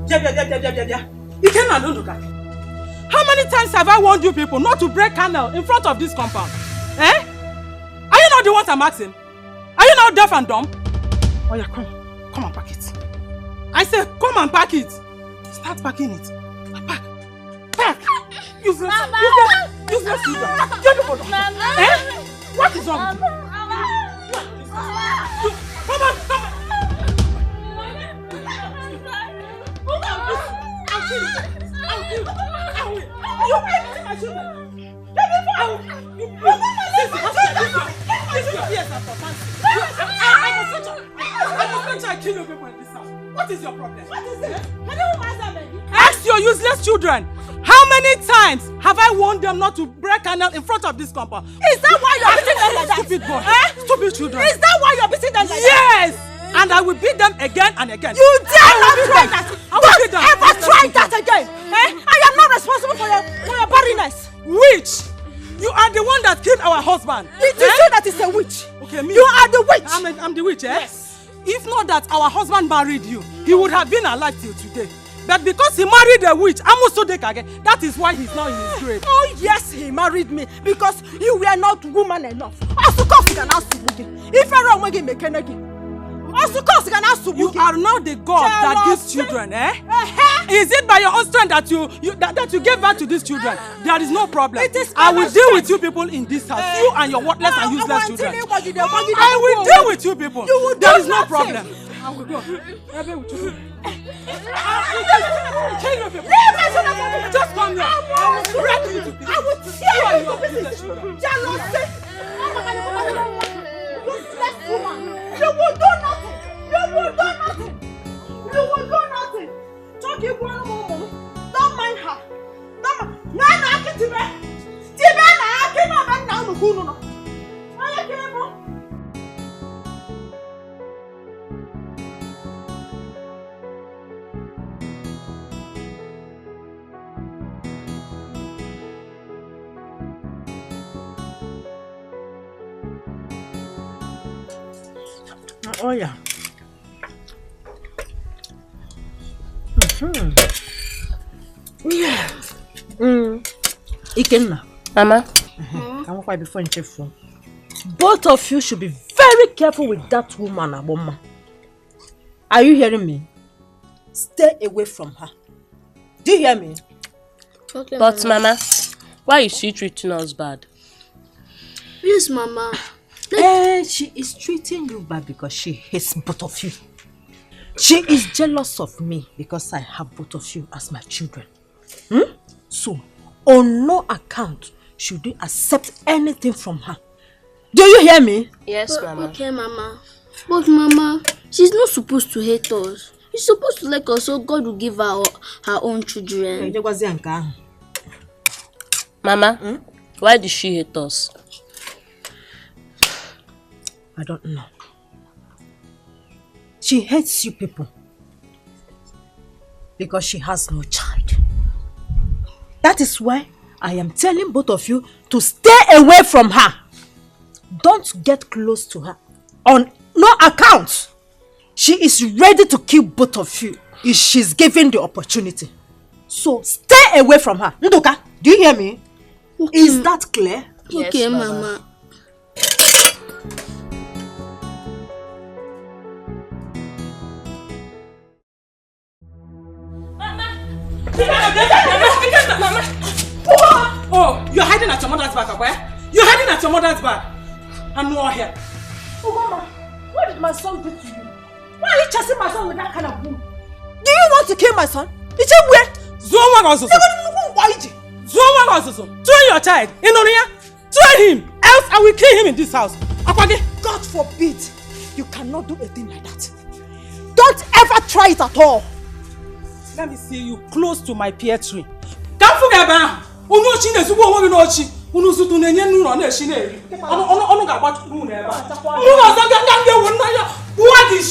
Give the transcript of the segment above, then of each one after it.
You cannot do that. How many times have I warned you people not to break canal in front of this compound? Eh? Are you not the ones I'm asking? Are you now deaf and dumb? Oh yeah, come and pack it. I said, come and pack it. Start packing it. Pack. Useless children. Eh? What is wrong with you? Come on. I'll kill you. I will. You beat my children. I kill you people in this house. What is your problem? What is it? Ask your useless children. How many times have I warned them not to break canal in front of this compound? Is that why you're beating them like that? Stupid boy. Stupid children. Is that why you're beating them like that? Yes! And I will beat them again and again. You dare not try that! Don't ever try that again! I am not responsible for your barrenness. Witch! You are the one that killed our husband. Did you say that is a witch? Okay, me. You are the witch. I'm the witch, eh? Yes. If not that our husband married you, he would have been alive till today. But because he married a witch, that is why he's now in his grave. Oh yes, he married me because you were not woman enough. You are now the God that gives children, eh? Is it by your own strength that you gave birth to these children? There is no problem. I will deal with you people in this house. You and your worthless and useless children. I will deal with you people. There is no problem. I will go. Just come here. I will break you to pieces. I will tear you to pieces. Jealousy. Useless woman. You will do nothing. You will do nothing. You will do nothing. Don't give one woman. Don't mind her. Don't mind. No, Tibe. Tibe na akima man na unukunu no. Oya kemo. Oh yeah. Yeah. Ikenna. Mama. Come quiet before you phone. Both of you should be very careful with that woman, Aboma. Are you hearing me? Stay away from her. Do you hear me? Okay, but Mama, why is she treating us bad? Yes, Mama. She is treating you bad because she hates both of you. She is jealous of me because I have both of you as my children. So, on no account should you accept anything from her. Do you hear me? Yes, Mama. Okay, Mama. But Mama, she's not supposed to hate us. She's supposed to like us so God will give her her own children. Mama, why did she hate us? I don't know. She hates you people because she has no child. That is why I am telling both of you to stay away from her. Don't get close to her on no account. She is ready to kill both of you if she's given the opportunity. So stay away from her. Nduka, do you hear me? Okay. Is that clear? Yes, okay, Mama. Mama! Oh, you're hiding at your mother's back, okay? You're hiding at your mother's back. I'm not here. Oh, Mama, what did my son do to you? Why are you chasing my son with that kind of wound? Do you want to kill my son? It's a way. Throw your child. Throw him. Else I will kill him in this house. God forbid. You cannot do a thing like that. Don't ever try it at all. Let me see you close to my pear tree. Don't forget about what is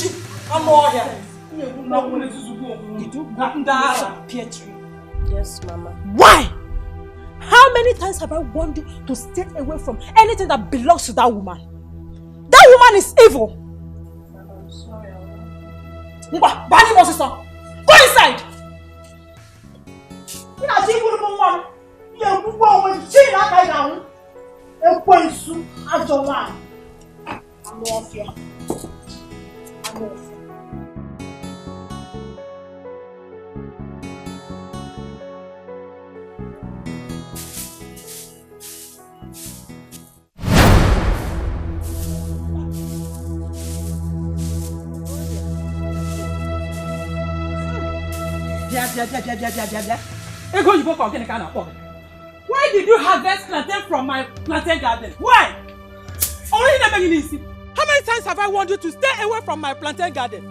she? I'm all here. Yes, Mama. Why? How many times have I warned you to stay away from anything that belongs to that woman? That woman is evil. I'm sorry. Go inside. Ekwensu, Ajowan. I'm off here. I'm off. Why did you harvest plantain from my plantain garden? Why? How many times have I warned you to stay away from my plantain garden?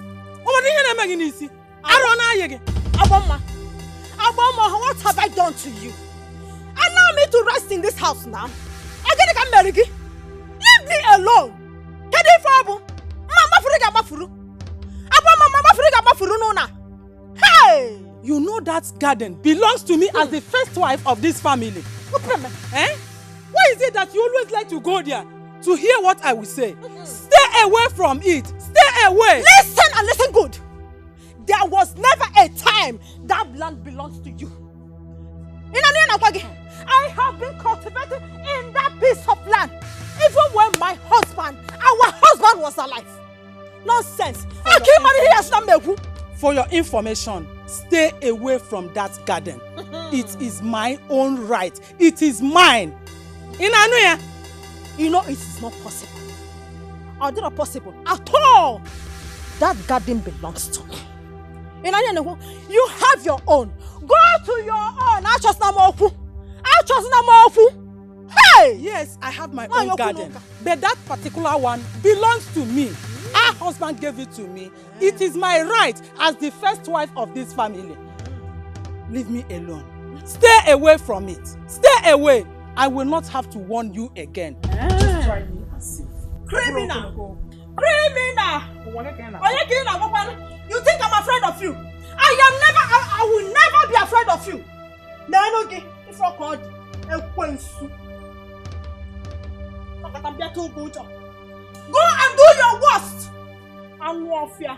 Aboma, what have I done to you? Allow me to rest in this house now. Leave me alone. Hey! You know that garden belongs to me as the first wife of this family. Eh? Why is it that you always like to go there to hear what I will say? Stay away from it. Stay away. Listen and listen good. There was never a time that land belongs to you. I have been cultivating in that piece of land even when our husband was alive. Nonsense. For your information, stay away from that garden. It is my own right. It is mine. You know it is not possible. Or not possible at all. That garden belongs to me. You have your own. Go to your own. Hey! Yes, I have my own garden. But that particular one belongs to me. Our husband gave it to me. It is my right as the first wife of this family. Leave me alone. Stay away from it. Stay away. I will not have to warn you again. Just try me and see. Criminal! Criminal! You think I'm afraid of you? I will never be afraid of you. If I called Ekwensu. Go and do your worst. I'm off here.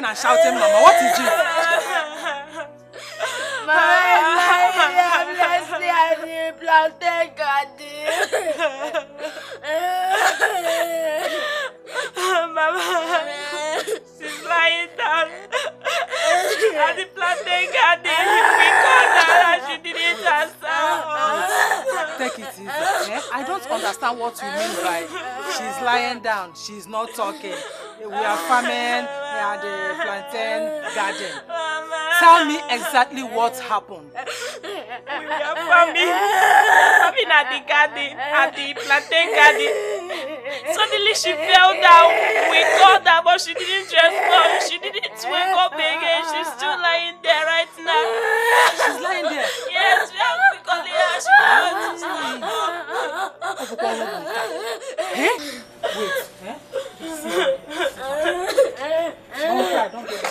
And shouting, Mama, what is it? Mama, she's lying down at the plantain garden. We called her and she didn't answer. Take it easy. Eh? I don't understand what you mean by she's lying down, she's not talking. We are farming at the plantain garden. Tell me exactly what happened. We were farming at the garden, at the plantain garden. Suddenly she fell down. We called her, but she didn't respond. She didn't wake up again. She's still lying there right now. She's lying there? Yes, we have been calling her. Hey? Wait. Eh? Don't cry, don't get it.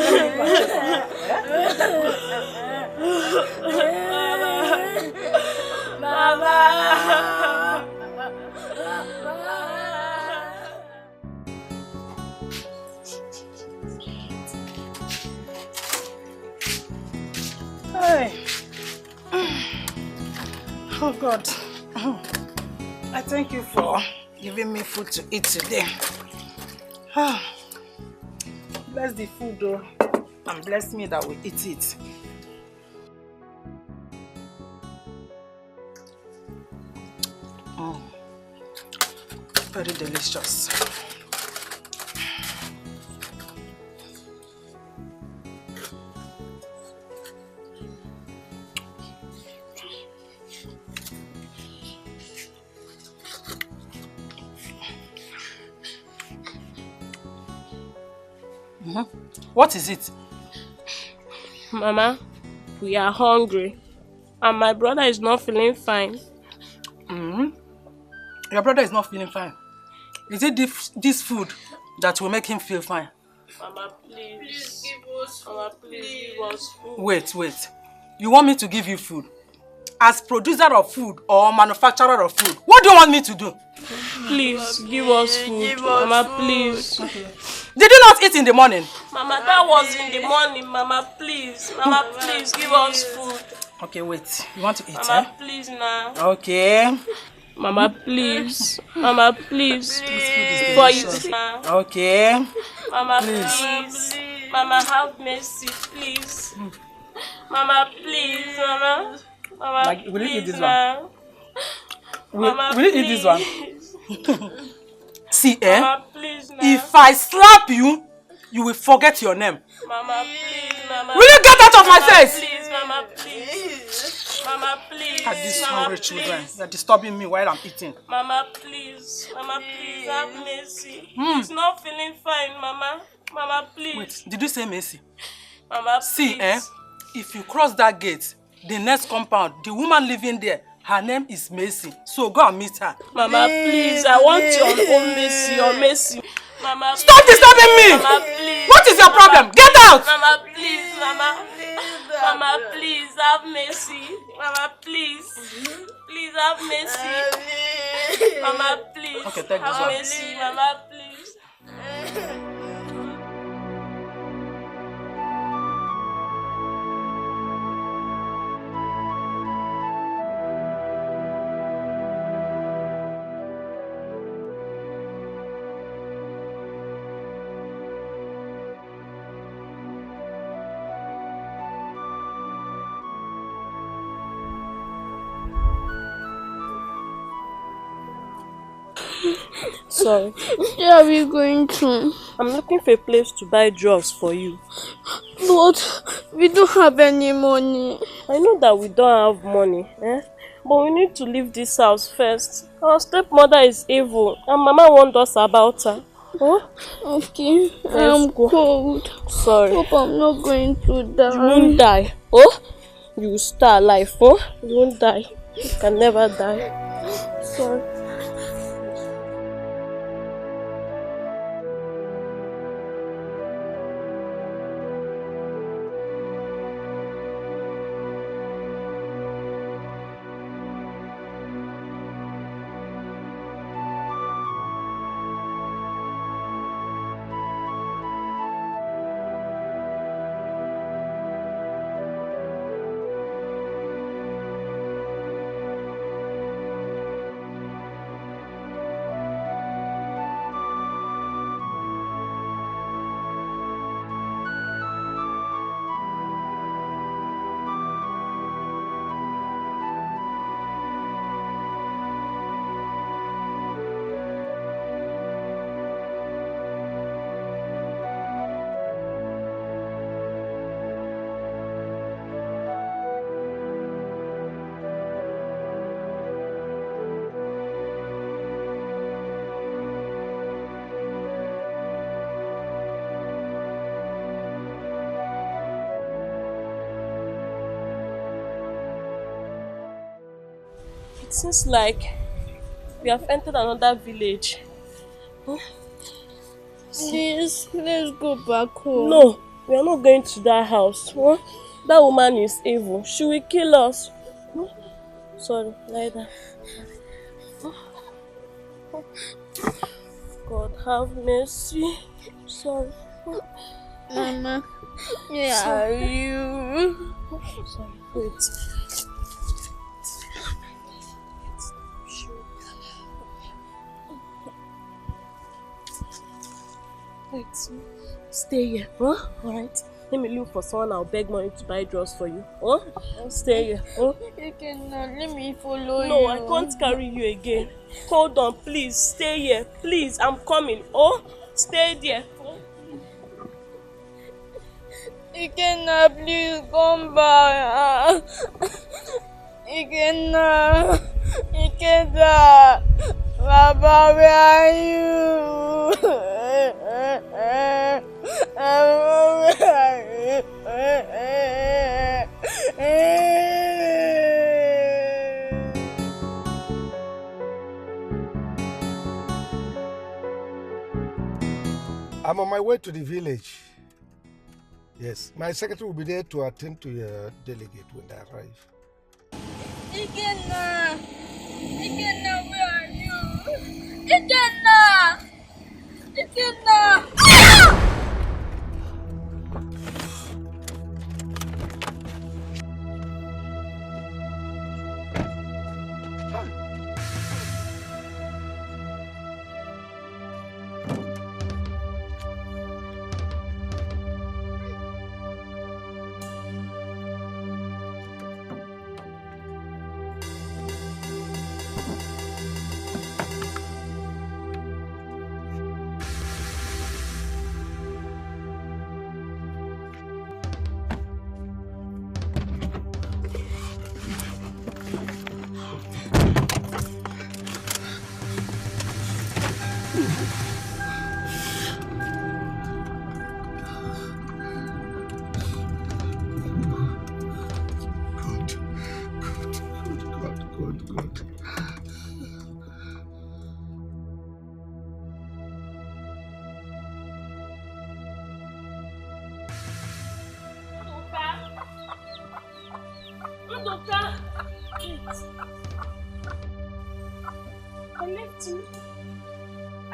Let me go and check on her. God, I thank you for giving me food to eat today. Bless the food though, and bless me that we eat it. Very delicious. What is it? Mama, we are hungry. And my brother is not feeling fine. Your brother is not feeling fine. Is it this food that will make him feel fine? Mama, please give us food. Mama, please give us food. Wait. You want me to give you food? As producer of food or manufacturer of food, what do you want me to do? Please, give us food. Mama, please. Did you not eat in the morning? Mama, that was in the morning. Mama, please. Mama, please, give us food. Okay, wait. You want to eat, Mama, please now. Okay. Mama, please. Mama, please. For you. Okay. Mama, please. Mama, have mercy, please. Mama, please, Mama. Mama, like, will you eat this now. one? Will you eat this one? See, Mama, please, now. if I slap you, you will forget your name. Mama, please, Mama. Will you get out of my face? Please, Mama, please. Mama, please. At these Mama, hungry please. children, they're disturbing me while I'm eating. Mama, please. Mama, please, have mercy. He's not feeling fine, Mama. Mama, please. Wait, did you say mercy? Mama, see, please. If you cross that gate, the next compound, the woman living there, her name is Mercy. So go and meet her. Mama, please, I want your own Mercy, your Mercy. Mama, stop disturbing me! Mama, please. What is your problem? Get out! Mama, please, Mama. Mama, please, have mercy. Mama, please. Please have mercy. Mama, please. Okay, take this have one. mercy. Mama, please. Sorry. Where are we going to? I'm looking for a place to buy drugs for you. But we don't have any money. I know that we don't have money, but we need to leave this house first. Our stepmother is evil and Mama warned us about her. Huh? Okay, I'm cold. Sorry. Hope I'm not going to die. You won't die. Oh? You will stay alive. Oh? You won't die. You can never die. Sorry. It seems like we have entered another village. Please, let's go back home. No, we are not going to that house. That woman is evil. She will kill us. Sorry, lie down. God have mercy. Sorry. Mama, where are you? Sorry, wait. Wait, stay here, huh? Alright. Let me look for someone. I'll beg money to buy drugs for you. Huh? Stay here. Huh? You cannot let me follow you. No, I can't carry you again. Hold on, please. Stay here. Please, I'm coming. Oh, stay there. Oh. You cannot, please come back. You cannot. You cannot. Papa, where are you? I'm on my way to the village. Yes, my secretary will be there to attend to your delegate when they arrive. Ikenna! Ikenna, where are you? Ikenna! Ikenna! Ah!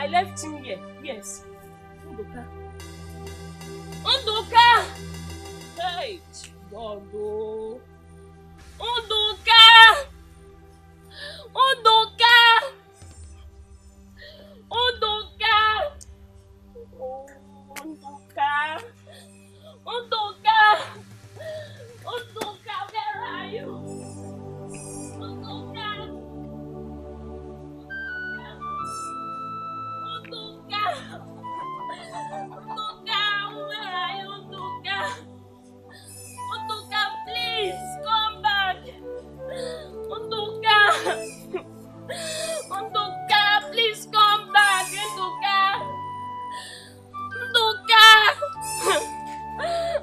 I left him here. Yes. Undoka! Hey, God, oh. Undoka! Undoka! Undoka! Oh, Undoka! Undoka! Undoka, where are you? Undoka! Undoka! Undoka, where are you, Undoka? Undoka, please come back. Undoka! Undoka, please come back. Undoka! Undoka!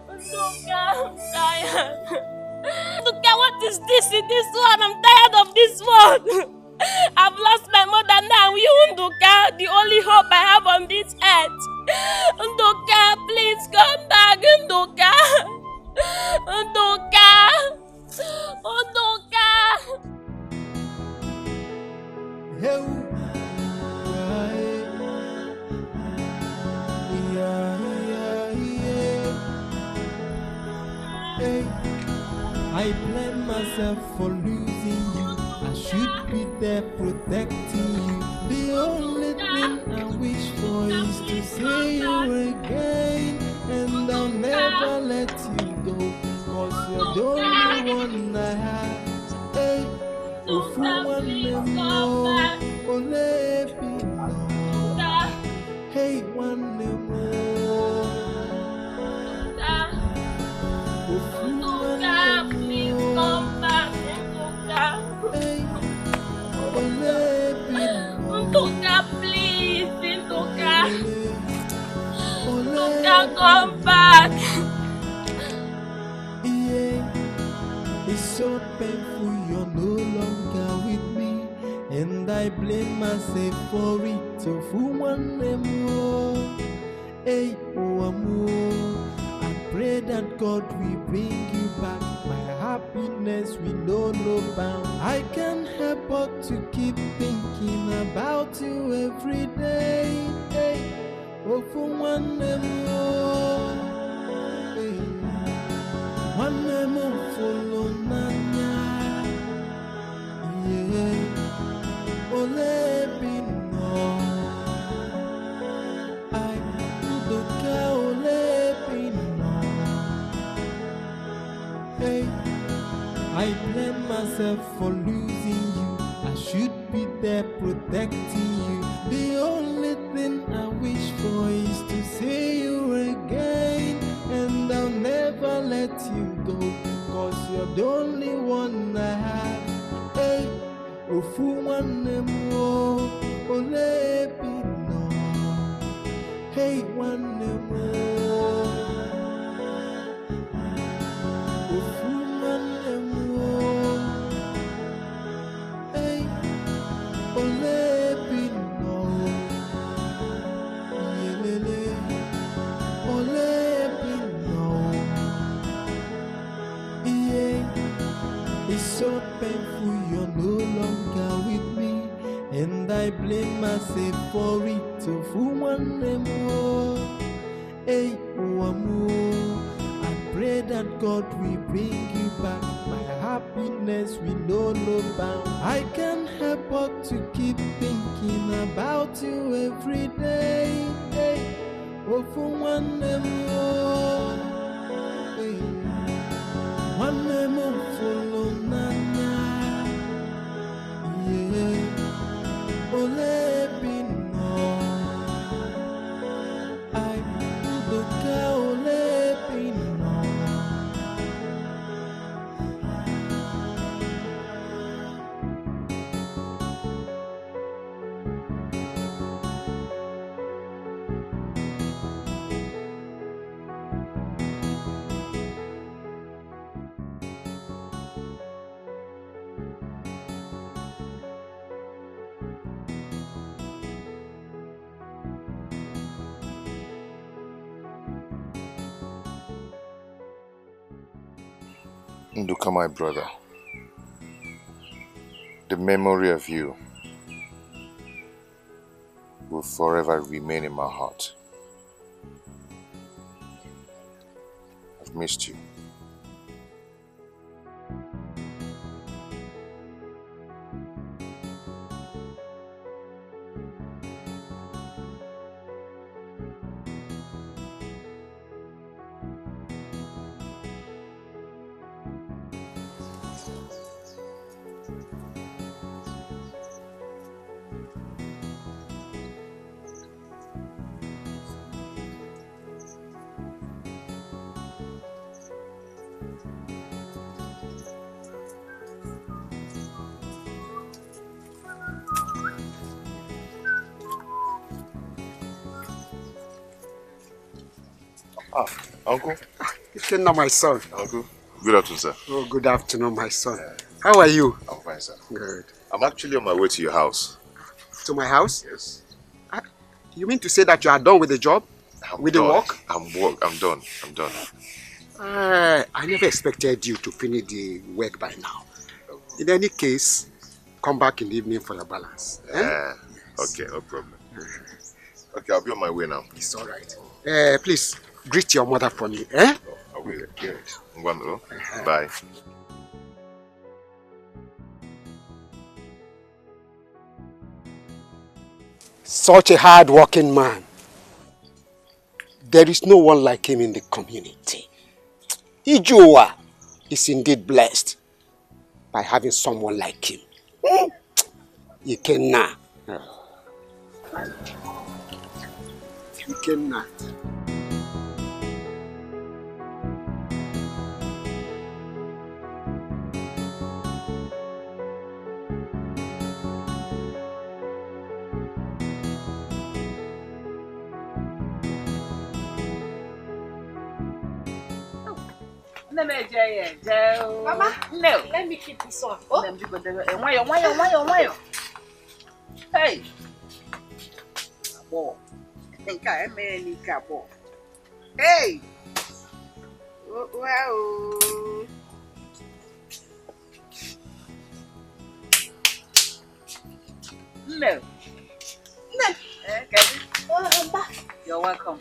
Undoka, I'm tired. Undoka, what is this in this one? I'm tired of this one. I've lost my mother now. You, Undoka, the only hope I have on this earth. Undoka, please come back. Undoka! Undoka! Undoka! I blame myself for losing you. I should be there protecting you. The only thing I wish for is to see you again. And I'll never let you go, 'cause you're the only one I have. Hey, if you want me more, only be more. Hey, one more. Undoka, please come back. Undoka. Hey, only be more. Undoka, please. Undoka. Undoka, come back. Yeah, it's so painful you're no longer with me, and I blame myself for it. So for one more, hey, more. I pray that God will bring you back. My happiness will know no bound. I can't help but to keep thinking about you every day. Hey, oh, for one more, hey, one more follow Nanya. Yeah, ole be no. I myself for losing you. I should be there protecting you. The only thing I wish for is to see you again. And I'll never let you go, cause you're the only one I have. Hey, ofu one more, ole no. Hey, one more. Ofu one more. Hey, ole no. Yelele, ole no. Yeah, it's so painful you're no longer with me, and I blame myself for it. So for one more, hey, one more. I pray that God will bring you back. My happiness will know no bound. I can't help but to keep thinking about you every day. Hey, oh, for one more, hey, one more follow Nana. Yeah, ole no. I look ole no. Nduka, my brother, the memory of you will forever remain in my heart. I've missed you. Ah, Uncle. It's not my son. Uncle. Good afternoon, sir. Oh, good afternoon, my son. How are you? I'm fine, sir. Good. I'm actually on my way to your house. To my house? Yes. You mean to say that you are done with the job? With the work? I'm done. I'm done. I never expected you to finish the work by now. In any case, come back in the evening for the balance. Yes. Okay, no problem. Okay, I'll be on my way now. It's all right. Please, greet your mother for me. Eh? Oh, I will. Okay. Bye. Such a hard-working man. There is no one like him in the community. Ijua is indeed blessed by having someone like him. Ikenna. Ikenna. Mama, no. Let me keep this one. Oh. Why? Hey. Abo. Think I am any cabo. Hey. Wow. No. Okay. Oh, I'm back. You're welcome.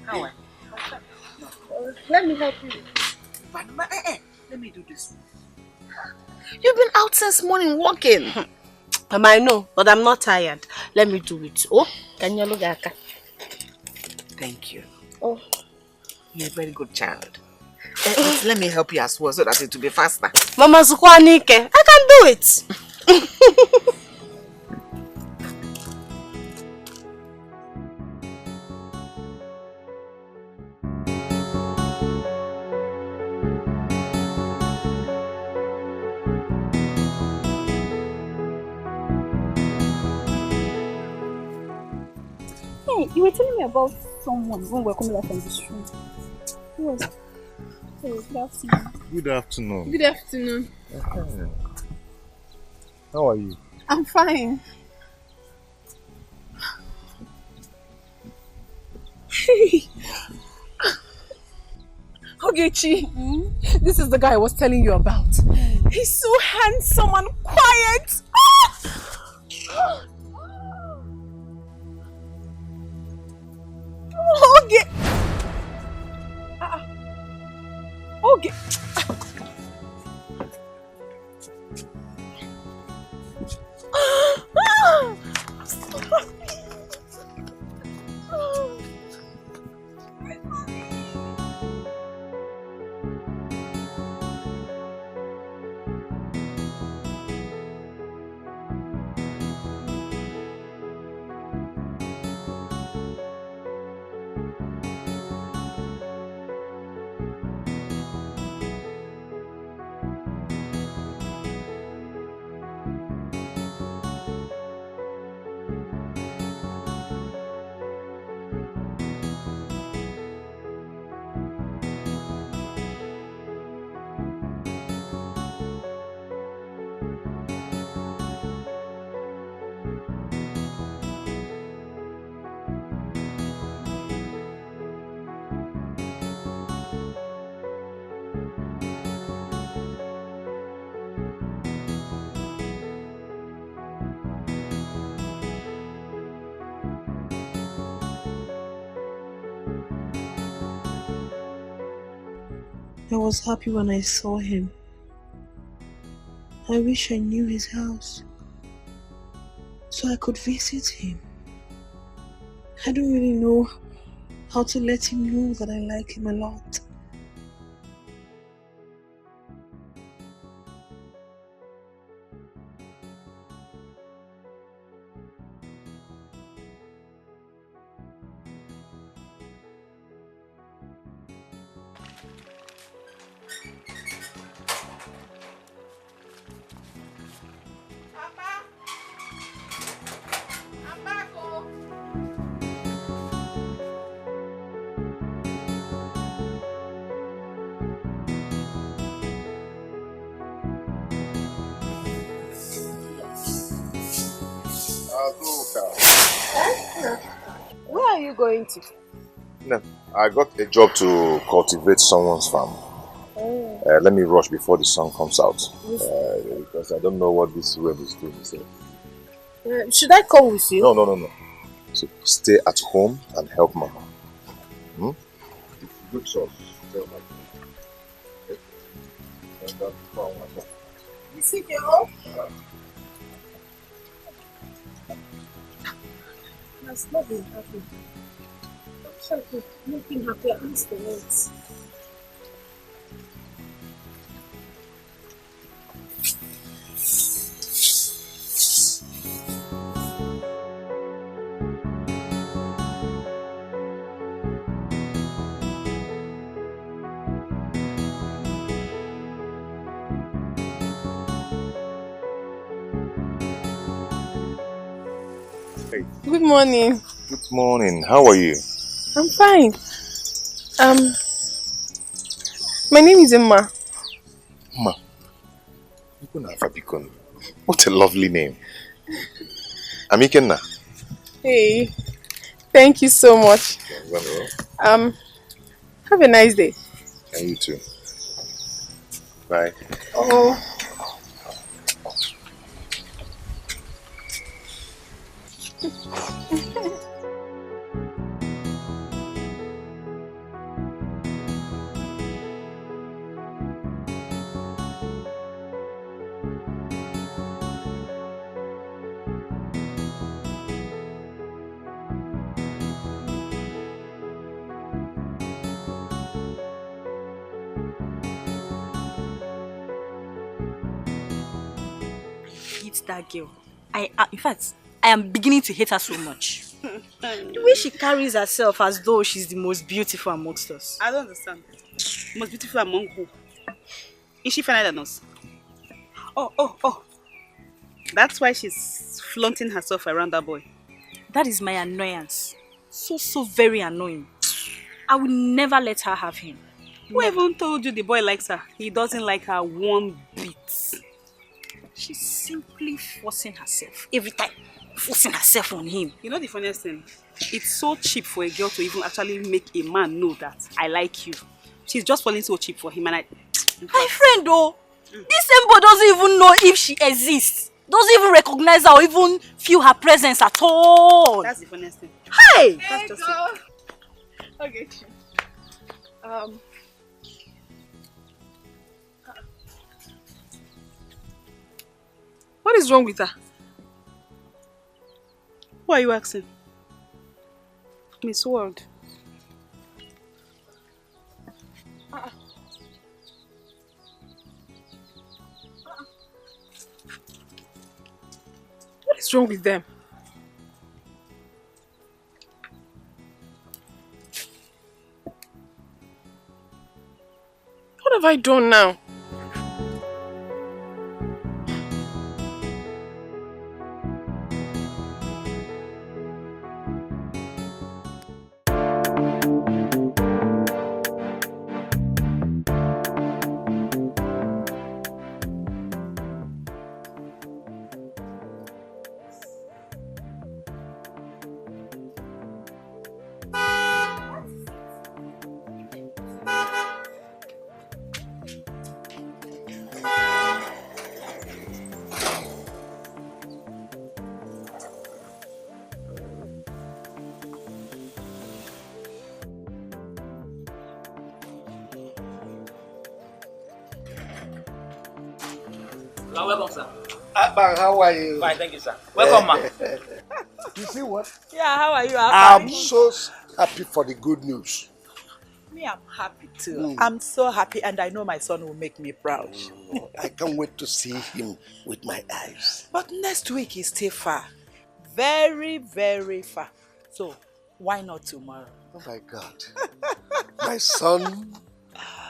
How are you? Let me help you. Let me do this. You've been out since morning walking. I know, but I'm not tired. Let me do it. Oh, can you look at? Thank you. Oh, You're a very good child. But let me help you as well so that it will be faster. Mama Zukwanike, I can do it. Hey, you were telling me about someone when we were coming back from this room. Who was it? Hey, good afternoon. Good afternoon. Good afternoon. How are you? I'm fine. Hey! Ogechi, this is the guy I was telling you about. He's so handsome and quiet. Oge! Oge! I was happy when I saw him. I wish I knew his house so I could visit him. I don't really know how to let him know that I like him a lot. Where are you going to? No, I got a job to cultivate someone's farm. Let me rush before the sun comes out. Because I don't know what this web is doing. So. Should I come with you? No. So stay at home and help Mama. Good job. You see your home? That's not been happy. I'm sure I could make him happy at least the once. Hey. Good morning. Good morning. How are you? I'm fine. My name is Emma. Ma. What a lovely name. Amikenna. Hey. Thank you so much. Have a nice day. And you too. Bye. Oh. that girl. In fact, I am beginning to hate her so much. The way she carries herself as though she's the most beautiful amongst us. I don't understand. Most beautiful among who? Is she finer than us? Oh. That's why she's flaunting herself around that boy. That is my annoyance. So very annoying. I will never let her have him. Who even told you the boy likes her? He doesn't like her one bit. She's simply forcing herself. Every time. Forcing herself on him. You know the funniest thing? It's so cheap for a girl to even actually make a man know that I like you. She's just falling so cheap for him and my friend though, this same boy doesn't even know if she exists. Doesn't even recognize her or even feel her presence at all. That's the funniest thing. Hey! That's just it. Okay. What is wrong with her? Who are you asking? Miss World. What is wrong with them? What have I done now? Welcome, sir. How are you? Fine, thank you, sir. Welcome, ma. You see what? Yeah, how are you? I'm so happy for the good news. Me, I'm happy too. I'm so happy, and I know my son will make me proud. I can't wait to see him with my eyes. But next week is still far. Very, very far. So, why not tomorrow? Oh my God. My son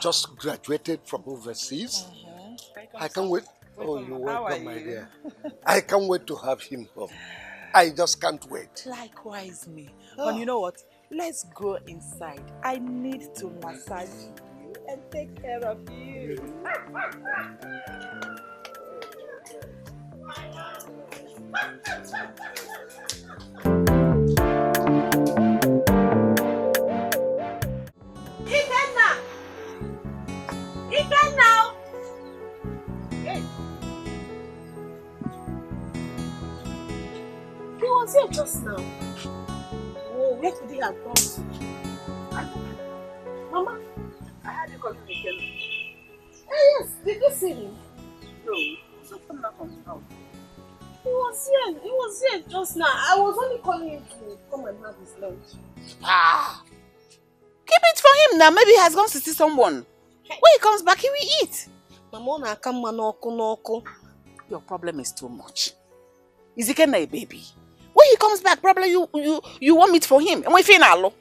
just graduated from overseas. I can't wait. Oh, you're welcome, my dear. I can't wait to have him home. I just can't wait. Likewise me. But you know what? Let's go inside. I need to massage you and take care of you. Now. He was here just now. Oh, where could he have gone to? Mama, I had you calling me again. Yes, did you see him? No, he's not coming back from the house. He was here just now. I was only calling him to come and have his lunch. Keep it for him now. Maybe he has gone to see someone. When he comes back, he will eat. Your problem is too much. Is he a baby? When he comes back, probably you want meat for him. And we feel now.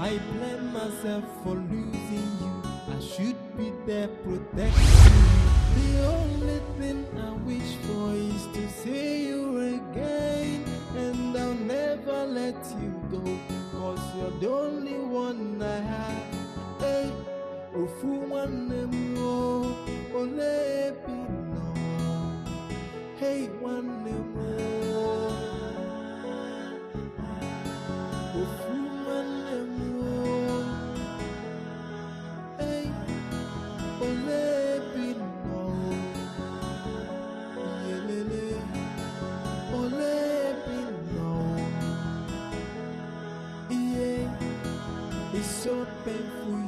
I blame myself for losing you. I should be there protecting you. The only thing I wish for is to see you again. And I'll never let you go, 'cause you're the only one I have. Hey, ofu one more, ole no. Hey, one more. Ofu one more. Hey, ole no. Yelele, ole no. Yeah, it's so painful.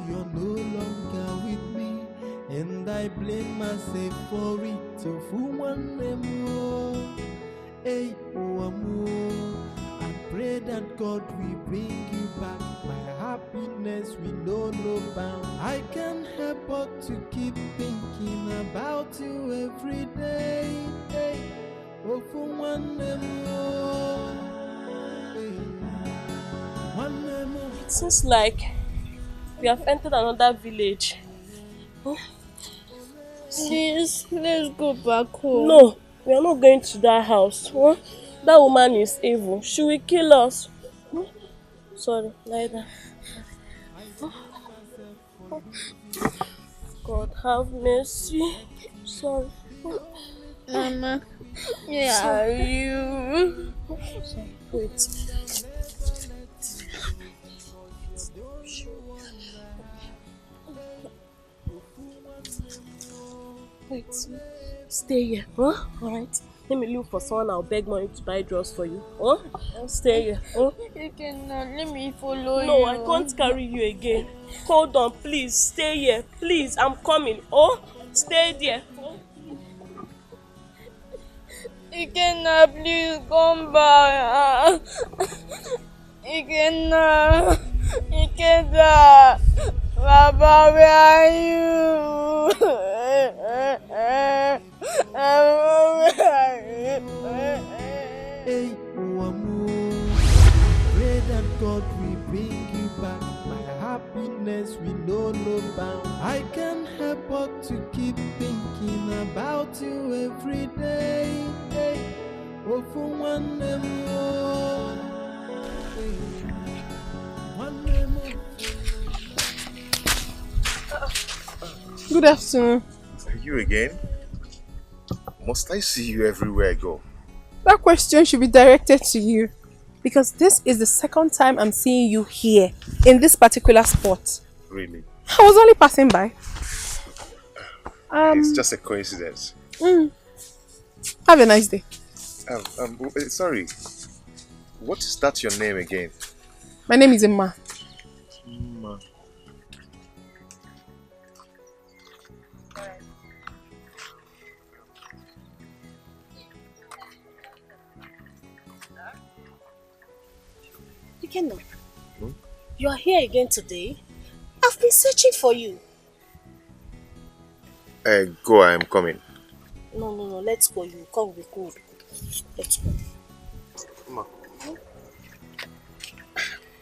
and I blame myself for it. So who want them more? Hey, oh, I pray that God will bring you back. My happiness will know no bound. I can't help but to keep thinking about you every day. Hey, oh, for one more. Hey, one more. It seems like we have entered another village. Please, let's go back home. No, we are not going to that house. Huh? That woman is evil. She will kill us. Sorry, lie down. God have mercy. Sorry. Mama, where are you? Sorry. Wait. Wait. Stay here, huh? Alright. Let me look for someone. I'll beg money to buy drugs for you. Huh? Stay here. Huh? You cannot let me follow you. No, I can't carry you again. Hold on, please. Stay here. Please, I'm coming. Oh, stay there. You cannot, please come back. You cannot. You cannot. Baba, where are you? Hey, pray that God will bring you back. My happiness will know no bound. I can't help but to keep thinking about you every day. Hey, oh, for one more. Hey, one more. Good afternoon. You again? Must I see you everywhere I go? That question should be directed to you, because this is the second time I'm seeing you here in this particular spot. Really? I was only passing by. It's just a coincidence. Have a nice day. Sorry. What is that your name again? My name is Emma. Ma. Ikenna, you are here again today? I've been searching for you. Go, I am coming. No, let's go. You come with me. Let's go. Ma.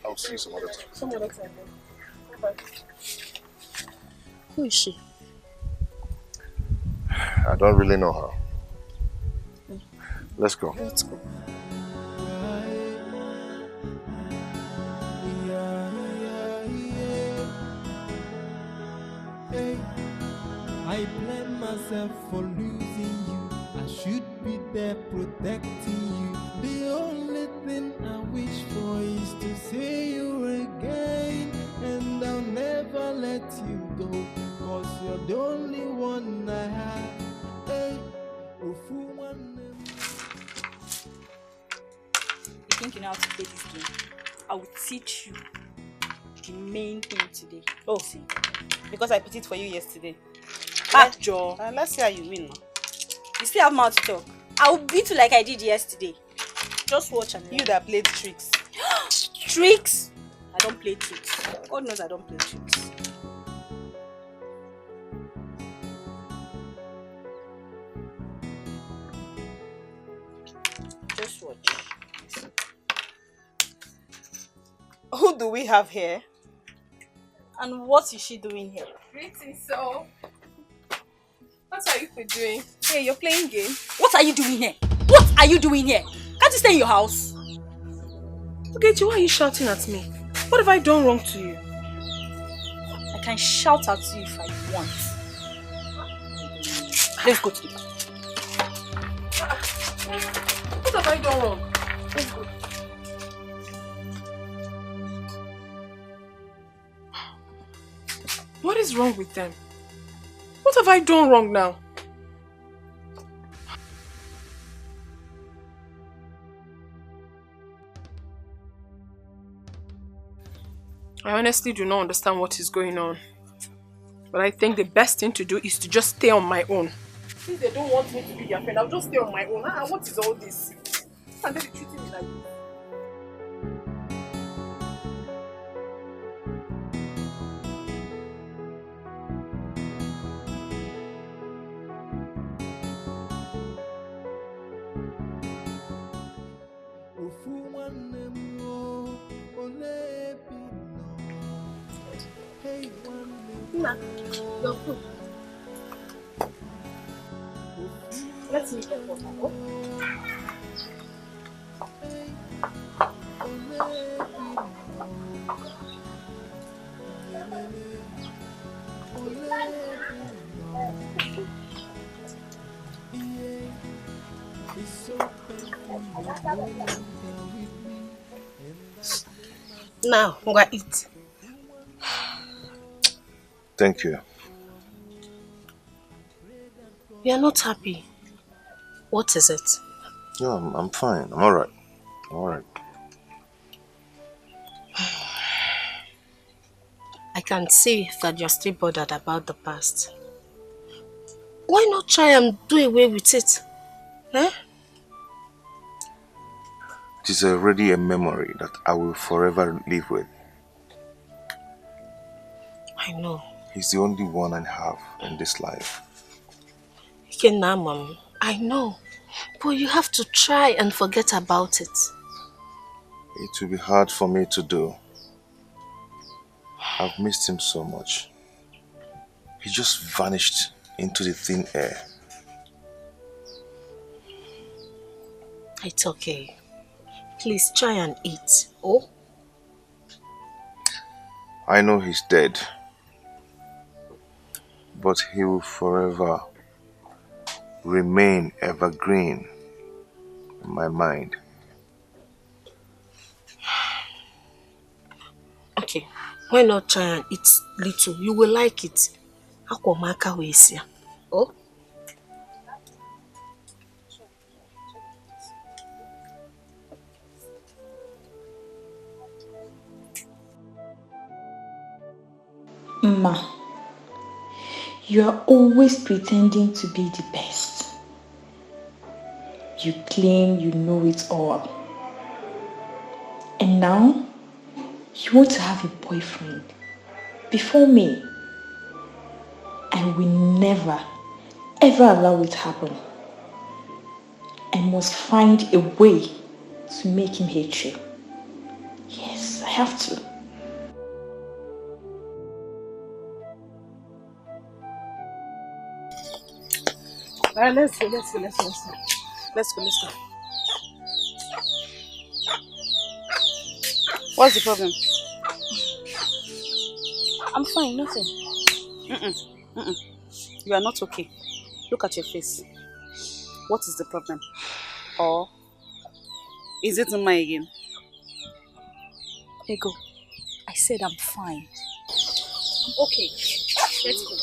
I'll see you some other time. Some other time. Bye. Who is she? I don't really know her. Let's go. Let's go. I blame myself for losing you. I should be there protecting you. The only thing I wish for is to see you again. And I'll never let you go, 'cause you're the only one I have. Hey, You think you know how to play this game? I will teach you the main thing today. Oh, see. Because I pitied for you yesterday. Joe. Let's see how you win now. You still have mouth to talk. I will beat you like I did yesterday. Just watch and learn. You that played tricks. Tricks? I don't play tricks. God knows I don't play tricks. Just watch. Who do we have here? And what is she doing here? Greetings, so. What are you doing? Hey, you're playing game. What are you doing here? What are you doing here? Can't you stay in your house? Okay, why are you shouting at me? What have I done wrong to you? I can shout at you if I want. Let's go to the back. What have I done wrong? Let's go. What is wrong with them? What have I done wrong now? I honestly do not understand what is going on. But I think the best thing to do is to just stay on my own. Since they don't want me to be their friend, I'll just stay on my own. What is all this? And they be treating me like this. Nah, your food. Let's make it water. Now, I'm gonna eat. Thank you. You are not happy. What is it? Yeah, I'm fine. I'm alright. I'm alright. I can see that you're still bothered about the past. Why not try and do away with it? Eh? It is already a memory that I will forever live with. I know. He's the only one I have in this life. Ikenna, Mom, I know. But you have to try and forget about it. It will be hard for me to do. I've missed him so much. He just vanished into the thin air. It's okay. Please try and eat. Oh? I know he's dead. But he will forever remain evergreen in my mind. Okay. Why not try and eat little? You will like it. Akwamaka wesia. Oh? Ma, you are always pretending to be the best. You claim you know it all. And now, you want to have a boyfriend before me. I will never, ever allow it to happen. I must find a way to make him hate you. Yes, I have to. Alright, let's go. Let's go. What's the problem? I'm fine, nothing. You are not okay. Look at your face. What is the problem? Or is it Uma again? Ego, I said I'm fine. Okay, let's go.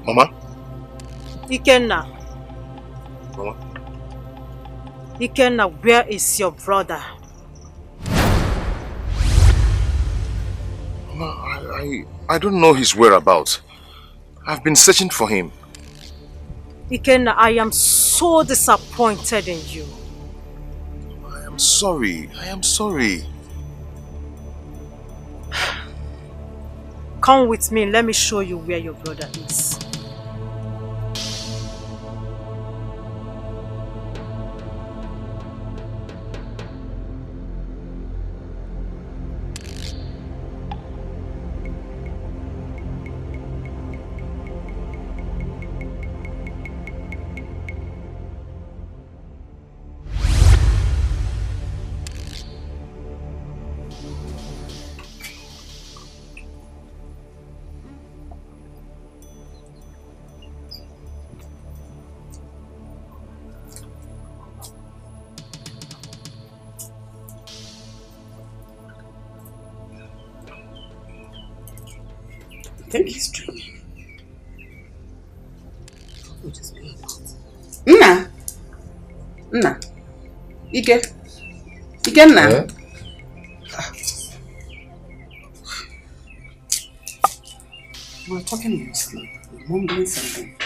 Mama? Ikenna. Mama? Ikenna, where is your brother? Mama, I don't know his whereabouts. I've been searching for him. Ikenna, I am so disappointed in you. I am sorry. Come with me, let me show you where your brother is. think he's dreaming. What is being about? Nna. Ike, Nna. We were talking in your sleep. You were mumbling something.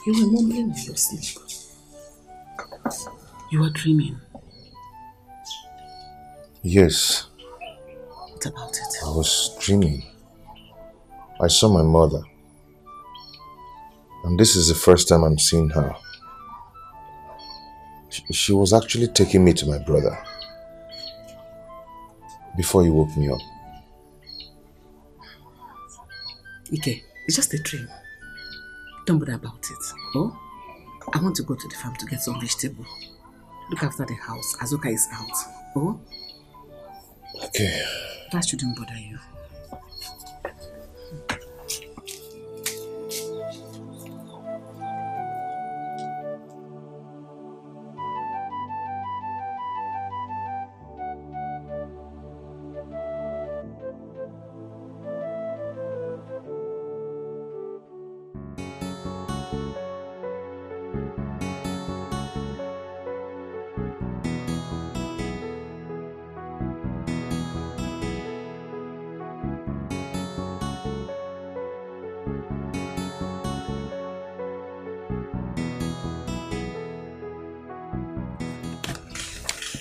You were mumbling in your sleep. You were dreaming. Yes. What about it? I was dreaming. I saw my mother. And this is the first time I'm seeing her. She was actually taking me to my brother before he woke me up. Ike, it's just a dream. Don't bother about it. Oh? I want to go to the farm to get some vegetable. Look after the house. Azuka is out. Oh? Okay. That shouldn't bother you.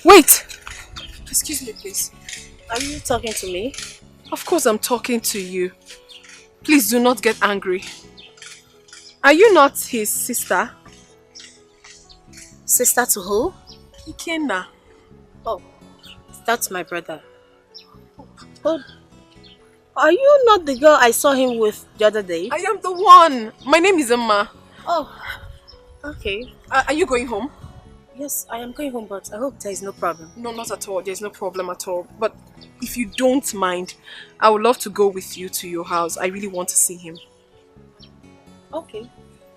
Wait! Excuse me, please. Are you talking to me? Of course I'm talking to you. Please do not get angry. Are you not his sister? Sister to who? Ikenna. Oh, that's my brother. But are you not the girl I saw him with the other day? I am the one. My name is Emma. Oh, okay. Are you going home? Yes, I am going home, but I hope there is no problem. No, not at all. There's no problem at all. But if you don't mind, I would love to go with you to your house. I really want to see him. Okay.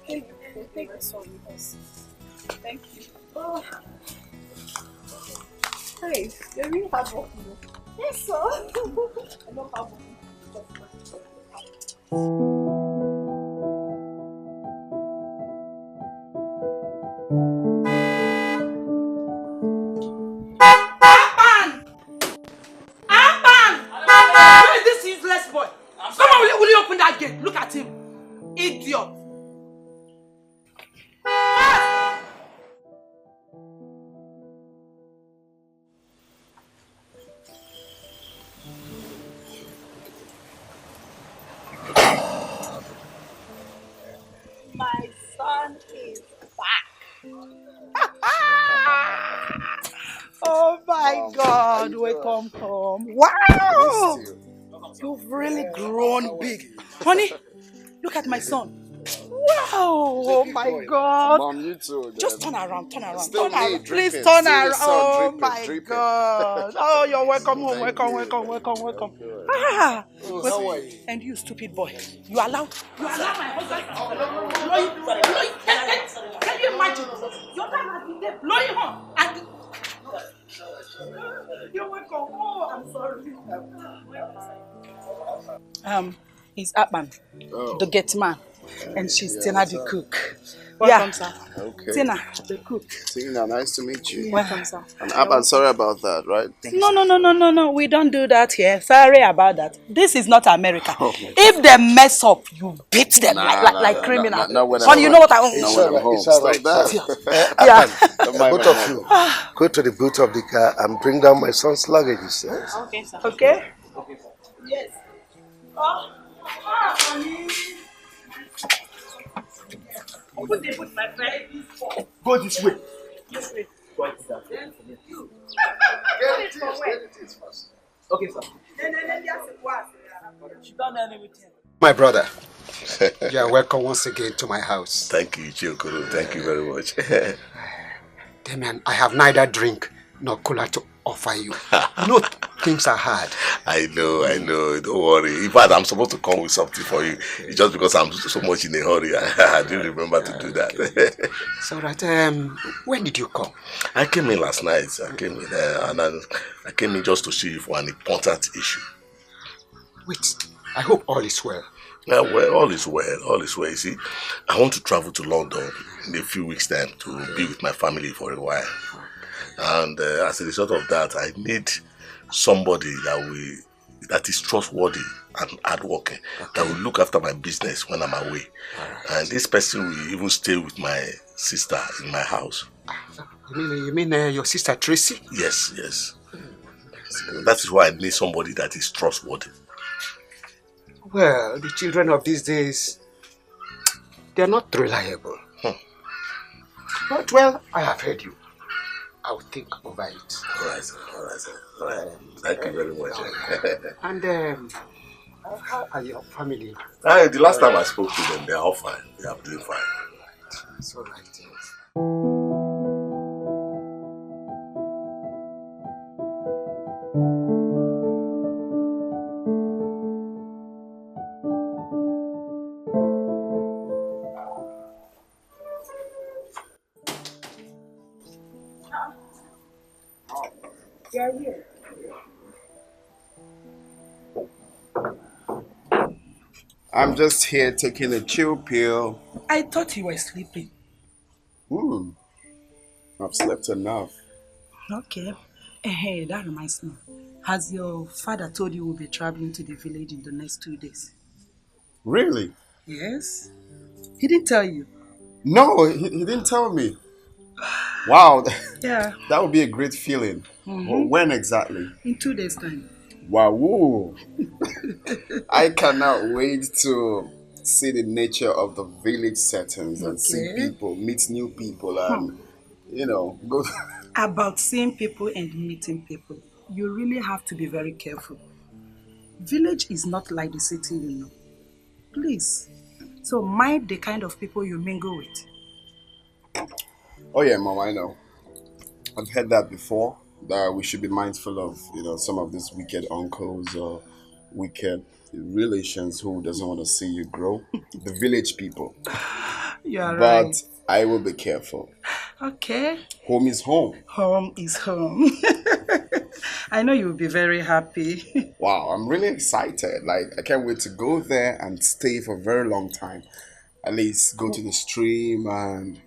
Take this one with us. Thank you. Oh. Hey, you're really hard working. Yes, sir. I love hard working. Will you open that gate? Look at him. Idiot. My son is back. Oh my God, welcome home. Wow! You've really grown big. Honey, look at my son. Wow! Oh my God! Mom, you too. Just turn around, turn around, Still turn around. me, Please dripping. turn Still the around. sun, Oh dripping, my dripping. God! Oh, you're welcome home. Welcome, welcome, welcome, welcome. Ah! Oh, But- how are you? And you, stupid boy, you allow my husband to blow you. Can you imagine? Your dad has been there blowing her, and you're welcome. Oh, I'm sorry. He's Atman, the gate man, and she's Tina the cook. Welcome, sir. Okay. Tina the cook. Tina, nice to meet you. Welcome, sir. And I'm sorry about that, right? No. We don't do that here. Sorry about that. This is not America. Oh, If they mess up, you beat them like criminal. Honey, you know what I want? Stop that. Yeah. Both of you, go to the boot of the car and bring down my son's luggage, he says. Okay, sir. Okay? Yes. Honey. Open the boot, my friend. Go this way. This way. Okay, sir. My brother, you are welcome once again to my house. Thank you, Chokoro. Thank you very much. Damian, I have neither drink nor cooler to offer you. No things are hard. I know. Don't worry. In fact, I'm supposed to come with something for you. It's just because I'm so much in a hurry. I didn't remember to do that. It's all right. When did you come? I came in last night. I came in just to see you for an important issue. Wait, I hope all is well. Yeah, well, all is well. All is well. You see, I want to travel to London in a few weeks' time to be with my family for a while. And as a result of that, I need somebody that is trustworthy and hardworking, that will look after my business when I'm away. And this person will even stay with my sister in my house. You mean your sister Tracy? Yes. That is why I need somebody that is trustworthy. Well, the children of these days, they are not reliable. But well, I have heard you. I will think over it. All right, sir. Thank you very much. And how are your family? The last time I spoke to them, they are all fine. They are doing fine. It's all right. Here. I'm just here taking a chill pill. I thought you were sleeping. I've slept enough. Okay. Hey, that reminds me. Has your father told you we'll be traveling to the village in the next 2 days? Really? Yes. He didn't tell you? No, he didn't tell me. Wow. Yeah. That would be a great feeling. When exactly? In 2 days' time. Wow. I cannot wait to see the nature of the village settings and see people, meet new people and, go. About seeing people and meeting people, you really have to be very careful. Village is not like the city, you know. Please. So mind the kind of people you mingle with. Oh yeah, Mom, I know. I've heard that before, that we should be mindful of, some of these wicked uncles or wicked relations who doesn't want to see you grow. The village people. You're right. But I will be careful. Okay. Home is home. Home is home. I know you'll be very happy. Wow, I'm really excited. I can't wait to go there and stay for a very long time. At least go to the stream and,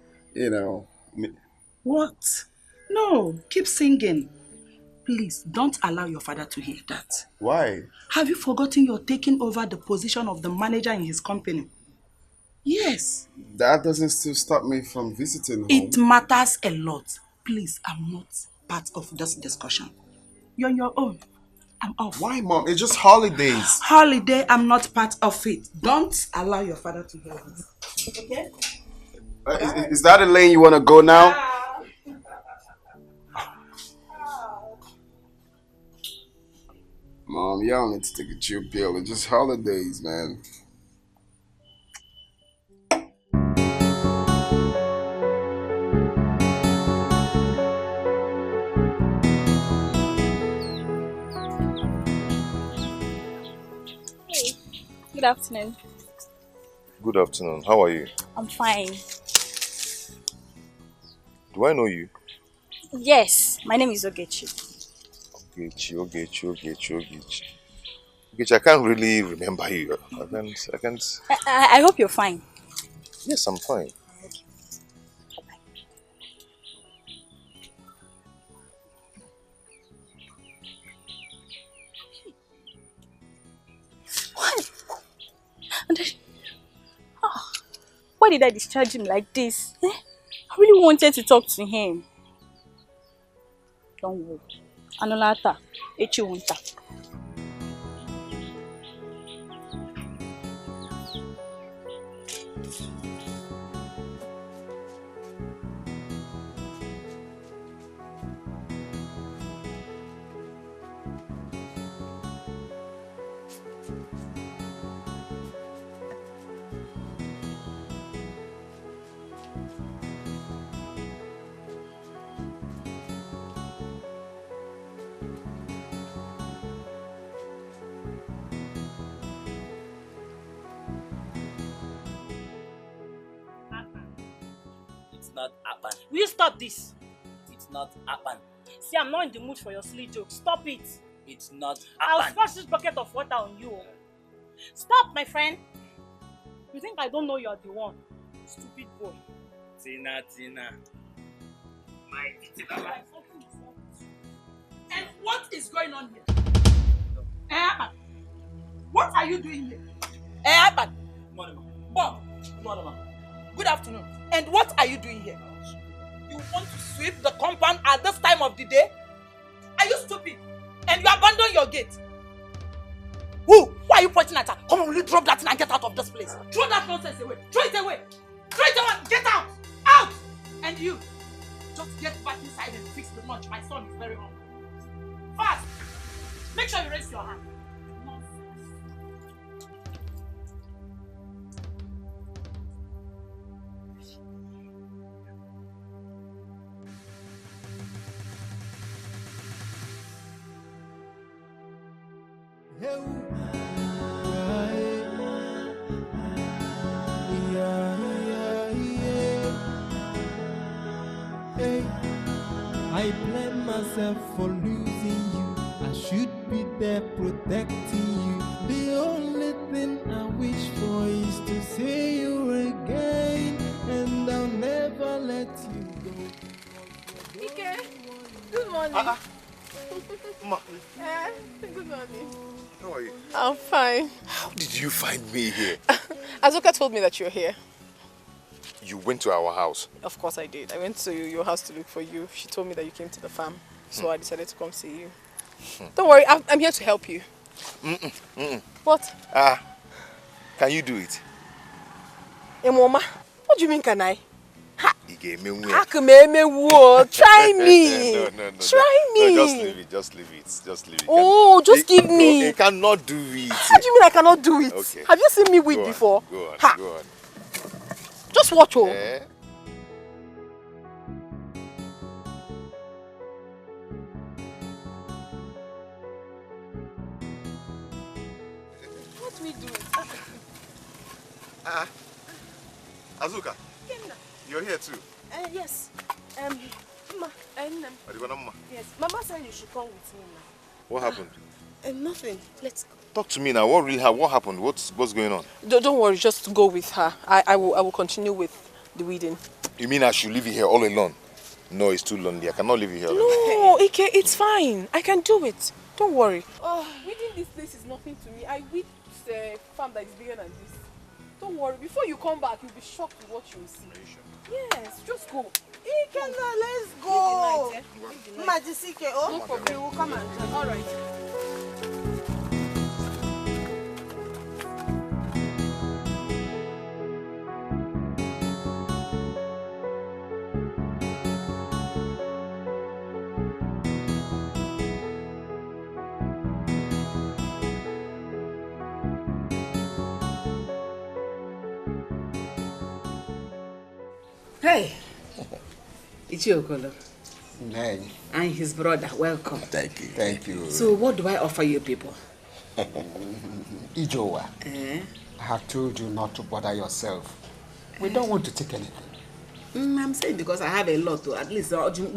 What? No, keep singing. Please, don't allow your father to hear that. Why? Have you forgotten you're taking over the position of the manager in his company? Yes. That doesn't still stop me from visiting home. It matters a lot. Please, I'm not part of this discussion. You're on your own. I'm off. Why, Mom? It's just holidays. Holiday, I'm not part of it. Don't allow your father to hear it. Okay? Is that a lane you want to go now? Mom, y'all need to take a chill pill. It's just holidays, man. Hey, good afternoon. Good afternoon. How are you? I'm fine. Do I know you? Yes, my name is Ogechi. Ogechi. I can't really remember you. I can't. I hope you're fine. Yes, I'm fine. What? Why did I discharge him like this? I really wanted to talk to him. Don't worry. Anolata, Echiwunta. not happen. Will you stop this? It's not happen. See, I'm not in the mood for your silly jokes. Stop it. It's not I'll happen. splash this bucket of water on you. Stop, my friend. You think I don't know you're the one? Stupid boy. Tina. My Tina. And what is going on here? Abba, what are you doing here? Abba, Bob, good afternoon. And what are you doing here? You want to sweep the compound at this time of the day? Are you stupid? And you abandon your gate? Who? Why are you pointing at her? Come on, will you drop that thing and get out of this place? Throw that nonsense away. Throw it away. Throw it away. Get out. Out. And you, just get back inside and fix the lunch. My son is very hungry. Fast. Make sure you raise your hand. I blame myself for losing you. I should be there protecting you. The only thing I wish for is to see you again, and I'll never let you go. Ike, good morning. Good morning. How are you? I'm fine. How did you find me here? Azuka told me that you're here. You went to our house. Of course I did. I went to your house to look for you. She told me that you came to the farm. So I decided to come see you. Don't worry, I'm here to help you. What? Can you do it? Hey, Mama, what do you mean, can I? Try me. No. Try me. No, just leave it. Oh, just give me. No, you cannot do it. How do you mean I cannot do it? Okay. Have you seen me weep before? Go on. Just watch, oh. What do we do? Azuka, you're here too. Yes. Mama, yes. Mama said you should come with me now. What happened? Nothing. Let's go. Talk to me now. What happened? What's going on? Don't worry, just go with her. I will continue with the weeding. You mean I should leave you here all alone? No, it's too lonely. I cannot leave you here alone. No, Ike, it's fine. I can do it. Don't worry. Oh, weeding this place is nothing to me. I weed a farm that is bigger than this. Don't worry. Before you come back, you'll be shocked with what you'll see. Yes, just go. Ike, let's go. Majisike, oh, no problem. We will come and join. All right. Hey, it's Okolo. Nay. And his brother, welcome. Thank you. Thank you. So what do I offer you people? Ijowa, I have told you not to bother yourself. We don't want to take anything. I'm saying because I have a lot to at least No, don't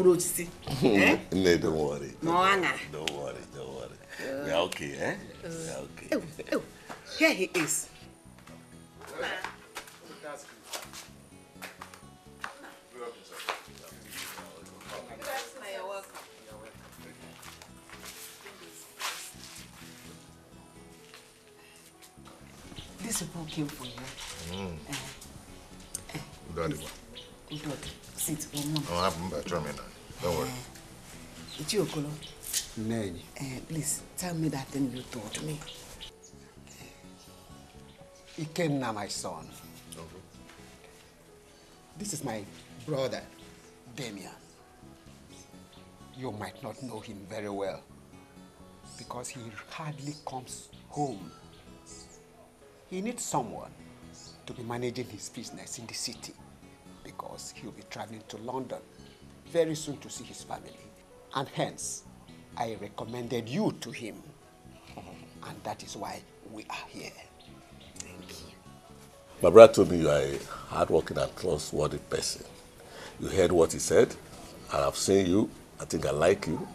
worry. Don't worry. We are okay, eh? We are okay. Oh, here he is. These people came for you. Sit, Don't worry. It's you, Okolo. Nay. Please, tell me that thing you told me. Ikenna, my son. This is my brother, Damien. You might not know him very well because he hardly comes home. He needs someone to be managing his business in the city because he'll be traveling to London very soon to see his family. And hence, I recommended you to him. And that is why we are here. My brother told me you are a hardworking and trustworthy person. You heard what he said. I've seen you. I think I like you.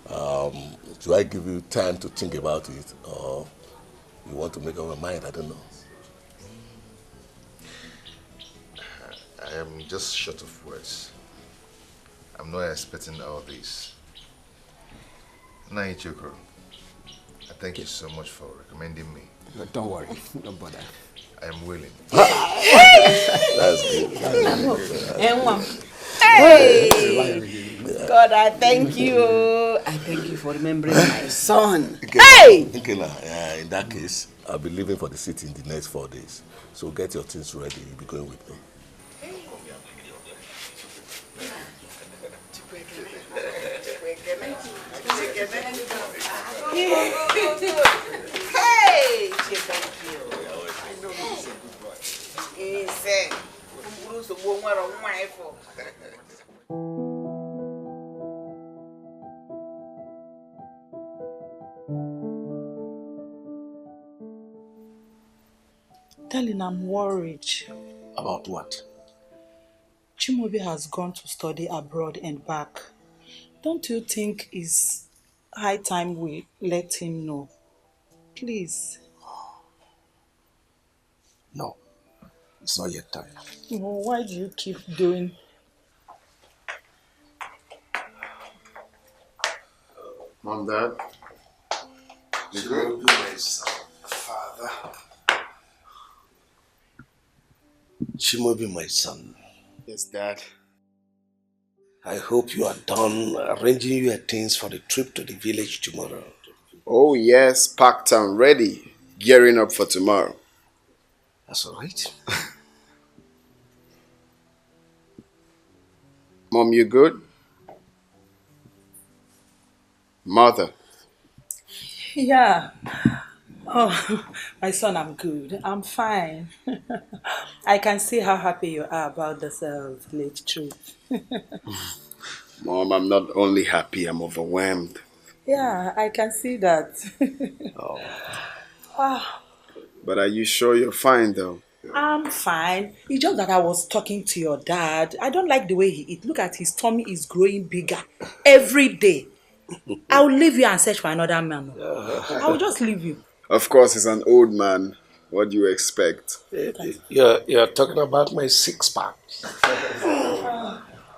Do I give you time to think about it, or you want to make up your mind? I don't know. I am just short of words. I'm not expecting all this. Naichoko, I thank you so much for recommending me. No, don't worry, don't bother. I am willing. That's good. Hey! God, I thank you. I thank you for remembering my son. Hey! In that case, I'll be leaving for the city in the next 4 days. So get your things ready. You'll be going with me. Hey! Thank you. I know he's a good boy. He said, Darling, I'm worried. About what? Chimaobi has gone to study abroad and back. Don't you think it's high time we let him know? Please. No, it's not yet time. No, why do you keep doing? Mom, Dad? You good? My son, Father. Chimaobi, my son. Yes, Dad. I hope you are done arranging your things for the trip to the village tomorrow. Oh, yes, packed and ready. Gearing up for tomorrow. That's all right. Mom, you good? Mother? Yeah. Oh, my son, I'm good. I'm fine. I can see how happy you are about this village trip. Mom, I'm not only happy, I'm overwhelmed. Yeah, I can see that. Oh. Ah, But are you sure you're fine, though? I'm fine. It's just that I was talking to your dad. I don't like the way he eats. Look at his tummy is growing bigger every day. I'll leave you and search for another man. I'll just leave you. Of course, he's an old man. What do you expect? You're talking about my six-pack.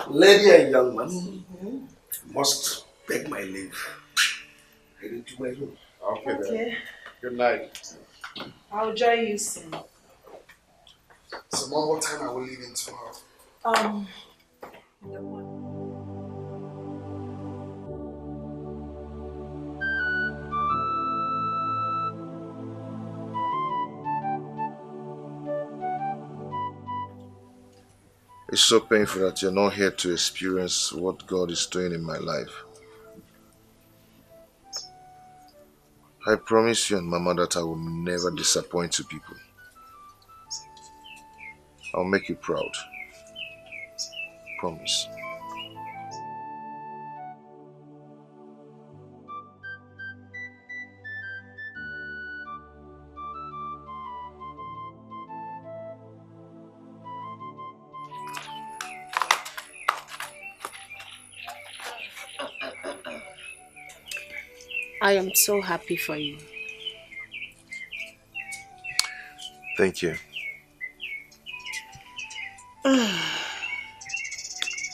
Lady and young man, must beg my leave. Heading to my room. Okay, Okay. then. Good night. I'll join you soon. So, Mom, what time are we leaving tomorrow? It's so painful that you're not here to experience what God is doing in my life. I promise you and Mama that I will never disappoint you people. I'll make you proud. Promise. I am so happy for you. Thank you.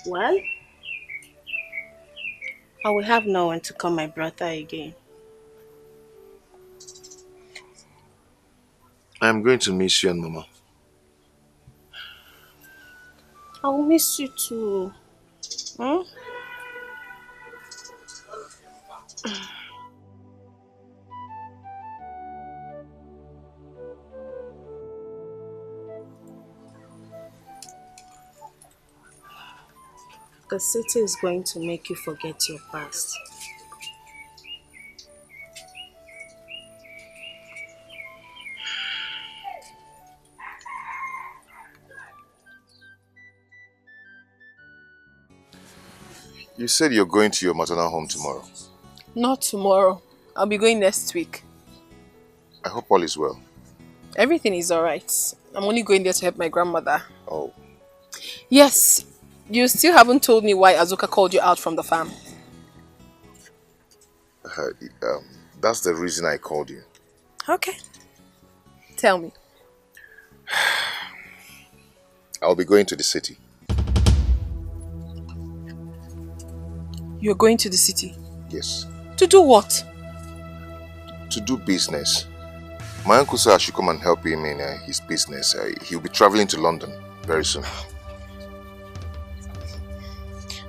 Well, I will have no one to call my brother again. I'm going to miss you and Mama. I will miss you too. Hmm? The city is going to make you forget your past. You said you're going to your maternal home tomorrow. Not tomorrow. I'll be going next week. I hope all is well. Everything is alright. I'm only going there to help my grandmother. Oh. Yes. You still haven't told me why Azuka called you out from the farm. That's the reason I called you. Okay. Tell me. I'll be going to the city. You're going to the city? Yes. To do what? To do business. My uncle said I should come and help him in his business. He'll be traveling to London very soon.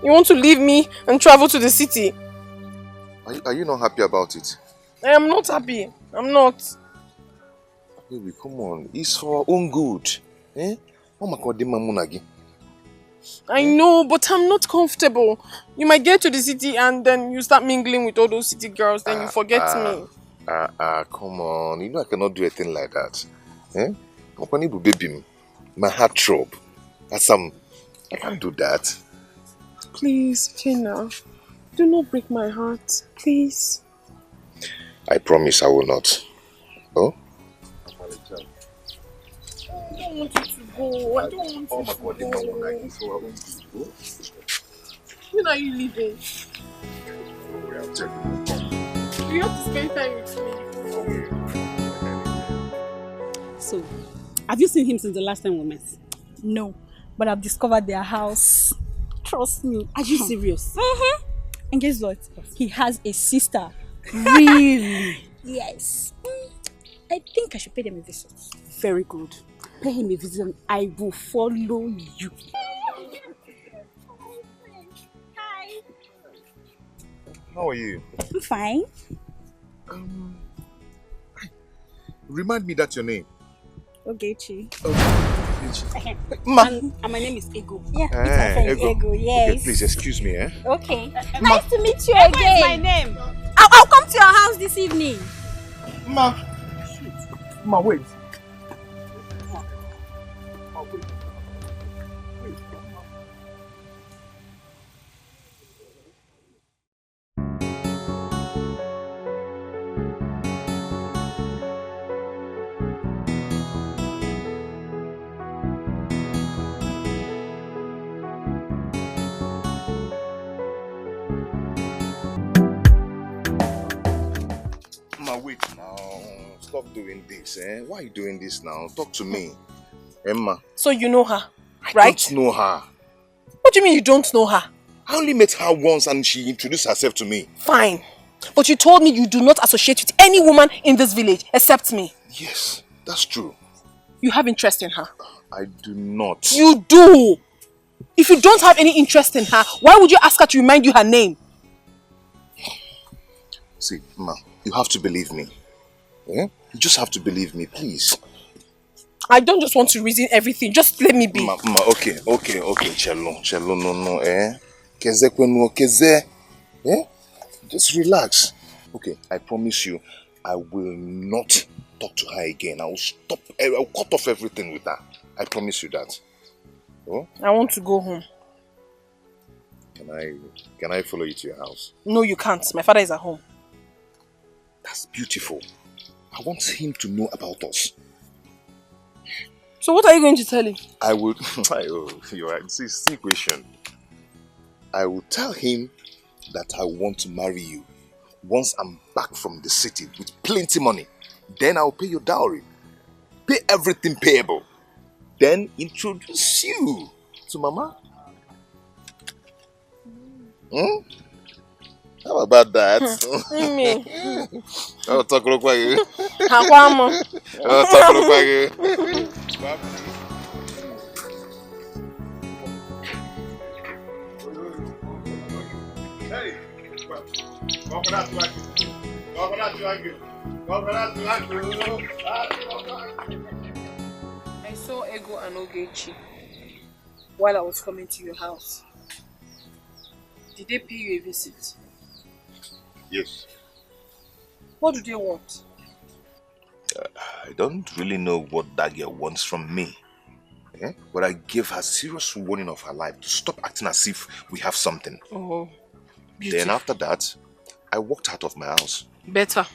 You want to leave me and travel to the city? Are you not happy about it? I am not happy. I'm not. Baby, come on. It's for our own good. Eh? I know, but I'm not comfortable. You might get to the city and then you start mingling with all those city girls, then you forget me. Come on. You know I cannot do a thing like that. Eh? Baby, my heart throb. I can't do that. Please, Jenna. Do not break my heart. Please. I promise I will not. Oh? I don't want you to go. I don't want you to go. When are you leaving? You have to spend time with me. So, have you seen him since the last time we met? No, but I've discovered their house. Trust me. Are you serious? Mm-hmm. And guess what? He has a sister. Really? Yes. I think I should pay them a visit. Very good. Pay him a visit and I will follow you. Hi. How are you? I'm fine. Remind me that's your name. Ogechi. Ma. And my name is Ego. Yeah, it's my friend Ego. Yes. Okay, please excuse me, eh? Okay. Nice to meet you again. What is my name? I'll come to your house this evening. Ma, wait. Wait now. Stop doing this, eh? Why are you doing this now? Talk to me. Emma. So you know her, I right? don't know her. What do you mean you don't know her? I only met her once and she introduced herself to me. Fine. But you told me you do not associate with any woman in this village except me. Yes, that's true. You have interest in her? I do not. You do! If you don't have any interest in her, why would you ask her to remind you her name? See, Ma, you have to believe me. Eh? You just have to believe me, please. I don't just want to reason everything. Just let me be. Ma, okay. Chelo, no, eh? Keze kwenu, keze. Eh? Just relax. Okay, I promise you, I will not talk to her again. I'll cut off everything with her. I promise you that. Oh? I want to go home. Can I follow you to your house? No, you can't. My father is at home. That's beautiful. I want him to know about us. So what are you going to tell him? I will... you're right. See question. I will tell him that I want to marry you once I'm back from the city with plenty money. Then I'll pay your dowry. Pay everything payable. Then introduce you to Mama. Hmm? How about that? I'll talk look like you. I'll talk look like you. Hey, I saw Ego and Ogechi while I was coming to your house. Did they pay you a visit? Yes. What do they want? I don't really know what that girl wants from me. Eh? But I gave her serious warning of her life to stop acting as if we have something. Oh, beautiful. Then after that, I walked out of my house. Better.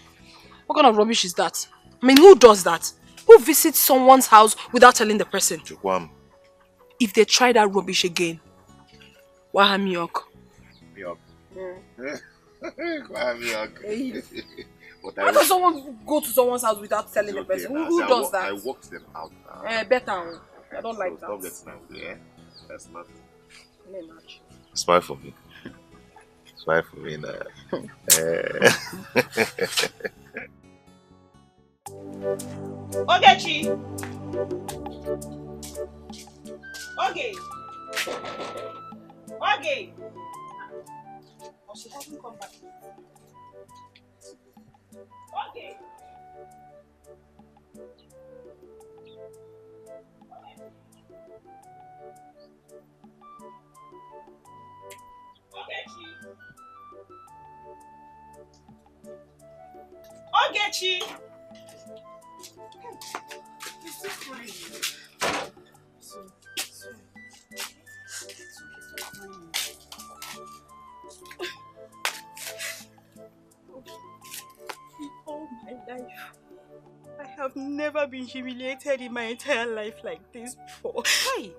What kind of rubbish is that? I mean, who does that? Who visits someone's house without telling the person? Chukwam. If they try that rubbish again, Wahamiok. Miok. Miok. Why does someone go to someone's house without telling the person? Who does that? I walked them out now. Better. I don't like that. Stop getting angry, eh? That's not. Much. Smile for me. Smile for me now. Ogechi! Okay. Oh, she hasn't come back. Okay. Ogechi! He's still crying. All my life, I have never been humiliated in my entire life like this before. Hey!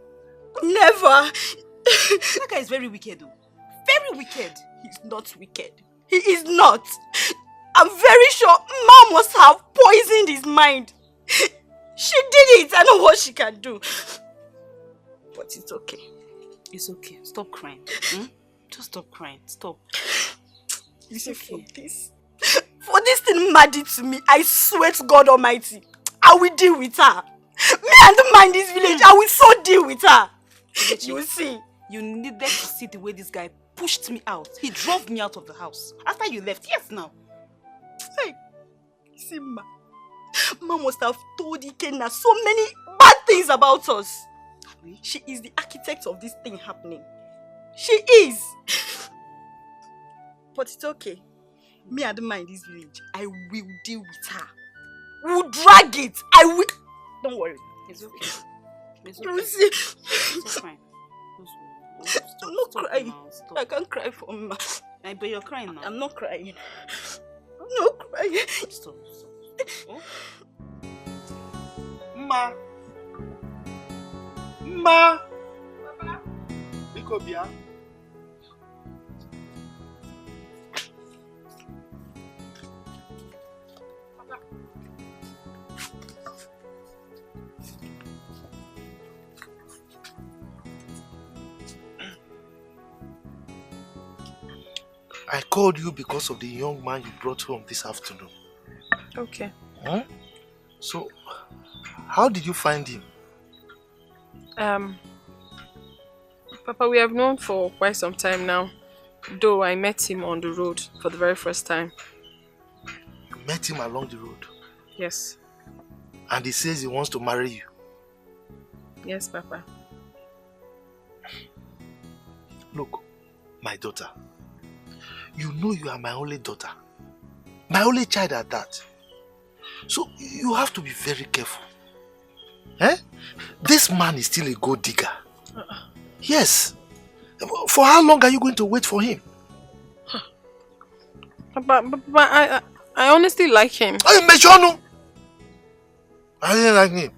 Never! That guy is very wicked though. Very wicked. He's not wicked. He is not. I'm very sure Mom must have poisoned his mind. She did it. I know what she can do. But it's okay. It's okay. Stop crying. Just stop crying. Stop. It's okay. For this thing Ma did to me, I swear to God Almighty, I will deal with her. Me and the man in this village, I will so deal with her. You will see. You needed to see the way this guy pushed me out. He drove me out of the house. After you left, yes now. Hey, see Ma must have told Ikenna so many bad things about us. She is the architect of this thing happening. She is. But it's okay. Me and the man in this village, I will deal with her. We'll drag it. I will. Don't worry. It's okay. It's You okay. see. Stop crying. I'm not crying. I can't cry for Ma. But you're crying now. I'm not crying. I'm not crying. Stop. Oh? Ma. Papa. Bikobia. I called you because of the young man you brought home this afternoon. Okay. Huh? So, how did you find him? Papa, we have known for quite some time now. Though I met him on the road for the very first time. You met him along the road? Yes. And he says he wants to marry you? Yes, Papa. Look, my daughter. You know you are my only daughter. My only child at that. So you have to be very careful. Eh? This man is still a gold digger. Yes. For how long are you going to wait for him? But I honestly like him. Hey, Mechono! I didn't like him.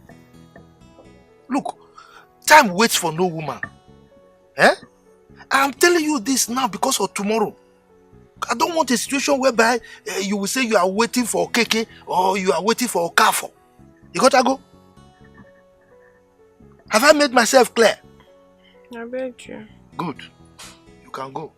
Look, time waits for no woman. Eh? I'm telling you this now because of tomorrow. I don't want a situation whereby you will say you are waiting for Keke or you are waiting for Okafo. You gotta go. Have I made myself clear? I beg you. Good. You can go.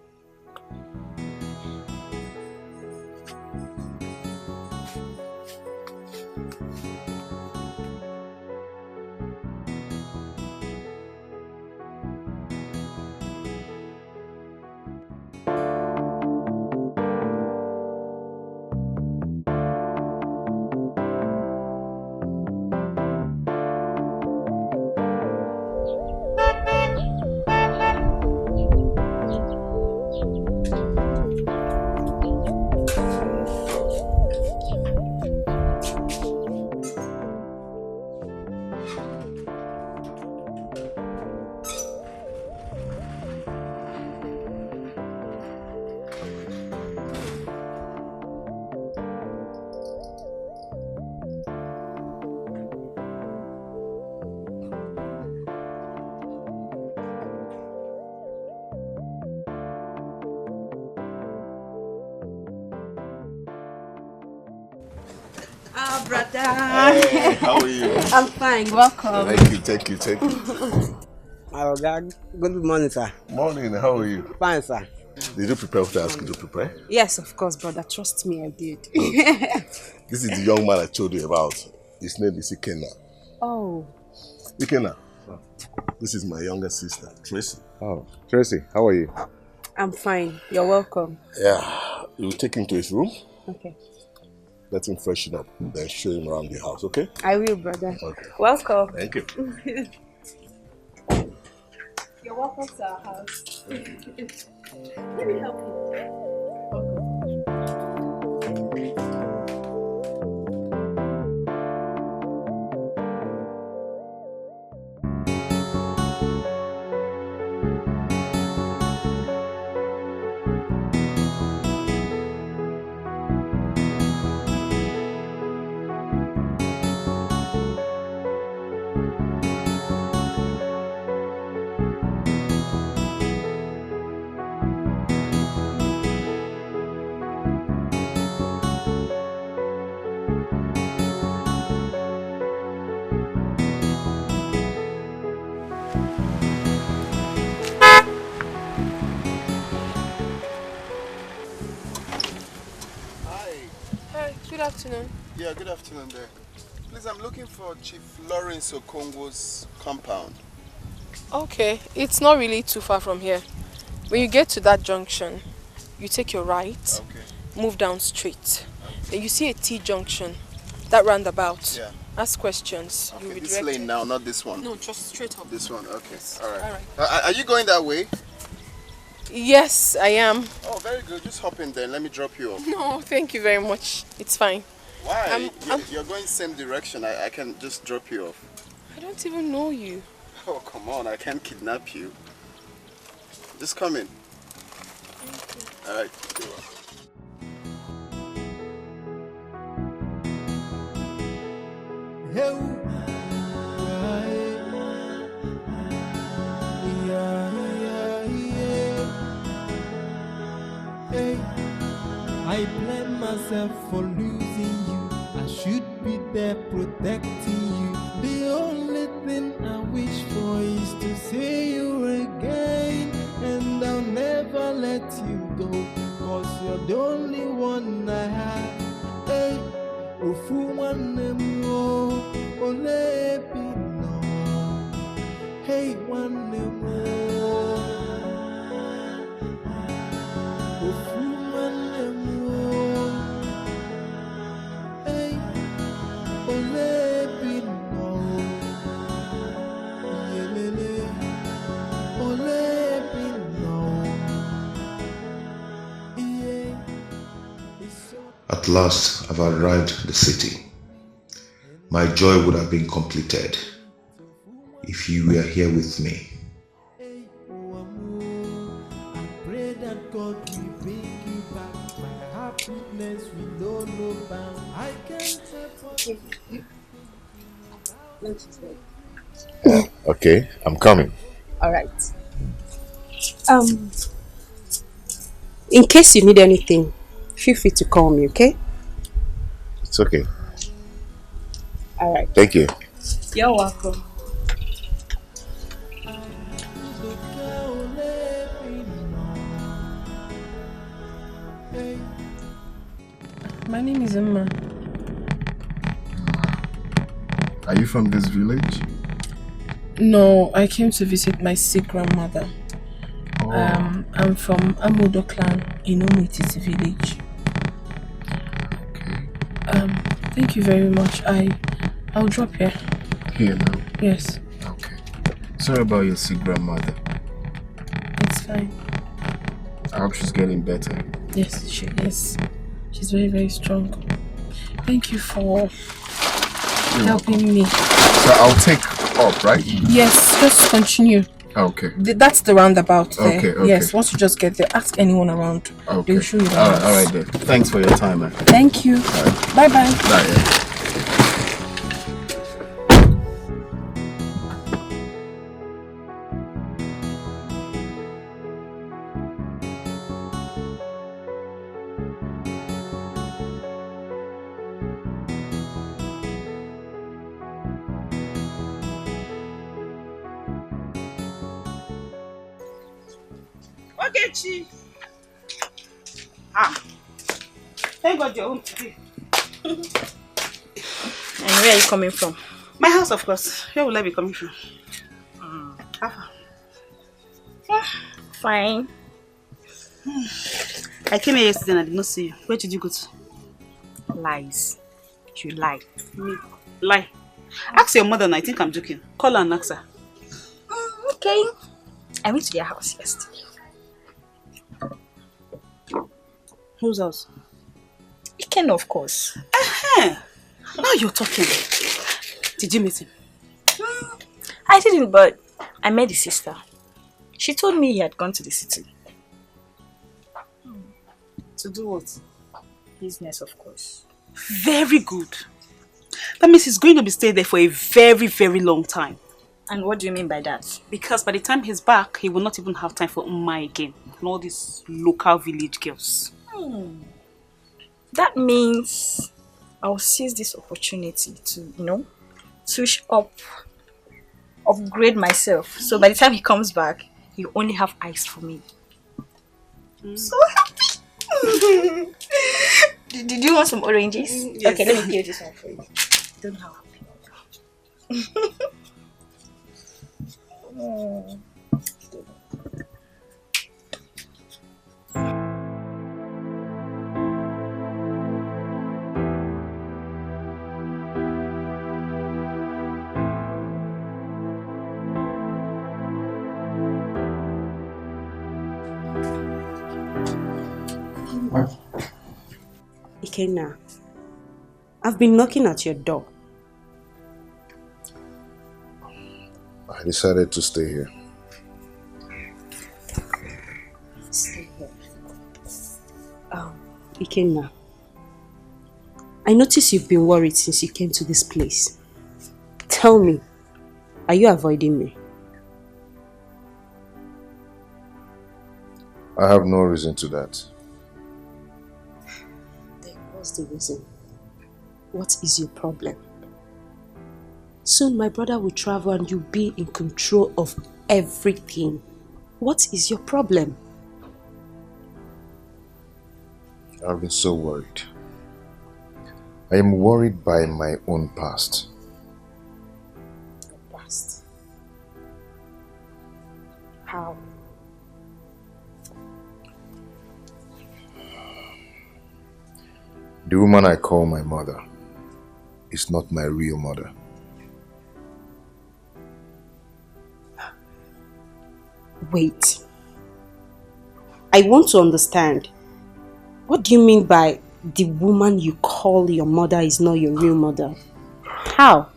brother. Hey, how are you? I'm fine. Welcome. Thank you. Oh, God. Good morning, sir. Morning, how are you? Fine, sir. Did you prepare what I asked you to prepare? Yes, of course, brother. Trust me, I did. This is the young man I told you about. His name is Ikenna. Oh. Ikenna, this is my younger sister, Tracy. Oh, Tracy, how are you? I'm fine. You're welcome. Yeah, you take him to his room. Okay. Let him freshen up, then show him around the house, okay? I will, brother. Okay. Welcome. Thank you. You're welcome to our house. Let me help you. Hi, good afternoon. Yeah, good afternoon there. Please, I'm looking for Chief Lawrence Okongo's compound. Okay, it's not really too far from here. When you get to that junction, you take your right, move down straight. Then you see a T-junction, that roundabout. Yeah. Ask questions. You'll be This directed. lane now, not this one. No, just straight up. This one, okay. Yes. All right. All right. Are you going that way? Yes, I am. Oh, very good. Just hop in there. Let me drop you off. No, thank you very much. It's fine. Why? You're going same direction. I can just drop you off. I don't even know you. Oh, come on. I can't kidnap you. Just come in. All right. Hey, I blame myself for losing you. I should be there protecting you. The only thing I wish for is to see you again. And I'll never let you go, 'cause you're the only one I have. Hey, ofu one more, ole no. Hey, one more. Ofu one more. Hey, ole no. Yelele, ole no. At last, I've arrived at the city. My joy would have been completed if you were here with me. Pray that God will bring you back. My happiness will know no bounds. I can't help Okay, I'm coming. All right. In case you need anything, feel free to call me, okay? It's okay. All right. Thank you. You're welcome. My name is Emma. Are you from this village? No, I came to visit my sick grandmother. Oh. I'm from Amodo clan in Umwititi village. Thank you very much. I'll drop here. Here now? Yes. Okay. Sorry about your sick grandmother. It's fine. I hope she's getting better. Yes, she is. She's very, very strong. Thank you for helping me. So I'll take up, right? Yes, just continue. Okay. That's the roundabout there. Okay. Yes, once you just get there, ask anyone around. Okay. They'll show you the All house. right then. Thanks for your time, man. Thank you. Bye-bye. Bye. Okay, Chi. Ah. Thank God you're home today. And where are you coming from? My house, of course. Where will I be coming from? Fine. I came here yesterday and I did not see you. Where did you go to? Lies. You lie. Me? Lie. Ask your mother and I think I'm joking. Call her and ask her. Okay. I went to their house yesterday. Whose house? Iken, of course. Now you're talking. Did you meet him? I didn't, but I met his sister. She told me he had gone to the city. To do what? Business, of course. Very good. That means he's going to be staying there for a very, very long time. And what do you mean by that? Because by the time he's back, he will not even have time for Umma again. And all these local village girls. That means I'll seize this opportunity to, switch up, upgrade myself. So by the time he comes back, he'll only have eyes for me. So happy! Did you want some oranges? Yes. Okay, let me peel this one for you. Don't have Ikenna, I've been knocking at your door. I decided to stay here. Stay here. Ikenna, I notice you've been worried since you came to this place. Tell me, are you avoiding me? I have no reason to that. Then what's the reason? What is your problem? Soon my brother will travel and you'll be in control of everything. What is your problem? I've been so worried. I am worried by my own past. Past? How? The woman I call my mother is not my real mother. Wait. I want to understand. What do you mean by the woman you call your mother is not your real mother? How?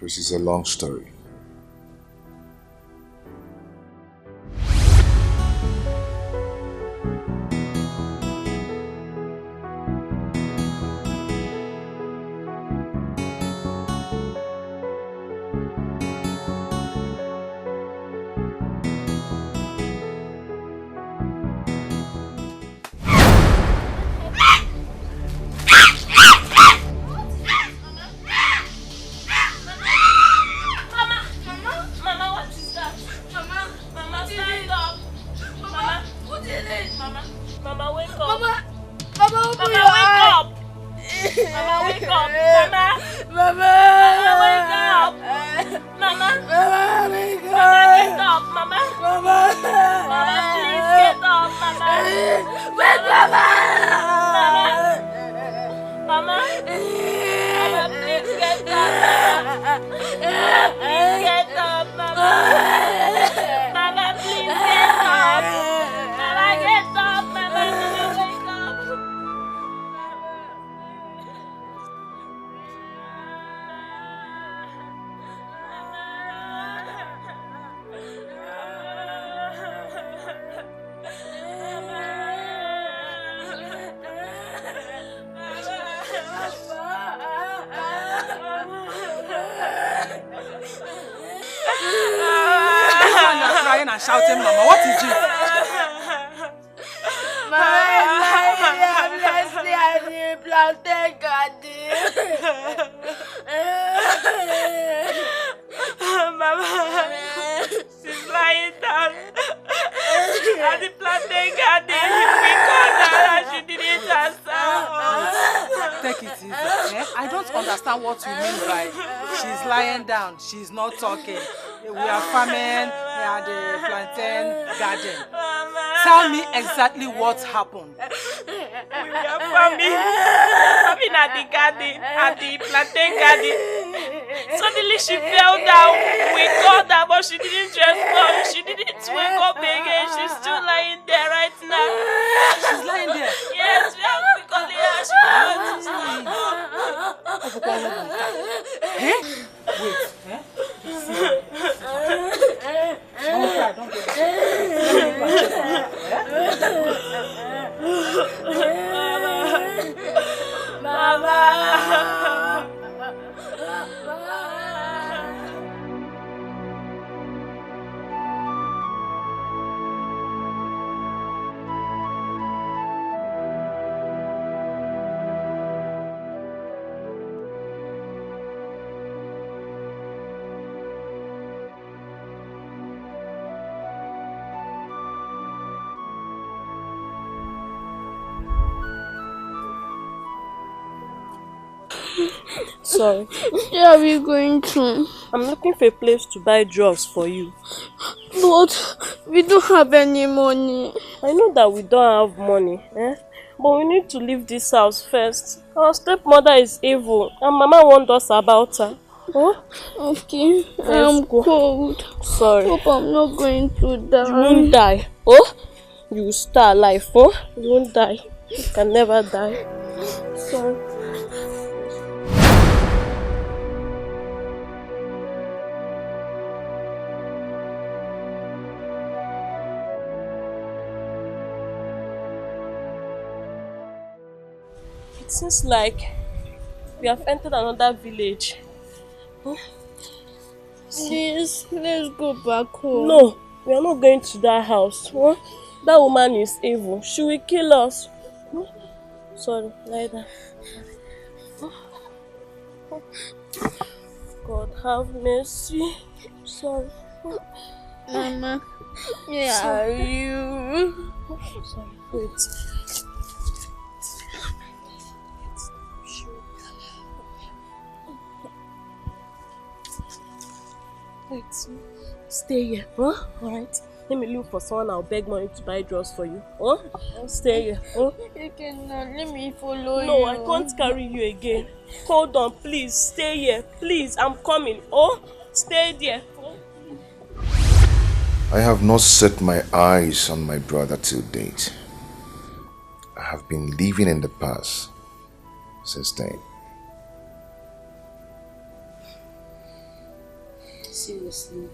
This is a long story. And shouting, Mama, what is it? Mama, she's lying. lying down at the plantain garden. We called her and she didn't answer us. Take it easy. Eh? I don't understand what you mean by she's lying down, she's not talking. We are farming at the plantain garden. Tell me exactly what happened. We were farming at the garden, at the plantain garden. Suddenly she fell down. We called her, but she didn't respond. She didn't wake up again. She's still lying there right now. She's lying there? Yes, we have to call her. She can't stand up. Eh? Wait. Eh? Don't cry, don't get Mama. Sorry. Where are we going to? I'm looking for a place to buy drugs for you. But we don't have any money. I know that we don't have money, but we need to leave this house first. Our stepmother is evil and Mama warned us about her. Oh? Okay, I'm cold. Sorry. Hope I'm not going to die. You won't die. Oh? You will stay alive. Oh? You won't die. You can never die. Sorry. It seems like we have entered another village. Huh? Please, let's go back home. No, we are not going to that house. Huh? That woman is evil. She will kill us. Huh? Sorry, lie down. God have mercy. Sorry. Mama, where are you? Sorry, wait. Wait, stay here, huh? Alright. Let me look for someone. I'll beg money to buy drugs for you. Huh? Stay here. Huh? You cannot let me follow you. No, I can't carry you again. Hold on, please. Stay here. Please, I'm coming. Oh, stay there. Oh. I have not set my eyes on my brother till date. I have been living in the past since then. Seriously,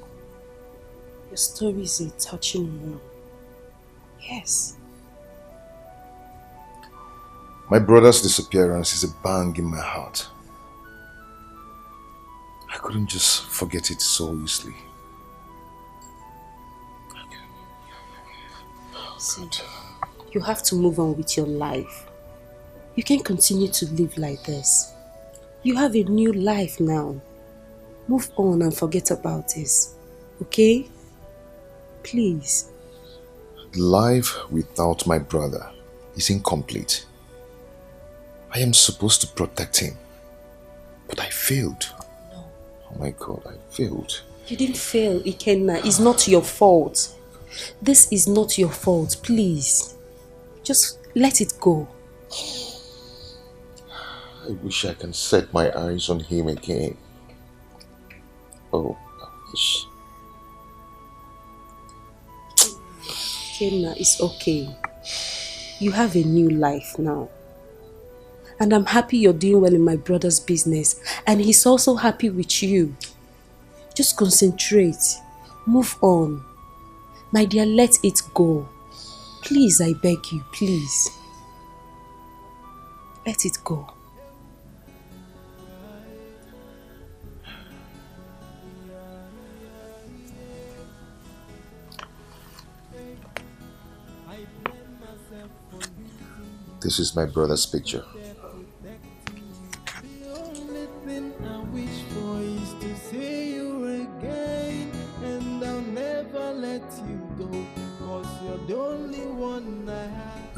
your story is a touching one. Yes. My brother's disappearance is a bang in my heart. I couldn't just forget it so easily. See, you have to move on with your life. You can't continue to live like this. You have a new life now. Move on and forget about this, okay? Please. Life without my brother is incomplete. I am supposed to protect him, but I failed. No. Oh my God, I failed. You didn't fail, Ikenna. It's not your fault. This is not your fault, please. Just let it go. I wish I can set my eyes on him again. Oh, I wish. Ikenna, it's okay. You have a new life now. And I'm happy you're doing well in my brother's business. And he's also happy with you. Just concentrate. Move on. My dear, let it go. Please, I beg you, please. Let it go. This is my brother's picture. The only thing I wish for is to see you again, and I'll never let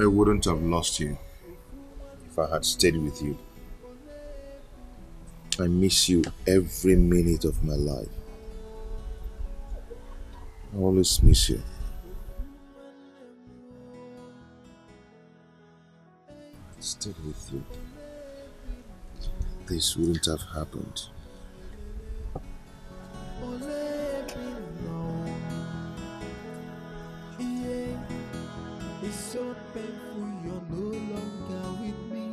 I wouldn't have lost you if I had stayed with you. I miss you every minute of my life. I always miss you. I stayed with you. This wouldn't have happened. It's so painful you're no longer with me,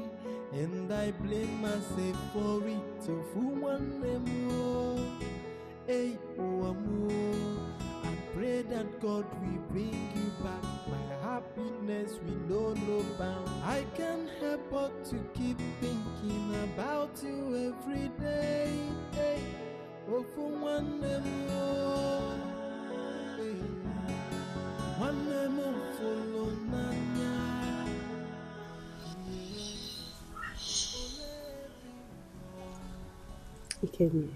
and I blame myself for it. So for one more, hey, more. I pray that God will bring you back. My happiness will know no bound. I can't help but to keep thinking about you every day. Hey, oh, for one more. Hey. One more follow Nanya. Ikemi,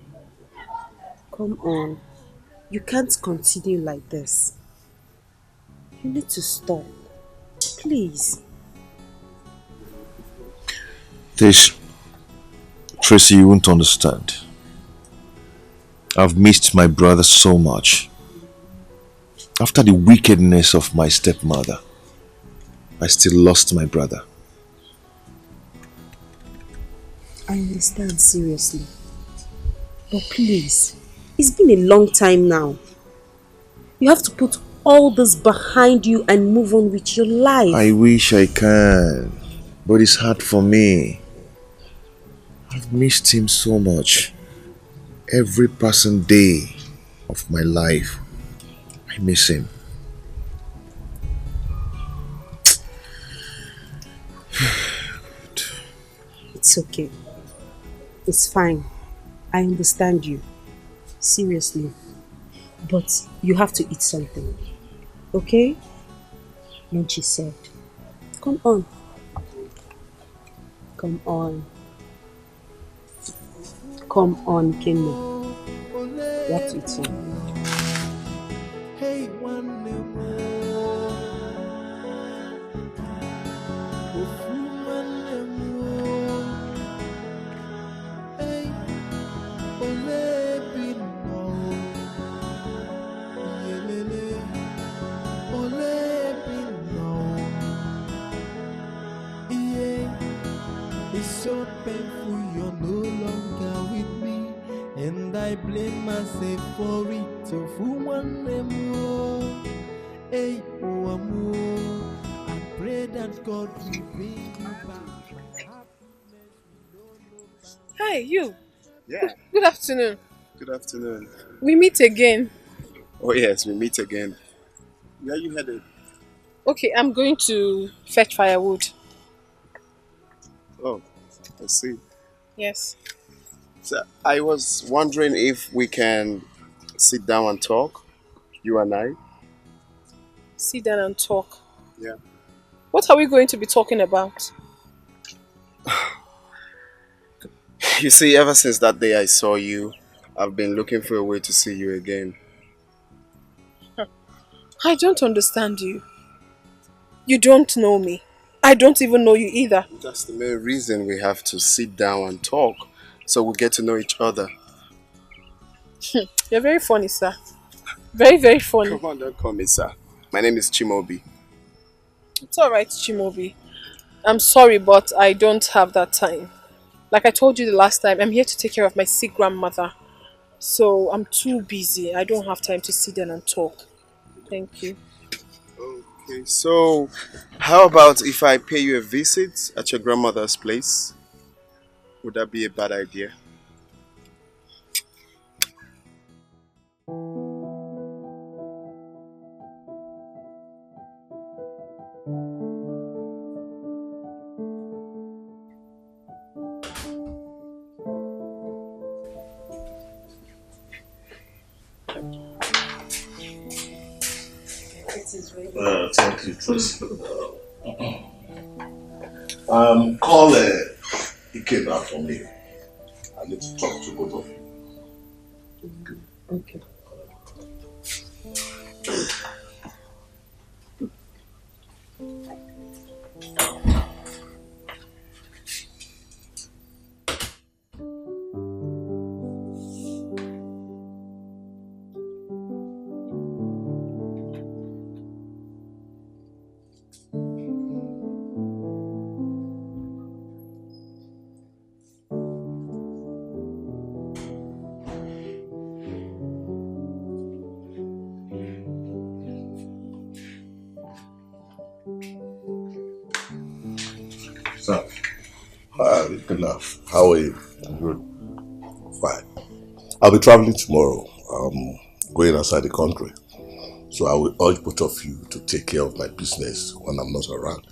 come on. You can't continue like this. You need to stop. Please. Tracy, you won't understand. I've missed my brother so much. After the wickedness of my stepmother, I still lost my brother. I understand, seriously. But please, it's been a long time now. You have to put all this behind you and move on with your life. I wish I can, but it's hard for me. I've missed him so much. Every passing day of my life, I miss him. It's okay. It's fine. I understand you. Seriously. But you have to eat something. Okay? Then she said, come on. Come on. Come on, Kenny. You have to eat something. Hey, one more. Hey, ole bino. Yelele. Ole bino. Yeah, it's so painful you're no longer with me, and I blame myself for it. So for one more, hey, more. I pray that God will bring you back. Hi, you. Yeah. Good afternoon. Good afternoon. We meet again. Oh yes, we meet again. Where are you headed? Okay, I'm going to fetch firewood. Oh, I see. Yes. So I was wondering if we can sit down and talk, you and I. Sit down and talk. Yeah. What are we going to be talking about? You see, ever since that day I saw you, I've been looking for a way to see you again. I don't understand you. You don't know me. I don't even know you either. That's the main reason we have to sit down and talk, so we get to know each other. You're very funny, sir. Very, very funny. Come on, don't call me sir. My name is Chimobi. It's alright, Chimobi. I'm sorry, but I don't have that time. Like I told you the last time, I'm here to take care of my sick grandmother. So I'm too busy. I don't have time to sit down and talk. Thank you. Okay, so how about if I pay you a visit at your grandmother's place? Would that be a bad idea? Thank you, Tracy. Call Ikeba for me. I need to talk to both of you. Okay. So, good enough. How are you? I'm good. Fine. I'll be traveling tomorrow. Going outside the country. So I will urge both of you to take care of my business when I'm not around.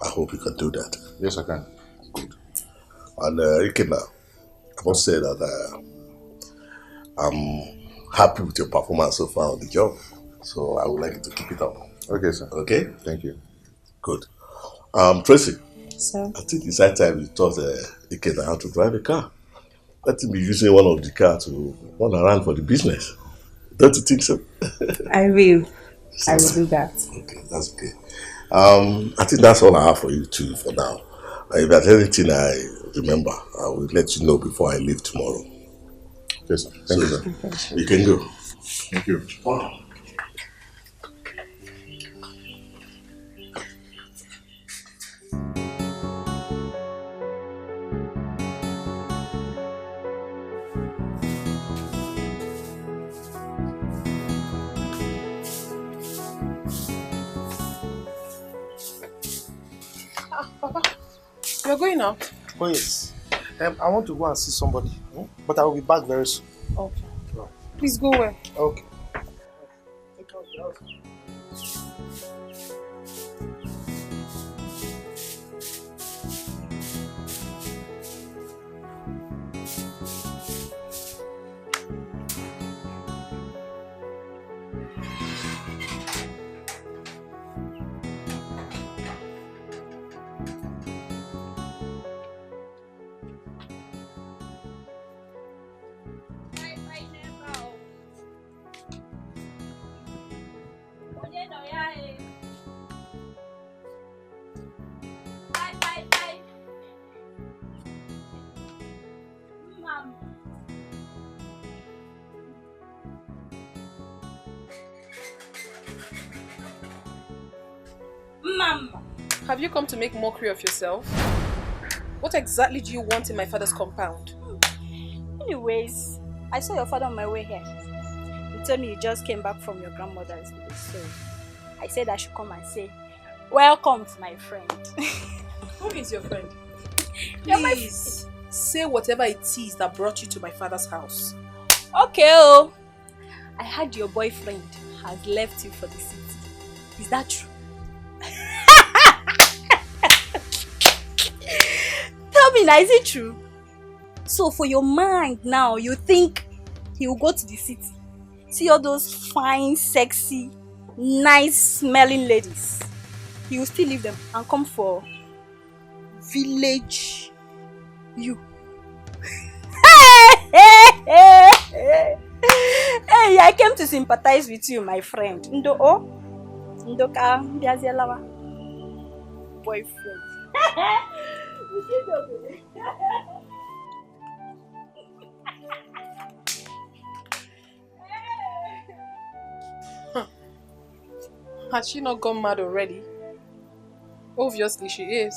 I hope you can do that. Yes, I can. Good. And Ikena, I must say that I'm happy with your performance so far on the job. So I would like you to keep it up. Okay, sir. Okay? Thank you. Good. Tracy. Sir? I think it's high time you taught Ikena how to drive a car. Let him be using one of the cars to run around for the business. Don't you think so? I will. I will do that. Okay, that's okay. I think that's all I have for you too for now. If there's anything I remember, I will let you know before I leave tomorrow. Yes, sir. Thank you, sir. You can go. Thank you. Wow. Papa, you're going out? Oh yes. I want to go and see somebody, but I will be back very soon. Okay. Please go where? Okay. Mama! Have you come to make mockery of yourself? What exactly do you want in my father's compound? Anyways, I saw your father on my way here. You told me you just came back from your grandmother's village, so I said I should come and say, welcome to my friend. Who is your friend? You're my Please, say whatever it is that brought you to my father's house. Okay, oh. I heard your boyfriend has left you for the city. Is that true? Tell me now, is it true? So for your mind now, you think he will go to the city, see all those fine, sexy, nice smelling ladies. He will still leave them and come for village you. Hey, I came to sympathize with you, my friend. Ndo o? Ndoka mbiazielawa. Boyfriend. Has she not gone mad already? Obviously she is.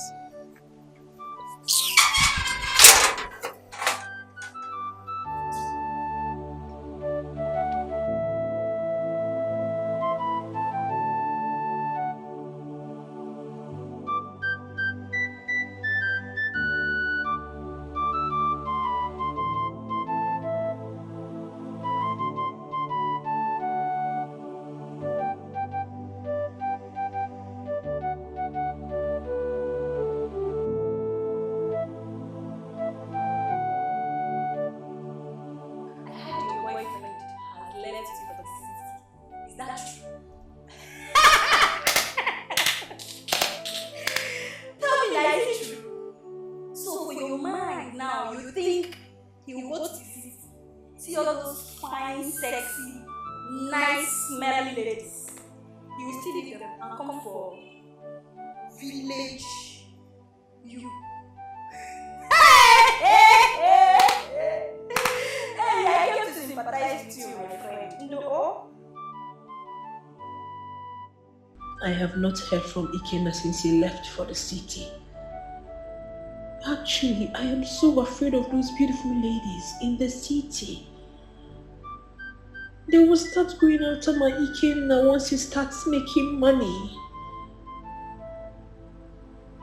village you. Hey, I came to sympathize with you, my friend. No. I have not heard from Ikenna since he left for the city. Actually, I am so afraid of those beautiful ladies in the city. They will start going after my Ikenna once he starts making money.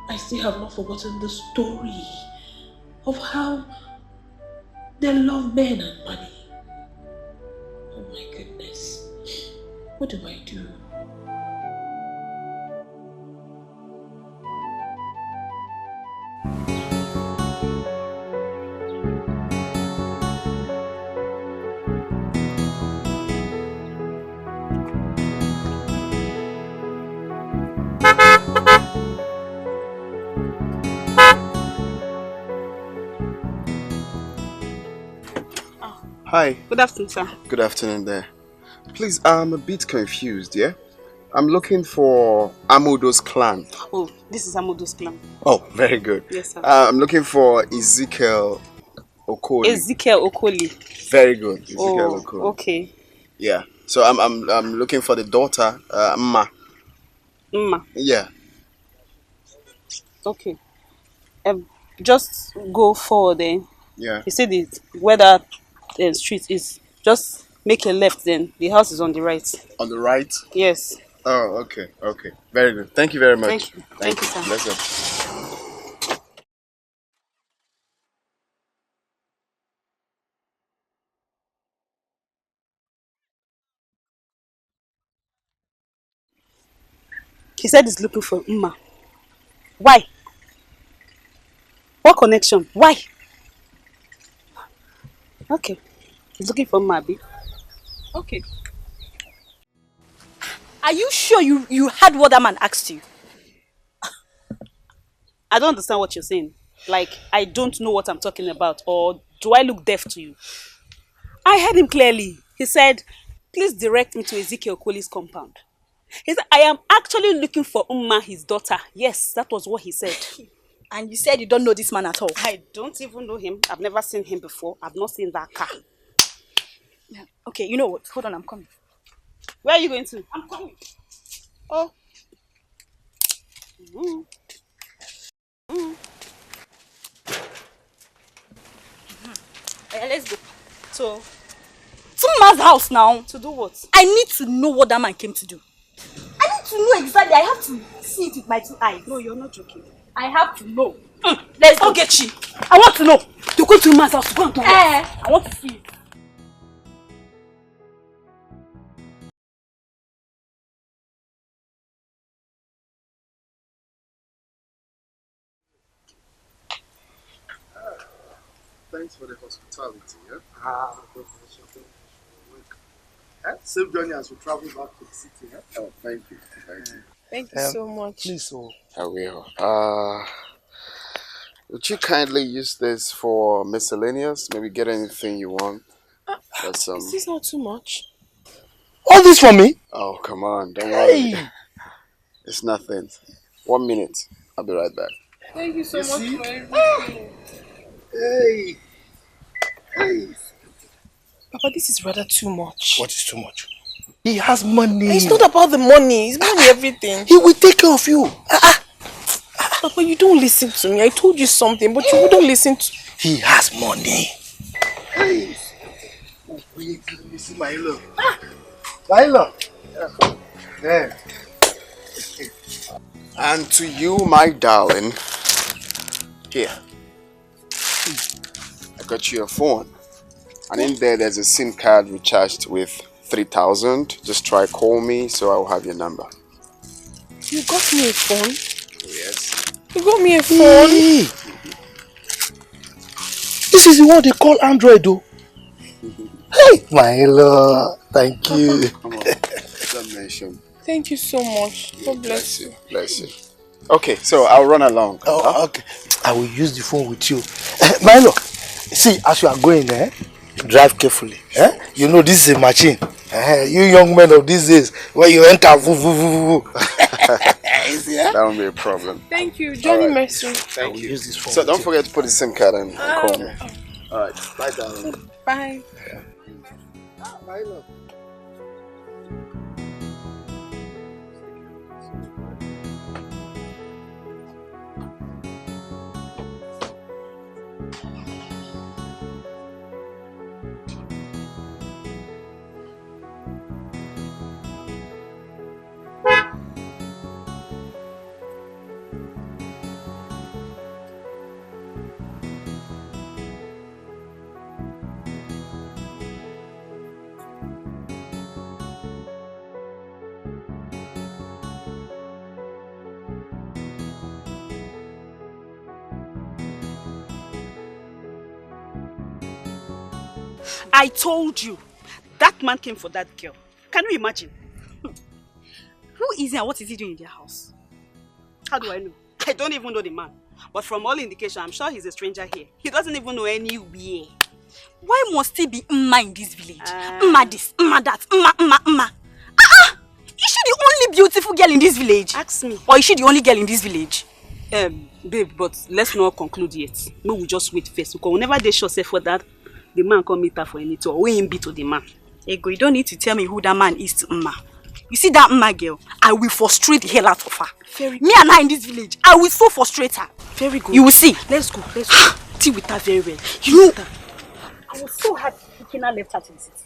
I still have not forgotten the story of how they love men and money. Oh my goodness. What do I do? Hi. Good afternoon, sir. Good afternoon there. Please, I'm a bit confused, yeah? I'm looking for Amodo's clan. Oh, this is Amodo's clan. Oh, very good. Yes, sir. I'm looking for Ezekiel Okoli. Ezekiel Okoli. Very good. Ezekiel Okoli. Okay. Yeah. So I'm looking for the daughter, Mma. Mma. Yeah. Okay. Just go forward then. Yeah. You see where that street is. Just make a left then. The house is on the right. On the right? Yes. Oh, okay. Okay. Very good. Thank you very much. Thank you. Thank you, sir. Bless you. He said he's looking for Mma. Why? What connection? Why? Okay. He's looking for Mma, Abi. Okay. Are you sure you heard what that man asked you? I don't understand what you're saying. Like, I don't know what I'm talking about, or do I look deaf to you? I heard him clearly. He said, please direct me to Ezekiel Okoli's compound. He said, I am actually looking for Mma, his daughter. Yes, that was what he said. And you said you don't know this man at all? I don't even know him. I've never seen him before. I've not seen that car. Okay, you know what? Hold on, I'm coming. Where are you going to? I'm coming. Oh. Mm. Yeah, let's go. To Mma's house now. To do what? I need to know what that man came to do. I need to know exactly. I have to see it with my 2 eyes. No, you're not joking. I have to know. Let's go. Get you. I want to know. To go to Mma's house to go and do what? I want to see it. Thanks for the hospitality. Yeah? Safe journey as we travel back to the city. Yeah? Oh, thank you. Thank you. Thank you so much. Please, I will. Would you kindly use this for miscellaneous? Maybe get anything you want. Is this not too much? all this for me? Oh, come on. Don't worry. It's nothing. 1 minute. I'll be right back. Thank you so much see? for everything. Hey. Papa, this is rather too much. What is too much? He has money. It's not about the money. It's money everything. He will take care of you. Papa, you don't listen to me. I told you something, but you wouldn't listen to... He has money. Hey. Oh, wait, let me see my love. My love. There. And to you, my darling, here. I got you a phone. And in there's a SIM card recharged with 3,000. Just try call me so I'll have your number. You got me a phone? Yes. You got me a phone? Hey. This is the one they call Android, though. Hey, my love. Thank you. Come on. Don't mention. Thank you so much. God bless you. Bless you. Okay, so I'll run along. Oh, okay. I will use the phone with you. My love, see, as you are going there, drive carefully. You know this is a machine. You young men of these days, when you enter, Yeah? That won't be a problem. Thank you, Johnny Alright. Mercy. Thank you. Use this phone. So don't forget to put the SIM card in and call me. Alright, bye darling. Bye. Bye, love. I told you, that man came for that girl. Can you imagine? Who is he and what is he doing in their house? How do I know? I don't even know the man. But from all indication, I'm sure he's a stranger here. He doesn't even know anywhere. Why must he be Mma in this village? Mma this, Mma that, Mma. Is she the only beautiful girl in this village? Ask me. Or is she the only girl in this village? Babe, but let's not conclude yet. No, we just wait first. Because whenever they show say for that, the man come meet her for anything, or we him be to the man. Ego, you don't need to tell me who that man is to Mma. You see that Mma girl? I will frustrate the hell out of her. Me and her in this village, I will so frustrate her. Very good. You will see. Let's go. Deal with her very well. You know, I was so happy Kina left her to the city.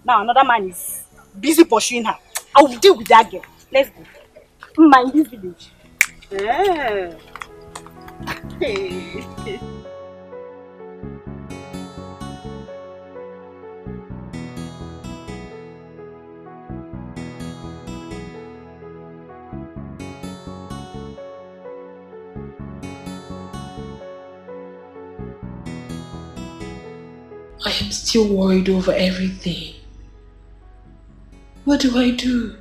Now another man is busy pursuing her. I will deal with that girl. Let's go. Mma in this village. Hey. I am still worried over everything. What do I do?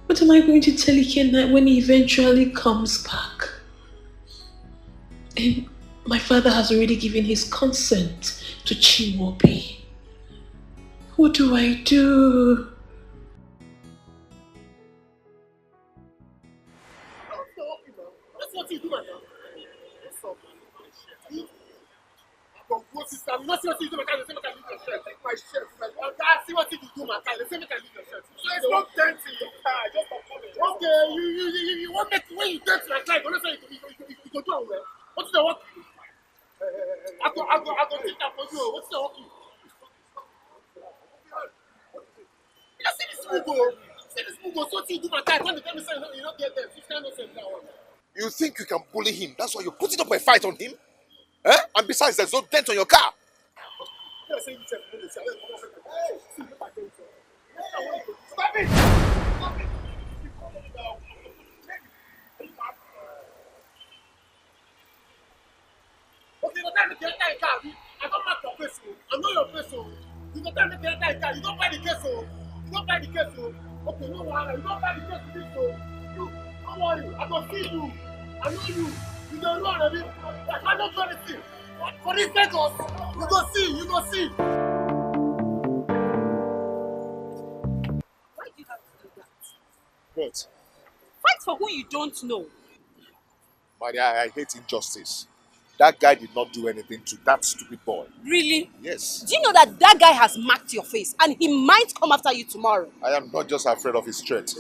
What am I going to tell Ikenna when he eventually comes back? And my father has already given his consent to Chiwobi. What do I do? I'm not what you do, I say, leave your shirt. Take my shirt. See what you do, man. They say, leave your shirt. So it's not dent in your car. Just okay, you want me to, when you dent my car, you don't say you go do well. What's the work? I go take that for you. What's the work? You see this Mugo? So what you do, my car? When they tell me, say, you don't get them. You think you can bully him? That's why you're putting up a fight on him? Eh? And besides, there's no dent on your car. Stop it! Okay, you don't get that car. I don't mark your face. I know your face. You don't get that car. You don't buy the case. You don't buy the case. Okay, no worry. You don't buy the case. You don't worry. I don't see you. I know you. You don't know already. I cannot do anything. For this Lagos, you go see. Why do you have to do that? What? Fight for who you don't know. My dear, I hate injustice. That guy did not do anything to that stupid boy. Really? Yes. Do you know that guy has marked your face and he might come after you tomorrow? I am not just afraid of his threat.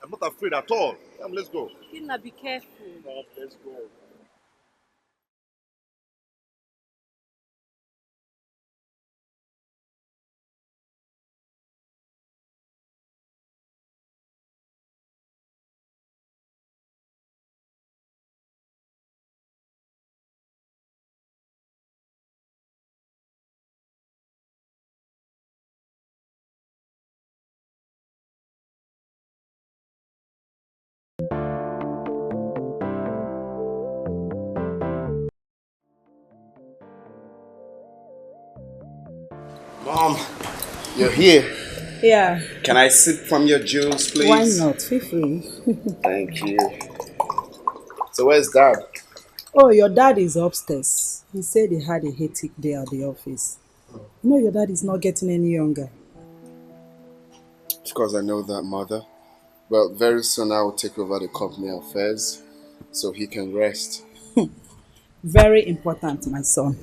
I'm not afraid at all. Let's go. Kina, be careful. Let's go. Mom, you're here. Yeah. Can I sip from your juice, please? Why not? Feel free. Thank you. So where's Dad? Oh, your dad is upstairs. He said he had a hectic day at the office. You know your dad is not getting any younger. Of course I know that, Mother. Well, very soon I will take over the company affairs so he can rest. Very important, my son.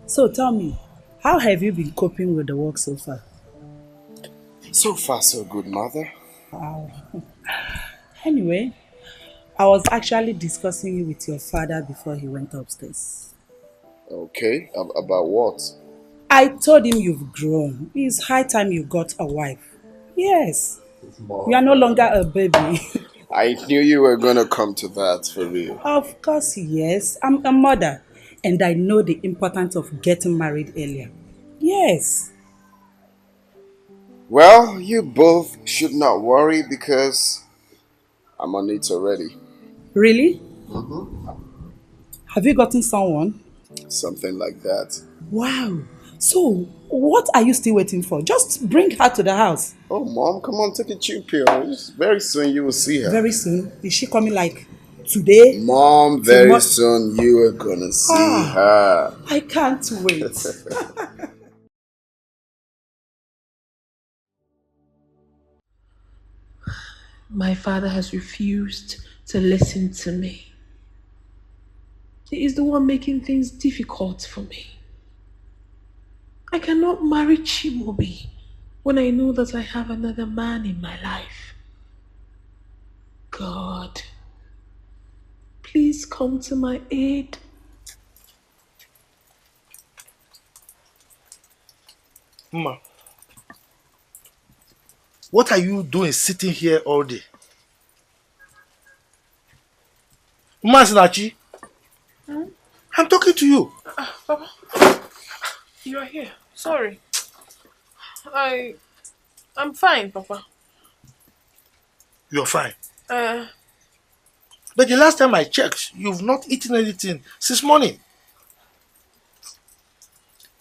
So tell me, how have you been coping with the work so far? So far, so good, mother. Wow. Anyway, I was actually discussing it with your father before he went upstairs. Okay, about what? I told him you've grown. It's high time you got a wife. Yes. You are no longer a baby. I knew you were gonna come to that for real. Of course, yes. I'm a mother and I know the importance of getting married earlier. Yes. Well, you both should not worry because I'm on it already. Really? Mm-hmm. Have you gotten someone? Something like that. Wow. So, what are you still waiting for? Just bring her to the house. Oh, Mom, come on, take a chill pill. Very soon you will see her. Very soon? Is she coming like today? Mom, very soon you are gonna see her. I can't wait. My father has refused to listen to me. He is the one making things difficult for me. I cannot marry Chimobi when I know that I have another man in my life. God, please come to my aid. Ma, what are you doing sitting here all day? Ma Sinachi, I'm talking to you. Papa, you are here. Sorry. I'm fine, Papa. You're fine. Uh, But the last time I checked, you've not eaten anything since morning.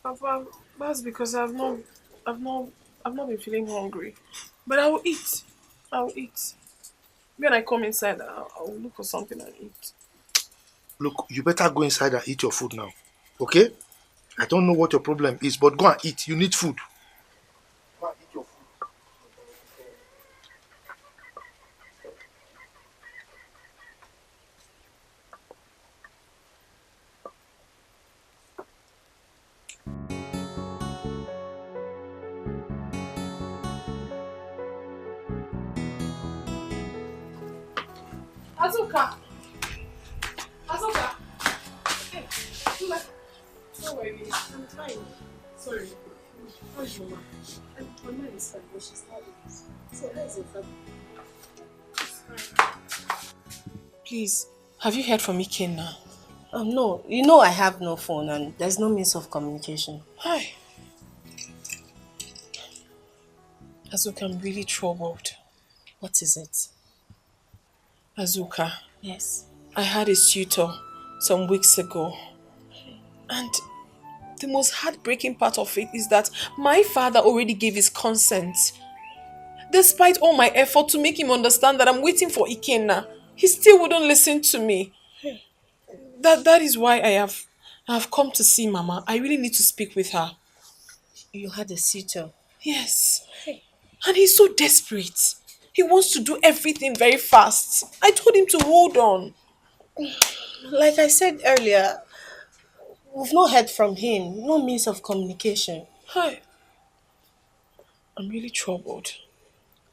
Papa, that's because I've not, I've not been feeling hungry. But I will eat. I will eat. When I come inside, I will look for something and eat. Look, you better go inside and eat your food now. Okay? I don't know what your problem is, but go and eat. You need food. Go and eat your food. Azuka! Azuka! Hey, don't worry, I'm fine. Sorry. How's Mama? Mama is fine, but she's not with us. So, how is your family? It's fine. Please, have you heard from Ikenna? No, you know I have no phone and there's no means of communication. Hi. Azuka, I'm really troubled. What is it? Azuka. Yes. I had a suitor some weeks ago. And the most heartbreaking part of it is that my father already gave his consent. Despite all my effort to make him understand that I'm waiting for Ikenna, he still wouldn't listen to me. That is why I have come to see Mama. I really need to speak with her. You had a suitor? Yes. And he's so desperate. He wants to do everything very fast. I told him to hold on. Like I said earlier, we've not heard from him. No means of communication. Hi. I'm really troubled.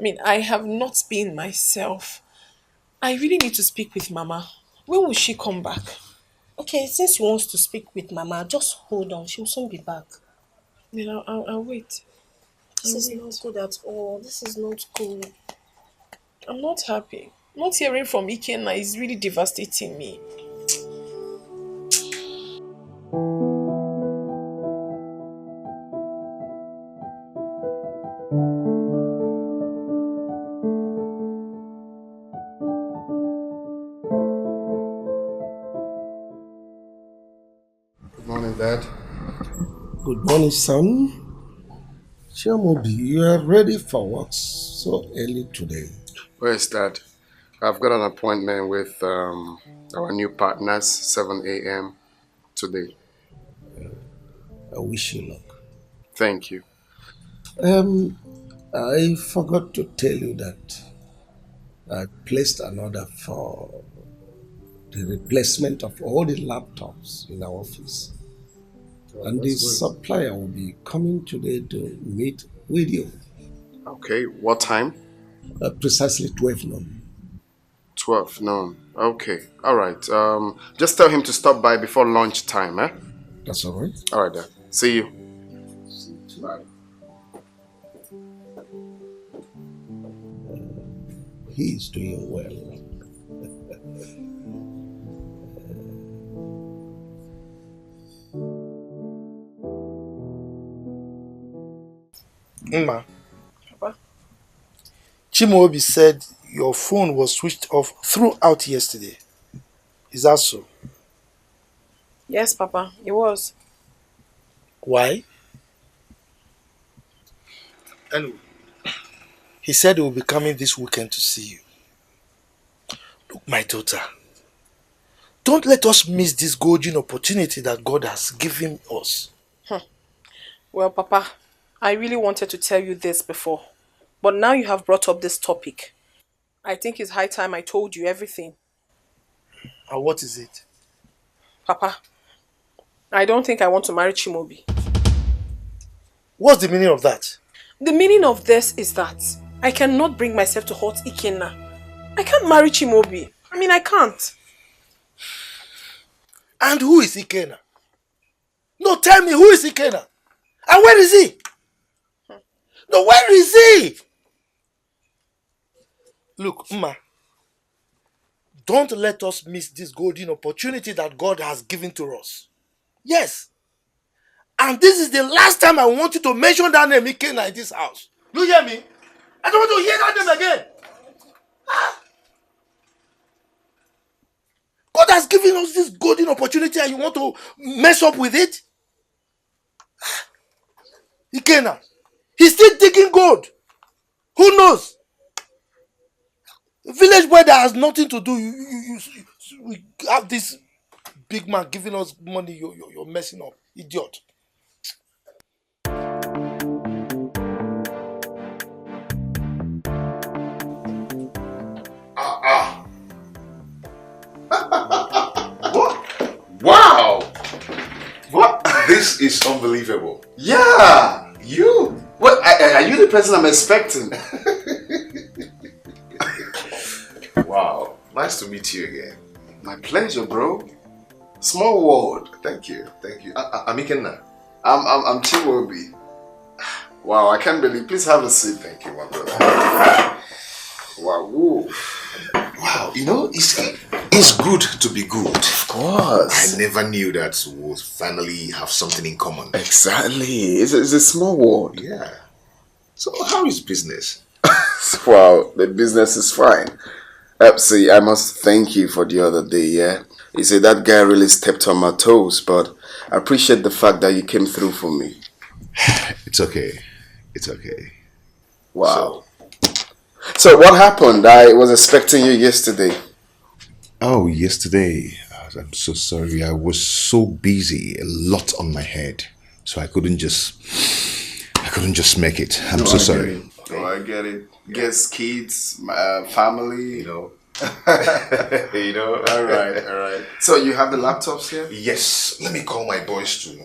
I mean, I have not been myself. I really need to speak with Mama. When will she come back? Okay, since she wants to speak with Mama, just hold on. She'll soon be back. You know, I'll wait. This is not good at all. This is not good. I'm not happy. Not hearing from Ikenna is really devastating me. Good morning, Dad. Good morning, son. Chiamobi, you are ready for work so early today. Where's Dad? I've got an appointment with our new partners, 7 a.m. today. I wish you luck. Thank you. I forgot to tell you that I placed an order for the replacement of all the laptops in our office. And the supplier will be coming today to meet with you. Okay, what time? Precisely 12 noon. 12 noon. Okay, all right. Just tell him to stop by before lunch time, eh? That's all right. All right, then. See you. Bye. He's doing well. Mma, Papa, Chimaobi said your phone was switched off throughout yesterday. Is that so? Yes, Papa, it was. Why? Anyway, he said he will be coming this weekend to see you. Look, my daughter, don't let us miss this golden opportunity that God has given us. Well, Papa, I really wanted to tell you this before, but now you have brought up this topic. I think it's high time I told you everything. And what is it? Papa, I don't think I want to marry Chimaobi. What's the meaning of that? The meaning of this is that I cannot bring myself to hurt Ikenna. I can't marry Chimaobi. I mean, I can't. And who is Ikenna? No, tell me, who is Ikenna? And where is he? No, where is he? Look, Mma, don't let us miss this golden opportunity that God has given to us. Yes. And this is the last time I want you to mention that name, Ikenna, in this house. You hear me? I don't want to hear that name again. God has given us this golden opportunity and you want to mess up with it? Ikenna, he's still digging gold. Who knows? A village boy that has nothing to do, we have this big man giving us money, you're messing up. Idiot. Wow! What? This is unbelievable. Yeah, you. What? Are you the person I'm expecting? Wow. Nice to meet you again. My pleasure, bro. Small world. Thank you. Thank you. I'm Ikenna. I'm Chimaobi. Wow, I can't believe. Please have a seat. Thank you, my brother. Wow. Woo. Wow, you know, it's good to be good. Of course. I never knew that we'll finally have something in common. Exactly. It's a small world. Yeah. So how is business? Wow, the business is fine. See, I must thank you for the other day, yeah? You see, that guy really stepped on my toes, but I appreciate the fact that you came through for me. It's okay. It's okay. Wow. So what happened? I was expecting you yesterday. Oh, yesterday. I'm so sorry. I was so busy, a lot on my head. So I couldn't just make it. I'm so sorry. Oh, I get it. Guess kids, family, you know. All right. So you have the laptops here? Yes. Let me call my boys to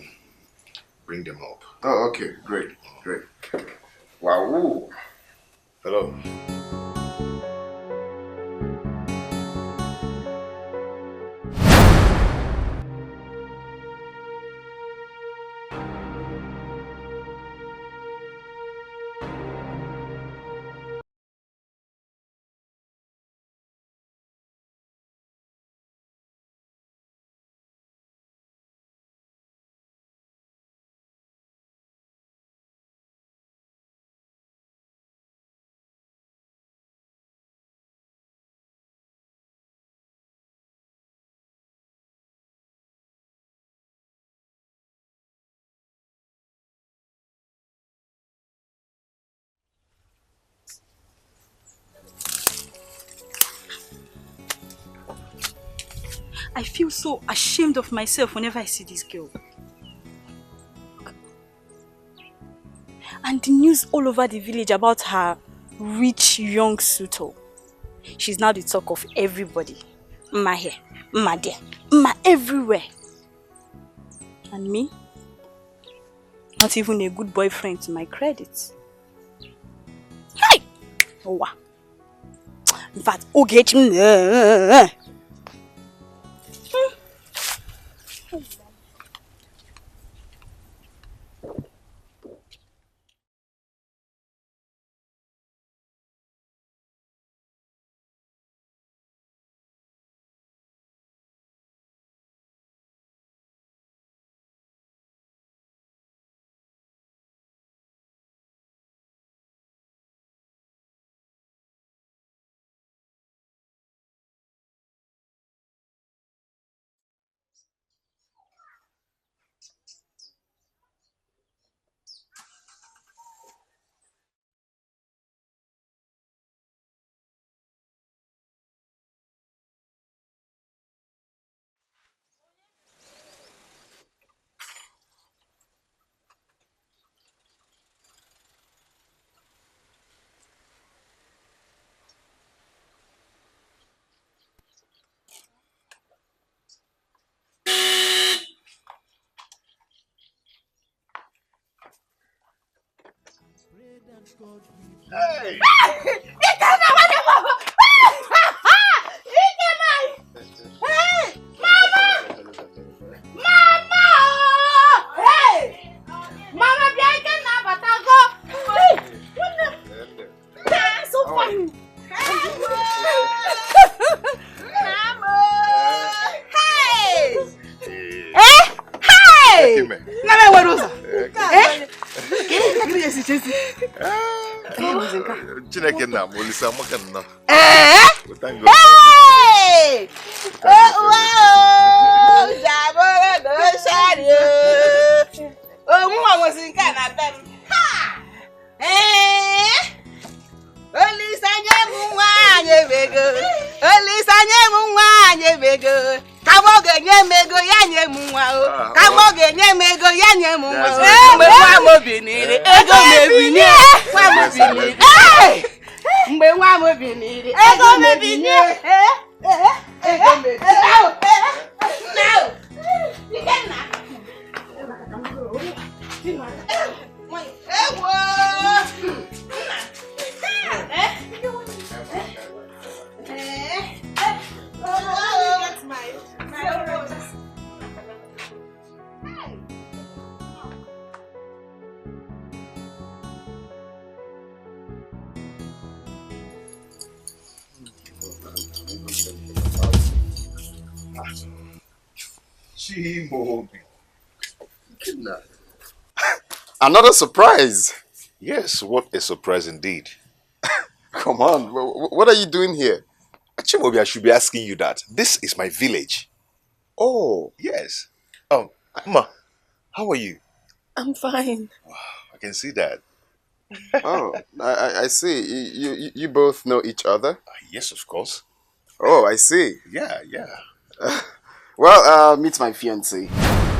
bring them up. Oh, okay. Great. Wow. Ooh. Hello. I feel so ashamed of myself whenever I see this girl. And the news all over the village about her rich young suitor. She's now the talk of everybody. Mma here, Mma there, Mma everywhere. And me? Not even a good boyfriend to my credit. Hey! Oh, wow. In fact, okay. Hey! Hey! Mama! Mama! Hey! Mama, bianca na batago. Hey! What the? That's so funny. Mama! Hey! Eh? Hey! Nana waruza. Eh? Kiri yesi chesi. Chineke na molisa makanna. Eh? Hey! Oh, Jabora no shario. Oh, mwa mosinka na bem. Ha! Eh? Olisanye muwanye bego. Olisanye muwanye bego. Kamoge nyemego yanye muwa o. Kamoge nyemego yanye muwa o. Mwe wa mobinire. Ego mebinye. Wa mobinire. Eh! Mgbe nwa m biniri ego mebinye ego mebinye now Ikenna ewo Another surprise. Yes, what a surprise indeed. Come on, what are you doing here? Chimobi, I should be asking you that. This is my village. Oh. Yes. Ma, how are you? I'm fine. Wow, I can see that. Oh, I see. You both know each other? Yes, of course. Oh, I see. Yeah. Well, meet my fiancée.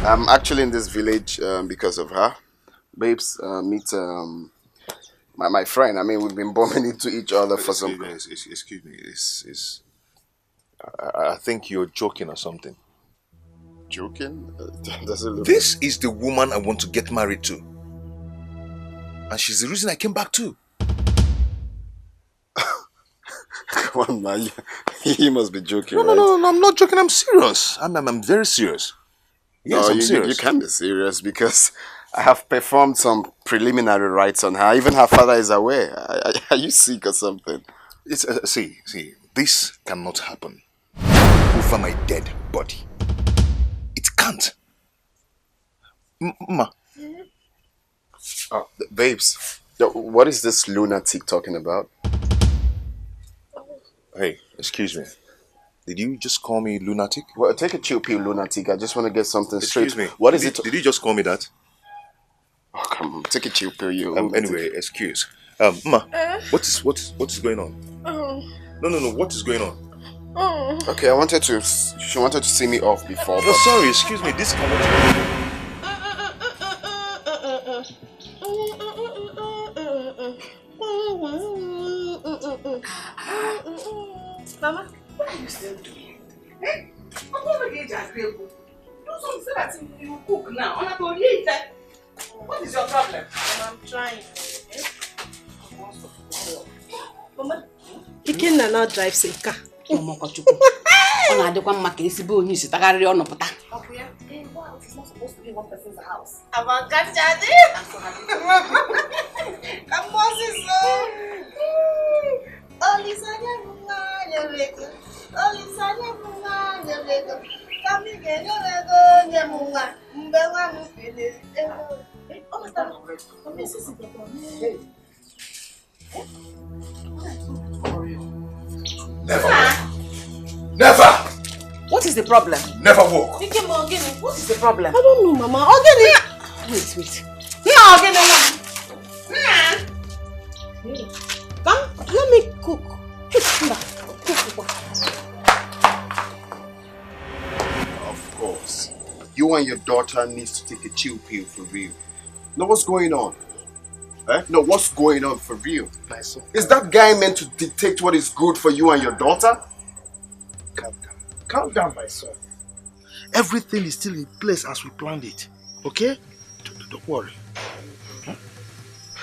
I'm actually in this village because of her. Babes, meet my friend. I mean, we've been bumping into each other for some... Excuse me. I think you're joking or something. Joking? Doesn't look... This is the woman I want to get married to. And she's the reason I came back too. Come on, man. You must be joking, No, right? No, I'm not joking. I'm serious. I'm very serious. Yes, I'm serious. You can be serious because I have performed some preliminary rites on her. Even her father is aware. Are you sick or something? It's see, this cannot happen over my dead body. It can't. Ma. Babes, what is this lunatic talking about? Hey, excuse me. Did you just call me lunatic? Well, take a chill pill, lunatic. I just want to get something straight. Excuse me. What is it? Did you just call me that? Oh, come on. Take a chill pill, you. Anyway, excuse. Ma, what is going on? No. What is going on? Okay, she wanted to see me off before. No, sorry. Excuse me. This cannot. that you cook now. What is your problem? I'm trying. Mama, Ikenna now drives a car. ọ na-adịkwa mma ka ezigbo onye isi tagarịrị ọnụ pụta. Wow, it's not supposed to be one person's house. I'm a gachadi. I'm so happy. Come on, sister. Olisanya munga nyeleko. Olisanya munga nyeleko. Kami kene lego nyemunga. Mbewa mupele. Oh, Mr. Come here, sister. Never. Never! What is the problem? Never walk. What is the problem? I don't know, Mama. Ogini. Wait. No, Ogini. Come, let me cook. Of course. You and your daughter needs to take a chill pill for real. Now what's going on? Eh? No, what's going on for real? Is that guy meant to dictate what is good for you and your daughter? Calm down, my son. Everything is still in place as we planned it. Okay? Don't worry.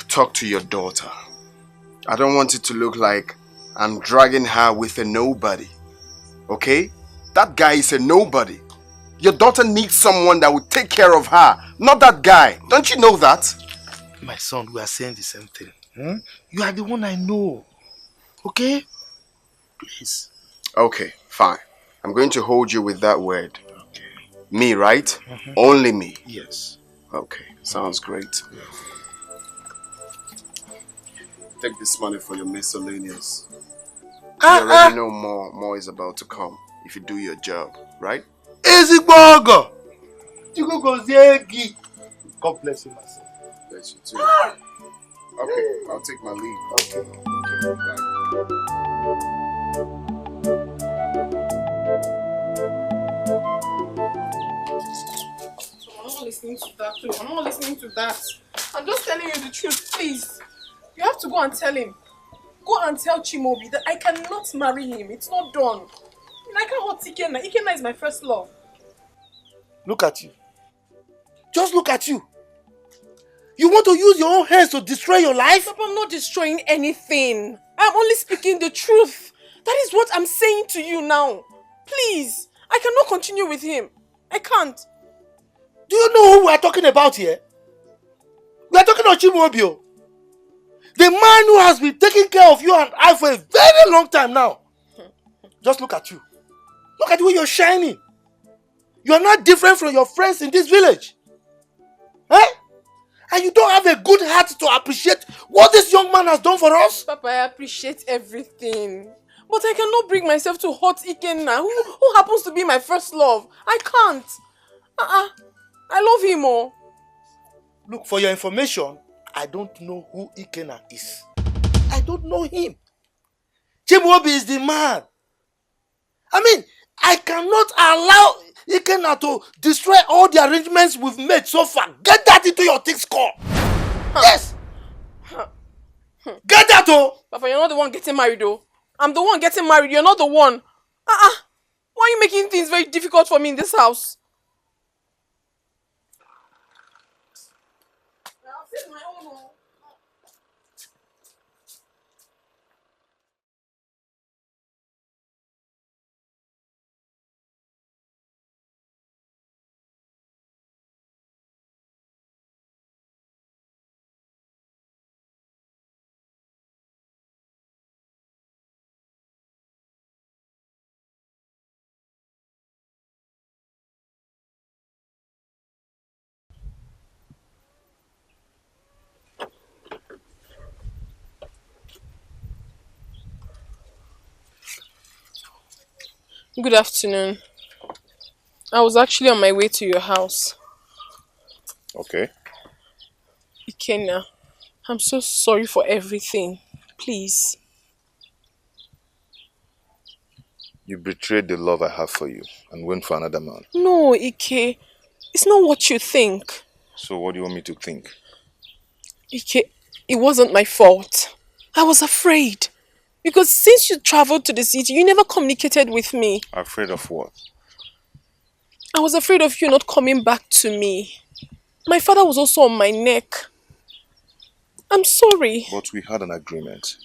Talk to your daughter. I don't want it to look like I'm dragging her with a nobody. Okay? That guy is a nobody. Your daughter needs someone that will take care of her, not that guy. Don't you know that? My son, we are saying the same thing. You are the one I know. Okay? Please. Okay, fine. I'm going to hold you with that word. Okay. Me, right? Only me? Yes. Okay, sounds great. Take this money for your miscellaneous. You already know more is about to come if you do your job, right? God bless you, my son. Bless you too. Okay, I'll take my leave. Okay. Bye. I'm not listening to that, too. I'm not listening to that. I'm just telling you the truth, please. You have to go and tell him. Go and tell Chimobi that I cannot marry him. It's not done. I can't hurt Ikenna. Ikenna is my first love. Look at you. Just look at you. You want to use your own hands to destroy your life? Papa, I'm not destroying anything. I'm only speaking the truth. That is what I'm saying to you now. Please, I cannot continue with him. I can't. Do you know who we are talking about here? We are talking about Chimobio. The man who has been taking care of you and I for a very long time now. Just look at you. Look at the way you're shining. You are not different from your friends in this village. Eh? And you don't have a good heart to appreciate what this young man has done for us? Papa, I appreciate everything. But I cannot bring myself to hurt Ikenna, who happens to be my first love. I can't. I love him more. Look, for your information, I don't know who Ikenna is. I don't know him. Chibuobi is the man. I mean, I cannot allow Ikenna to destroy all the arrangements we've made so far. Get that into your thick skull. Yes. Get that, oh. Papa, you're not the one getting married, though. I'm the one getting married. You're not the one. Why are you making things very difficult for me in this house? Good afternoon. I was actually on my way to your house. Okay. Ikenna, I'm so sorry for everything. Please. You betrayed the love I have for you and went for another man. No, Ike. It's not what you think. So what do you want me to think? Ike, it wasn't my fault. I was afraid. Because since you traveled to the city, you never communicated with me. Afraid of what? I was afraid of you not coming back to me. My father was also on my neck. I'm sorry. But we had an agreement.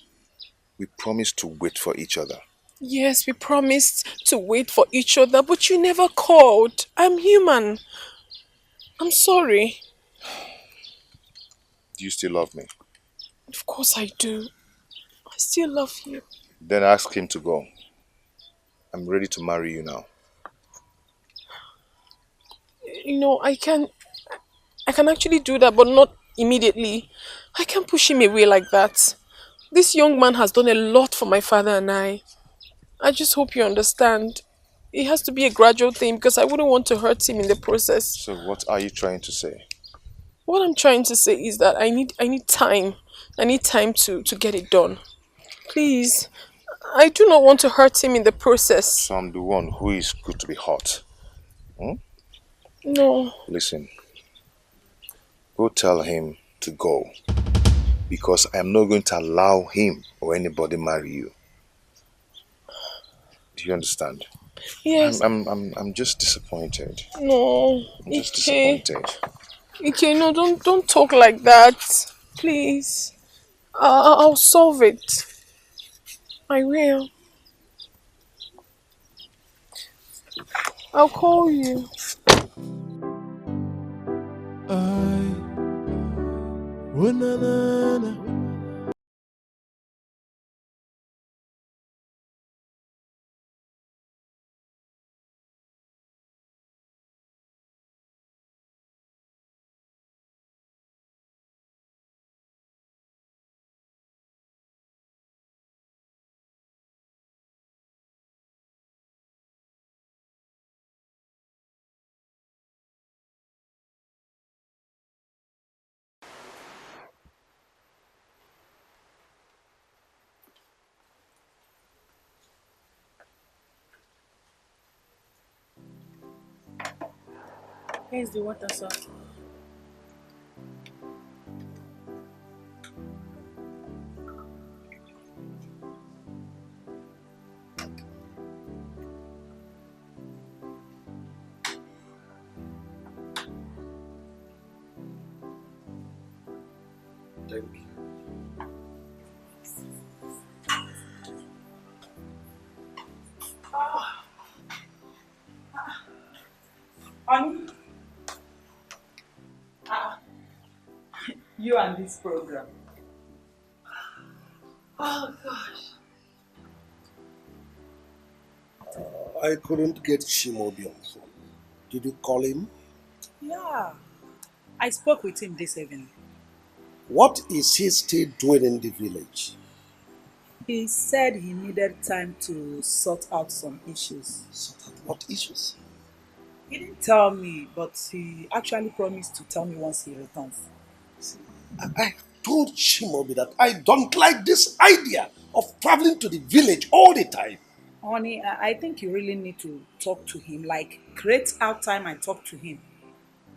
We promised to wait for each other. Yes, we promised to wait for each other, but you never called. I'm human. I'm sorry. Do you still love me? Of course I do. I still love you. Then ask him to go. I'm ready to marry you now. You know, I can actually do that, but not immediately. I can't push him away like that. This young man has done a lot for my father and I. I just hope you understand. It has to be a gradual thing because I wouldn't want to hurt him in the process. So what are you trying to say? What I'm trying to say is that I need time. I need time to get it done. Please. I do not want to hurt him in the process. So I'm the one who is good to be hurt. Hmm? No. Listen. Go tell him to go. Because I am not going to allow him or anybody marry you. Do you understand? Yes. I'm just disappointed. No. I'm just disappointed. Okay, no, don't talk like that. Please. I'll solve it. I will. I'll call you. Oh na na na. Here's the water, sir. Thank you. Honey, you and this program. Oh gosh. I couldn't get Shimobi on phone. Did you call him? Yeah. I spoke with him this evening. What is he still doing in the village? He said he needed time to sort out some issues. Sort out what issues? He didn't tell me, but he actually promised to tell me once he returns. I told Shimobi that I don't like this idea of traveling to the village all the time. Honey, I think you really need to talk to him, like create out time and talk to him.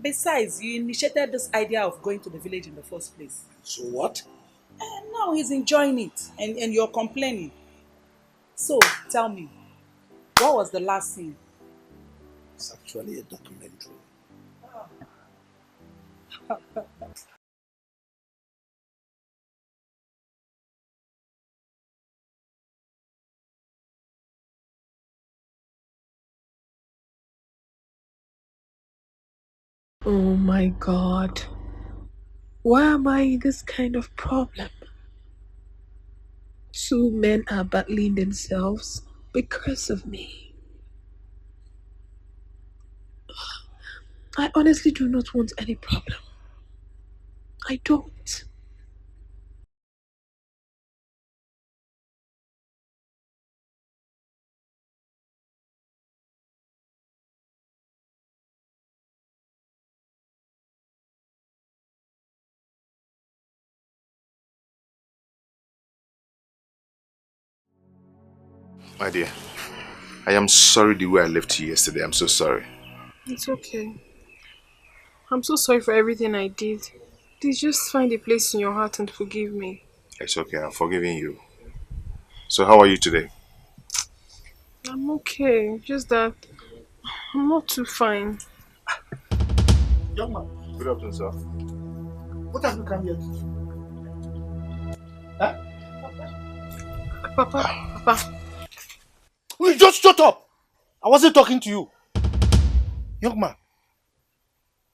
Besides, you initiated this idea of going to the village in the first place. So what? And now he's enjoying it and you're complaining. So, tell me, what was the last scene? It's actually a documentary. Oh my God. Why am I in this kind of problem? Two men are battling themselves because of me. I honestly do not want any problem. I don't. My dear, I am sorry the way I left you yesterday. I'm so sorry. It's okay. I'm so sorry for everything I did. Please just find a place in your heart and forgive me. It's okay. I'm forgiving you. So how are you today? I'm okay. Just that I'm not too fine. Young man. Good afternoon, sir. What have you come here to do? Huh? Papa. Will you just shut up? I wasn't talking to you. Young man,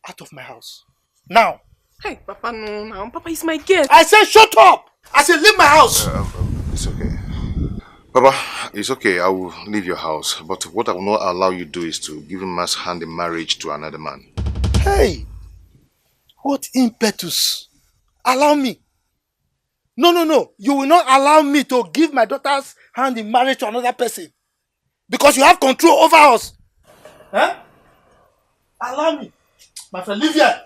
out of my house. Now. Hey, Papa, no. Papa is my guest. I said shut up! I said leave my house! It's okay. Papa, it's okay. I will leave your house. But what I will not allow you to do is to give him man's hand in marriage to another man. Hey! What impetus! Allow me. No. You will not allow me to give my daughter's hand in marriage to another person. Because you have control over us. Huh? Allow me. My friend, leave here.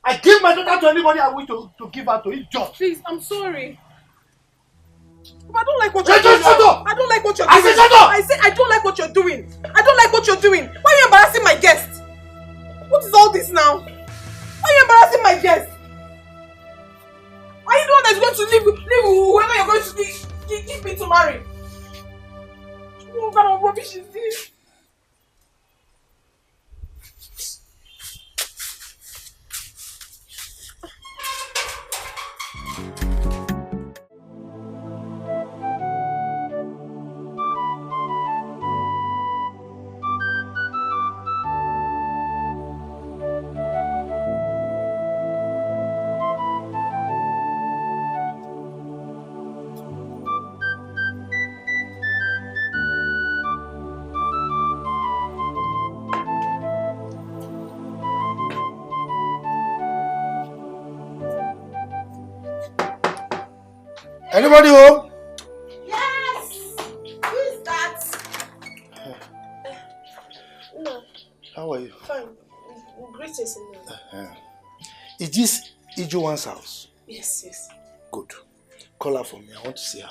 I give my daughter to anybody I wish to give her to. It's just. Please, I'm sorry. Papa, I don't like what you're doing. Shut up! I don't like what you're doing. I said shut up! I said I don't like what you're doing. I don't like what you're doing. Why are you embarrassing my guest? What is all this now? Why are you embarrassing my guest? Are you the one that's going to leave whoever you're going to give me to marry? What kind of rubbish is this? Anybody home? Yes! Who is that? No. How are you? Fine. Greetings. Is this Ijuwan's house? Yes. Good. Call her for me. I want to see her.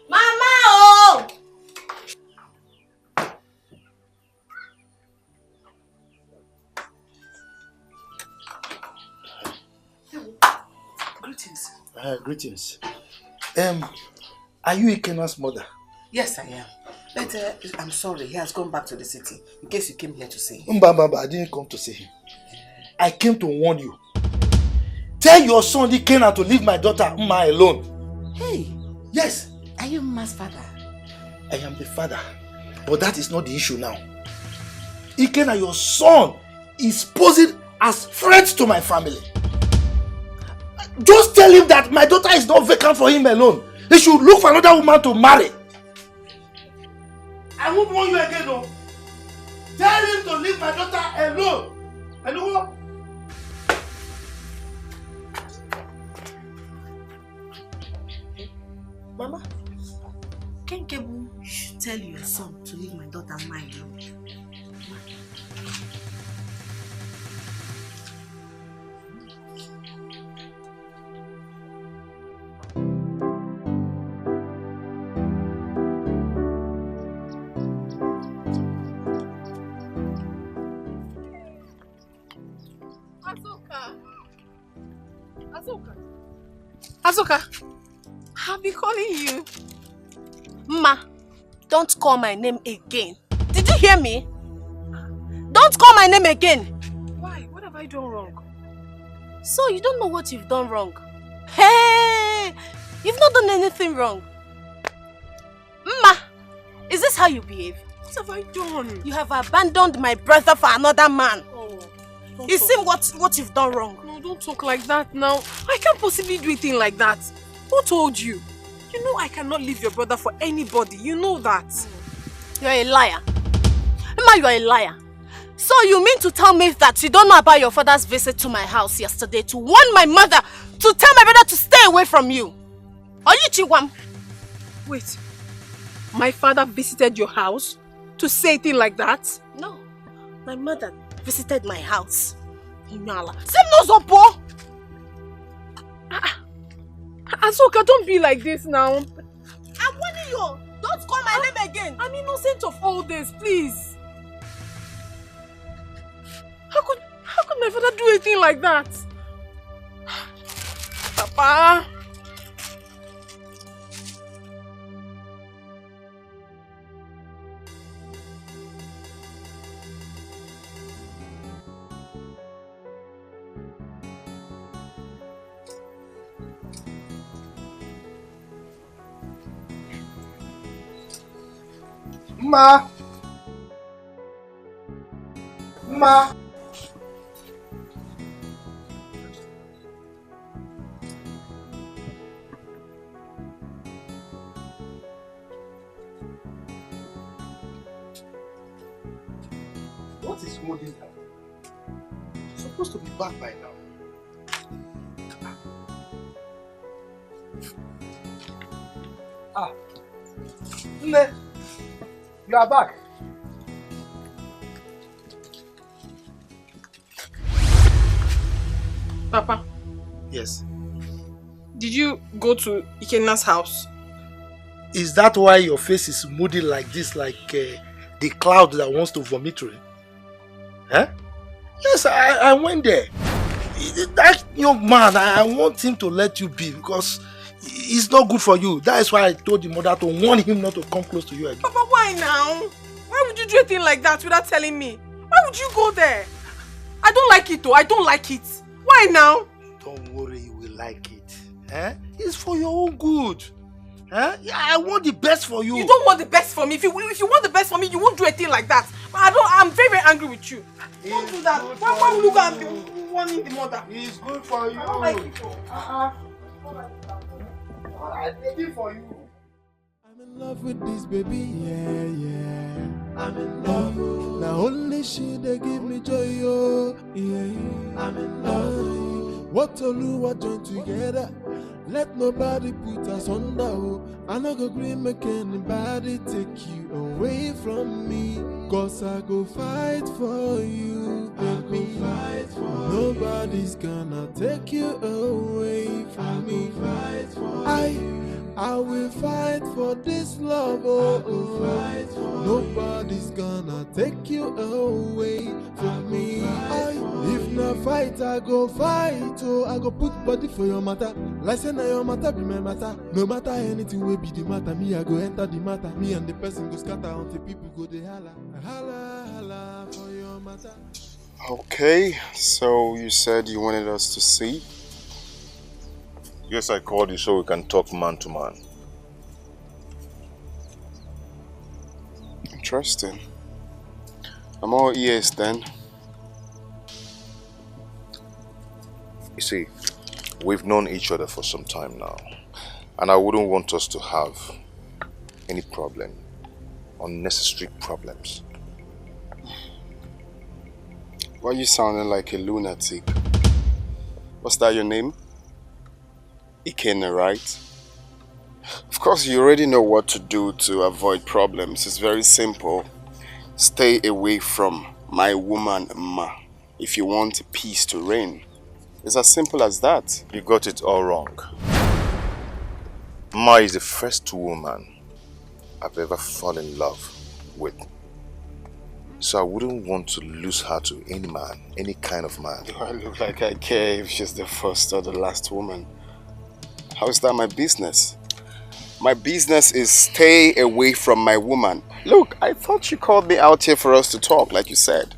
Mama! Oh! Greetings. Greetings. Are you Ikena's mother? Yes, I am. But I'm sorry, he has gone back to the city. In case you came here to see him. Mbamba, I didn't come to see him. I came to warn you. Tell your son Ikena to leave my daughter Mma alone. Hey. Yes. Are you Mma's father? I am the father. But that is not the issue now. Ikena, your son, is posing as threat to my family. Just tell him that my daughter is not vacant for him alone. He should look for another woman to marry. I won't warn you again, no. Tell him to leave my daughter alone. And what? Mama, Ken Kebu should tell your son to leave my daughter Mma alone. Azuka, I've been calling you. Ma, don't call my name again. Did you hear me? Don't call my name again. Why? What have I done wrong? So you don't know what you've done wrong? Hey, you've not done anything wrong. Ma, is this how you behave? What have I done? You have abandoned my brother for another man. You see what you've done wrong? No, don't talk like that now. I can't possibly do a thing like that. Who told you? You know I cannot leave your brother for anybody. You know that. You're a liar. Emma, you're a liar. So you mean to tell me that you don't know about your father's visit to my house yesterday to warn my mother to tell my brother to stay away from you? Are you Chiwam? Wait. My father visited your house to say a thing like that? No. My mother visited my house. Inala. Same no Zopo! Azuka, don't be like this now. I'm warning you. Don't call my name again. I'm innocent of all this, please. How could my father do a thing like that? Papa. Ma! Ma! What is holding her? She's supposed to be back by now. Ah! Nne! You are back. Papa, Yes. did you go to Ikena's house? Is that why your face is moody like this, like the cloud that wants to vomit rain? Huh? Yes, I went there. That young man, I want him to let you be because it's not good for you. That is why I told the mother to warn him not to come close to you again. Papa, why now? Why would you do a thing like that without telling me? Why would you go there? I don't like it though. I don't like it. Why now? Don't worry, you will like it. Eh? It's for your own good. Eh? Yeah, I want the best for you. You don't want the best for me. If you want the best for me, you won't do a thing like that. I'm very, very angry with you. Don't do that. Why would you go and be warning the mother? It's good for you. I don't like it though. I did it for you. I'm in love with this baby, yeah, yeah. I'm in love. Now only she they give me joy, oh, yeah. I'm in love. What Oluwa join together, let nobody put us under, oh. I no go gree make anybody take you away from me. Cause I go fight for you, baby. Nobody's gonna take you away from me. I will fight for this love, oh, oh. Nobody's gonna take you away from me. If not fight, I go fight, oh. I go put body for your matter. Like say na your matter be my matter. No matter anything will be the matter. Me, I go enter the matter. Me and the person go scatter until people go they holla. Holla, holla for your matter. Okay, so you said you wanted us to see? Yes, I called you so we can talk man to man. Interesting. I'm all ears then. You see, we've known each other for some time now, and I wouldn't want us to have any problem, unnecessary problems. Why are you sounding like a lunatic? What's that your name? Ikena, right? Of course, you already know what to do to avoid problems. It's very simple. Stay away from my woman, Ma, if you want peace to reign. It's as simple as that. You got it all wrong. Ma is the first woman I've ever fallen in love with. So I wouldn't want to lose her to any man, any kind of man. Do I look like I care if she's the first or the last woman? How is that my business? My business is stay away from my woman. Look, I thought you called me out here for us to talk, like you said.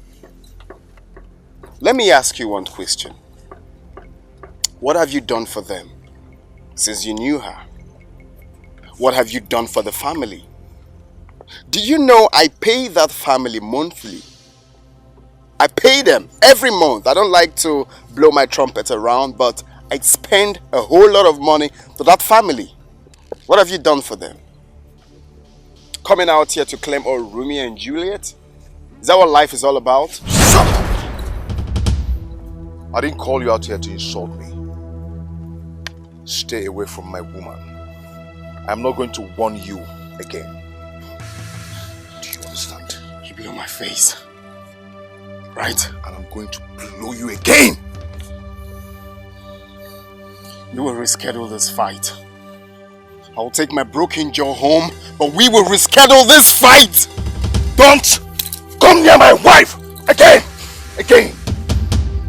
Let me ask you one question. What have you done for them since you knew her? What have you done for the family? Do you know I pay that family monthly? I pay them every month. I don't like to blow my trumpet around, but I spend a whole lot of money to that family. What have you done for them? Coming out here to claim all Romeo and Juliet? Is that what life is all about? Shut up! I didn't call you out here to insult me. Stay away from my woman. I'm not going to warn you again. Do you understand? You blow my face. Right? And I'm going to blow you again! You will reschedule this fight. I will take my broken jaw home, but we will reschedule this fight! Don't come near my wife! Again! Again!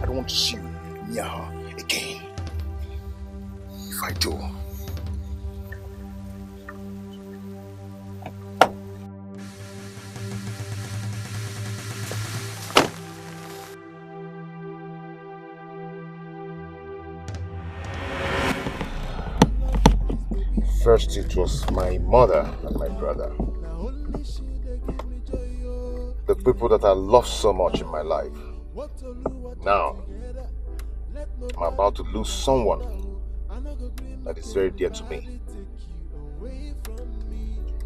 I don't want to see you near her again. If I do... First it was my mother and my brother. people that I love so much in my life. Now, I'm about to lose someone that is very dear to me.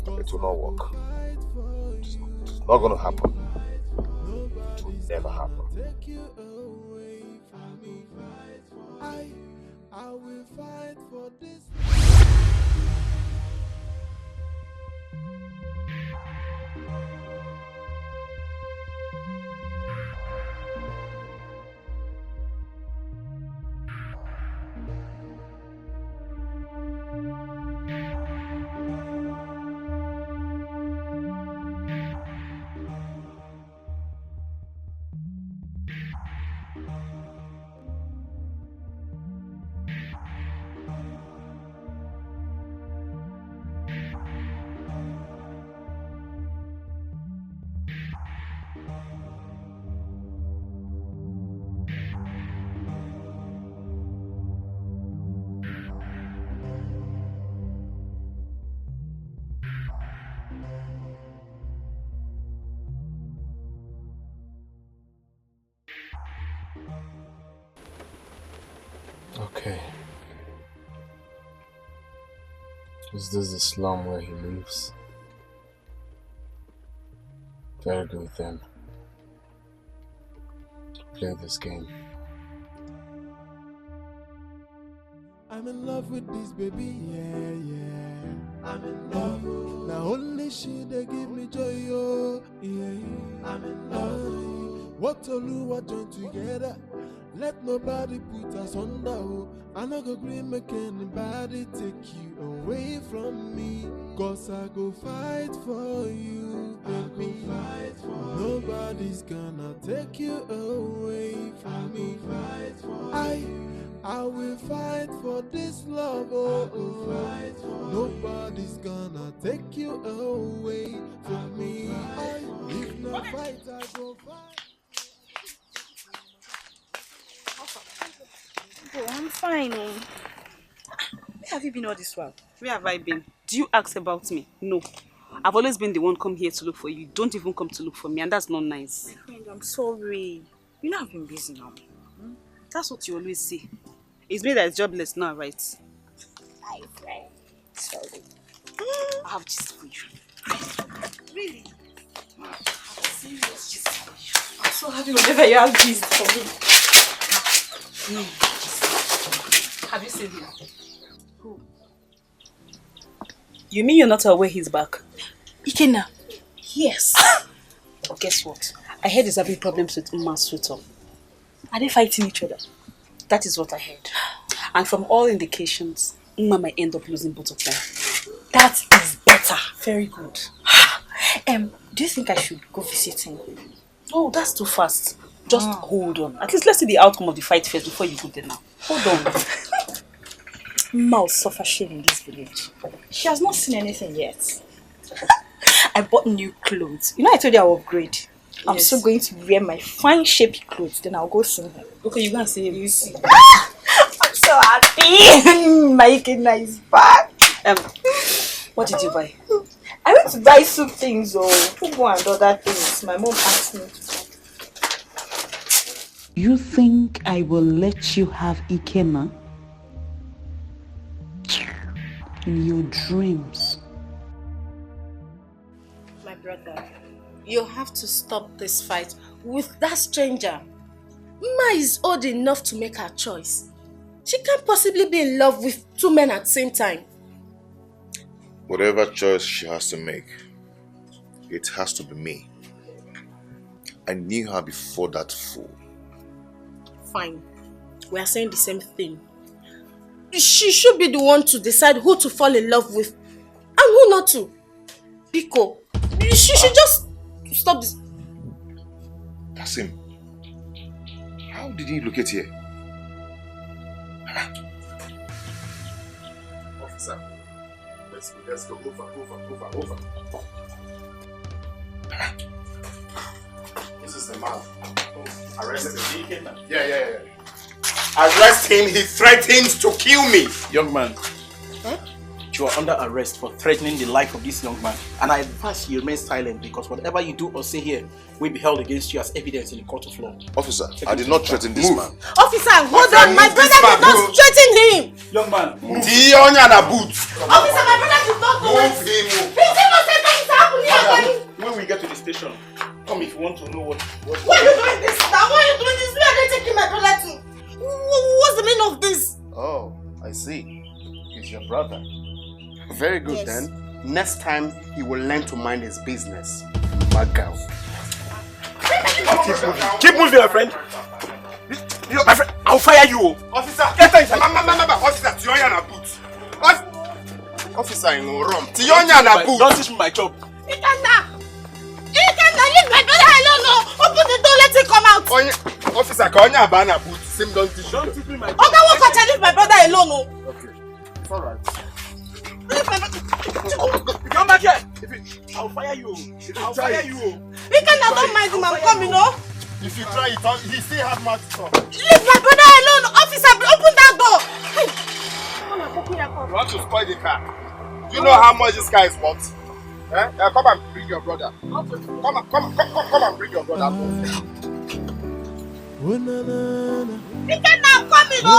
It will not work. It's not going to happen. It will never happen. I will fight for this. Okay. Is this the slum where he lives? Very good then. Play this game. I'm in love with this baby, yeah. I'm in love. Now only she they give me joy, oh, yeah. I'm in love. What to do, what join together. Let nobody put us under, oh. I no go agree make anybody take you away from me. Cause I go fight for you, baby. Nobody's gonna take you away from me. I will fight for this love, oh, oh. Nobody's gonna take you away from me. If not fight, I go fight. Oh, I'm fine. Oh. Where have you been all this while? Where have I been? Do you ask about me? No. I've always been the one come here to look for you. You don't even come to look for me, and that's not nice. My friend, I'm sorry. You know I've been busy now. That's what you always say. It's me that is jobless now, right? Hi, friend. Sorry. I have gist for you. Really? I have serious gist for you. I'm so happy whenever you have gist for me. No. Have you seen him? Who? You mean you're not aware he's back? Ikenna? Yes. Guess what? I heard he's having problems with Uma's sweeter. Are they fighting each other? That is what I heard. And from all indications, Uma might end up losing both of them. That is better. Very good. Do you think I should go visit him? Oh, that's too fast. Just hold on. At least let's see the outcome of the fight first before you go there now. Hold on. Ma will suffer shame in this village. She has not seen anything yet. I bought new clothes. You know I told you I'll upgrade. I'm so going to wear my fine shapy clothes. Then I'll go see her. Okay, you go and see him. You see. I'm so happy. My Ikenna is back. What did you buy? I went to buy soup things or fugu and other things. My mom asked me to buy. You think I will let you have Ikenna? In your dreams. My brother, you have to stop this fight with that stranger. Ma is old enough to make her choice. She can't possibly be in love with two men at the same time. Whatever choice she has to make, it has to be me. I knew her before that fool. Fine. We are saying the same thing. She should be the one to decide who to fall in love with and who not to. Biko, she should just stop this. Kasim, how did he locate here? Officer, let's go. Over. This is the man. Arrested him. Yeah. Arrest him. He threatens to kill me. Young man, you are under arrest for threatening the life of this young man. And I advise you remain silent because whatever you do or say here will be held against you as evidence in the court of law. Officer, I did not threaten this man. Officer, hold on. My brother did not threaten him. Young man, move. Officer, my brother did not do it. He did not say things happen here. When we get to the station, come if you want to know what. Why are you doing this now? Why are you doing this? Where are they taking my brother to? What's the meaning of this? Oh, I see. He's your brother. Very good then. Next time, he will learn to mind his business. Bad girl. Keep moving, my friend. My friend, I'll fire you. Officer, officer, Tionya na boot. Officer, in Rom. Tionya na boot. Don't teach me my job. Ikenna, leave my brother alone. No. Open the door, let him come out. Officer, Tionya abana boot. Same don't teach me my job. Okay, what can leave my brother alone? No. Okay, it's alright. Come back here. I'll fire you. I'll fire you. Ikenna, don't mind him. I'm coming, no? If you try it, he still has much to talk. Leave my brother alone. Officer, open that door. You want to spoil the car? Do you know how much this car is worth? Come and bring your brother. Come and bring your brother. Ikenna, I'm coming, no?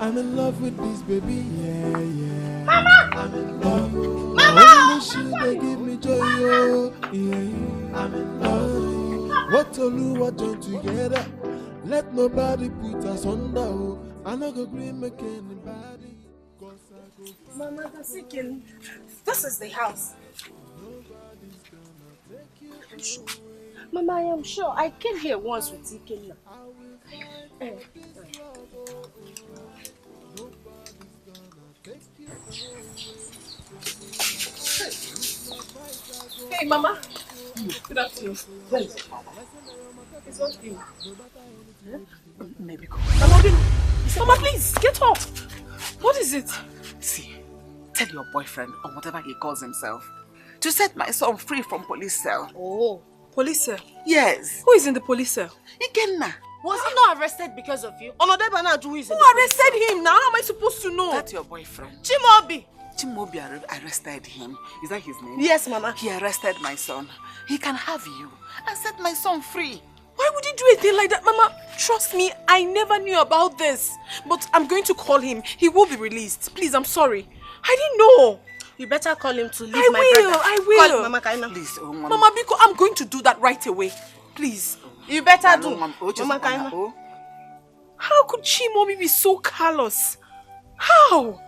I'm in love with this baby, yeah. Mama! I'm in love. Mama! Only she they give me joy, oh, yeah. I'm in love. What to do, what join together. Let nobody put us under, oh. I no go green make anybody. Mama, this is the house. I'm sure. Mama, I am sure. I came here once with Ikenna. Hey, Mama. Good afternoon. Where is it, Mama? It's not him. Maybe go. Mama, please, get up. What is it? See, tell your boyfriend, or whatever he calls himself, to set my son free from police cell. Oh, police cell? Yes. Who is in the police cell? Ikenna. Was he not arrested because of you? Who arrested him now? How am I supposed to know? That's your boyfriend. Chimobi. Chimobi arrested him. Is that his name? Yes, Mama. He arrested my son. He can have you and set my son free. Why would he do a thing like that? Mama, trust me, I never knew about this. But I'm going to call him. He will be released. Please, I'm sorry. I didn't know. You better call him to leave my brother. I will. Call Mama Kaina. Please, Mama Biko, I'm going to do that right away. Please. You better do. Mama Kaina. How could Chimobi be so callous? How?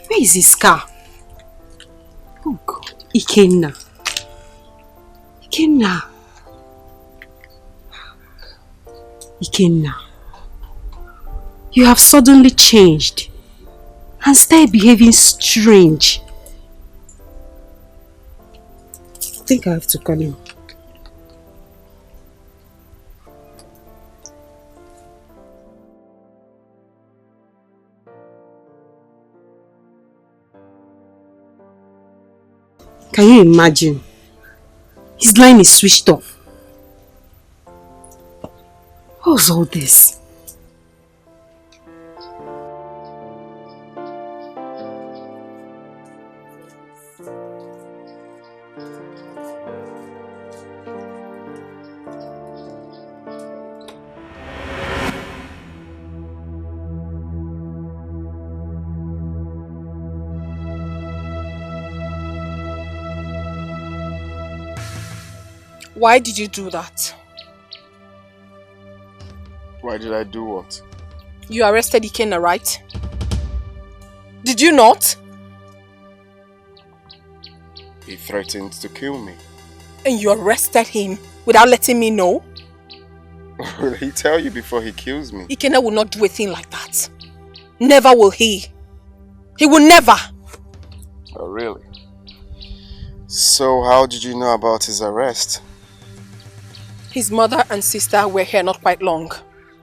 Where is his car? Oh God, Ikenna. Ikenna, you have suddenly changed and started behaving strange. I think I have to call him. Can you imagine? His line is switched off. What's all this? Why did you do that? Why did I do what? You arrested Ikenna, right? Did you not? He threatened to kill me. And you arrested him without letting me know? Will he tell you before he kills me? Ikenna will not do a thing like that. Never will he. He will never. Oh, really? So how did you know about his arrest? His mother and sister were here not quite long.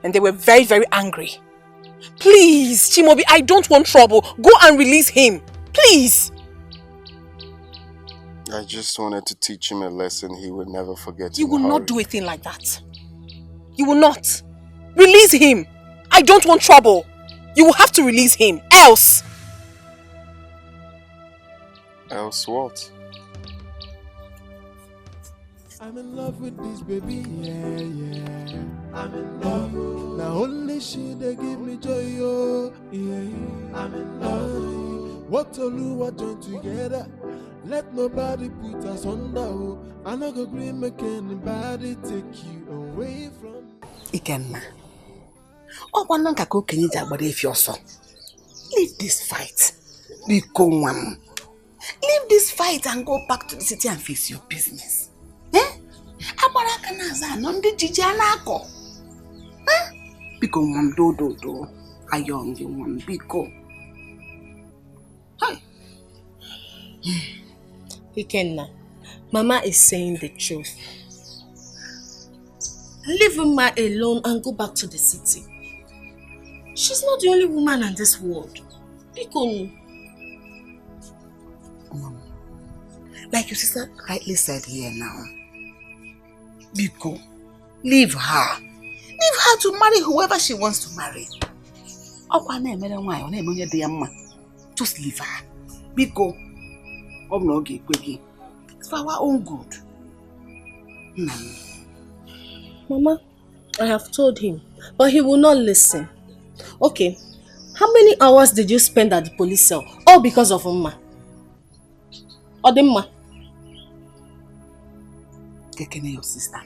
And they were very, very angry. Please, Chimobi, I don't want trouble. Go and release him. Please. I just wanted to teach him a lesson he would never forget. You will not do a thing like that. You will not. Release him. I don't want trouble. You will have to release him. Else. Else what? I'm in love with this baby, yeah. I'm in love. Now only she they give me joy, oh, yeah. I'm in love. What to do, what join together. Let nobody put us under, oh. I no go agree make anybody take you away from Ikenna. Oh, one ka okenye ji agbara efi ọsọ. Leave this fight. Biko nwam. Leave this fight and go back to the city and face your business. Agbara aka na aza no ndị jiji anako. Biko nwam do. Ayong gị nwam biko. Hi. Ikenna, Mama is saying the truth. Leave Mama alone and go back to the city. She's not the only woman in this world. Biko. Like your sister rightly said here now. Biko, leave her. Leave her to marry whoever she wants to marry. Just leave her. Biko, it's for our own good. Mama, I have told him, but he will not listen. Okay, how many hours did you spend at the police cell? All because of Mama. Odemma. Taking your sister.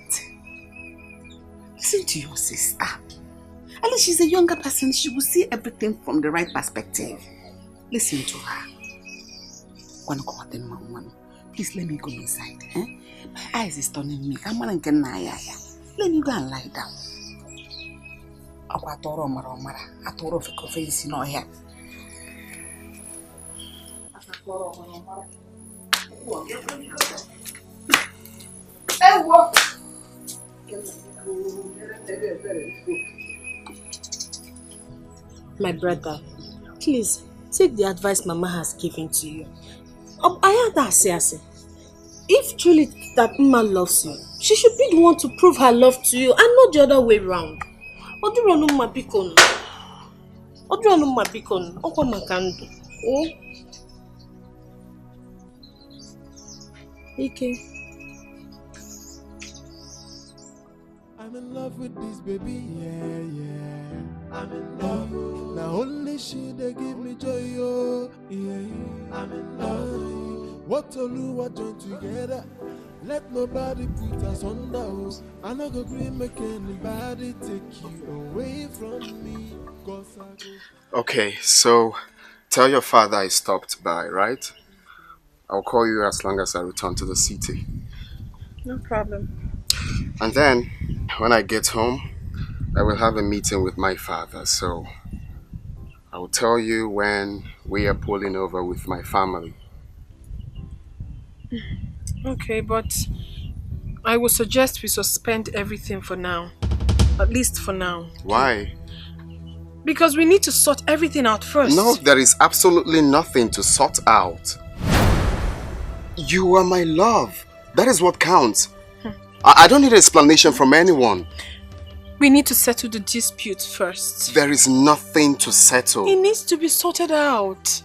Listen to your sister. At least she's a younger person. She will see everything from the right perspective. Listen to her. Please let me go inside. My eyes is turning me. Let me go and lie down. My brother, please take the advice Mama has given to you. I heard her say, if truly that Mama loves you, she should be the one to prove her love to you and not the other way around. Okay. I'm in love with this baby, yeah. I'm in love. Now only she they give me joy, oh, yeah. I'm in love. What to do, what join together. Let nobody put us under, oh. I no go agree make anybody take you away from me. Okay, so tell your father I stopped by, right? I'll call you as long as I return to the city. No problem. And then, when I get home, I will have a meeting with my father, so I will tell you when we are pulling over with my family. Okay, but I would suggest we suspend everything for now. At least for now. Why? Because we need to sort everything out first. No, there is absolutely nothing to sort out. You are my love. That is what counts. I don't need an explanation from anyone. We need to settle the dispute first. There is nothing to settle. It needs to be sorted out.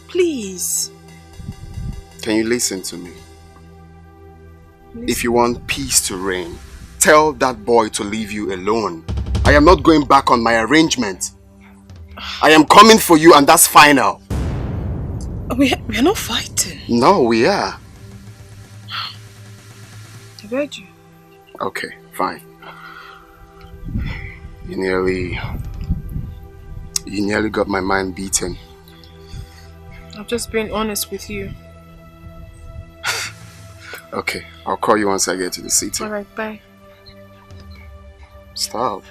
Please. Can you listen to me? If you want peace to reign, tell that boy to leave you alone. I am not going back on my arrangement. I am coming for you and that's final. We are not fighting. No, we are. I heard you. Okay, fine. You nearly got my mind beaten. I'm just being honest with you. Okay, I'll call you once I get to the city. Alright, bye. Stop.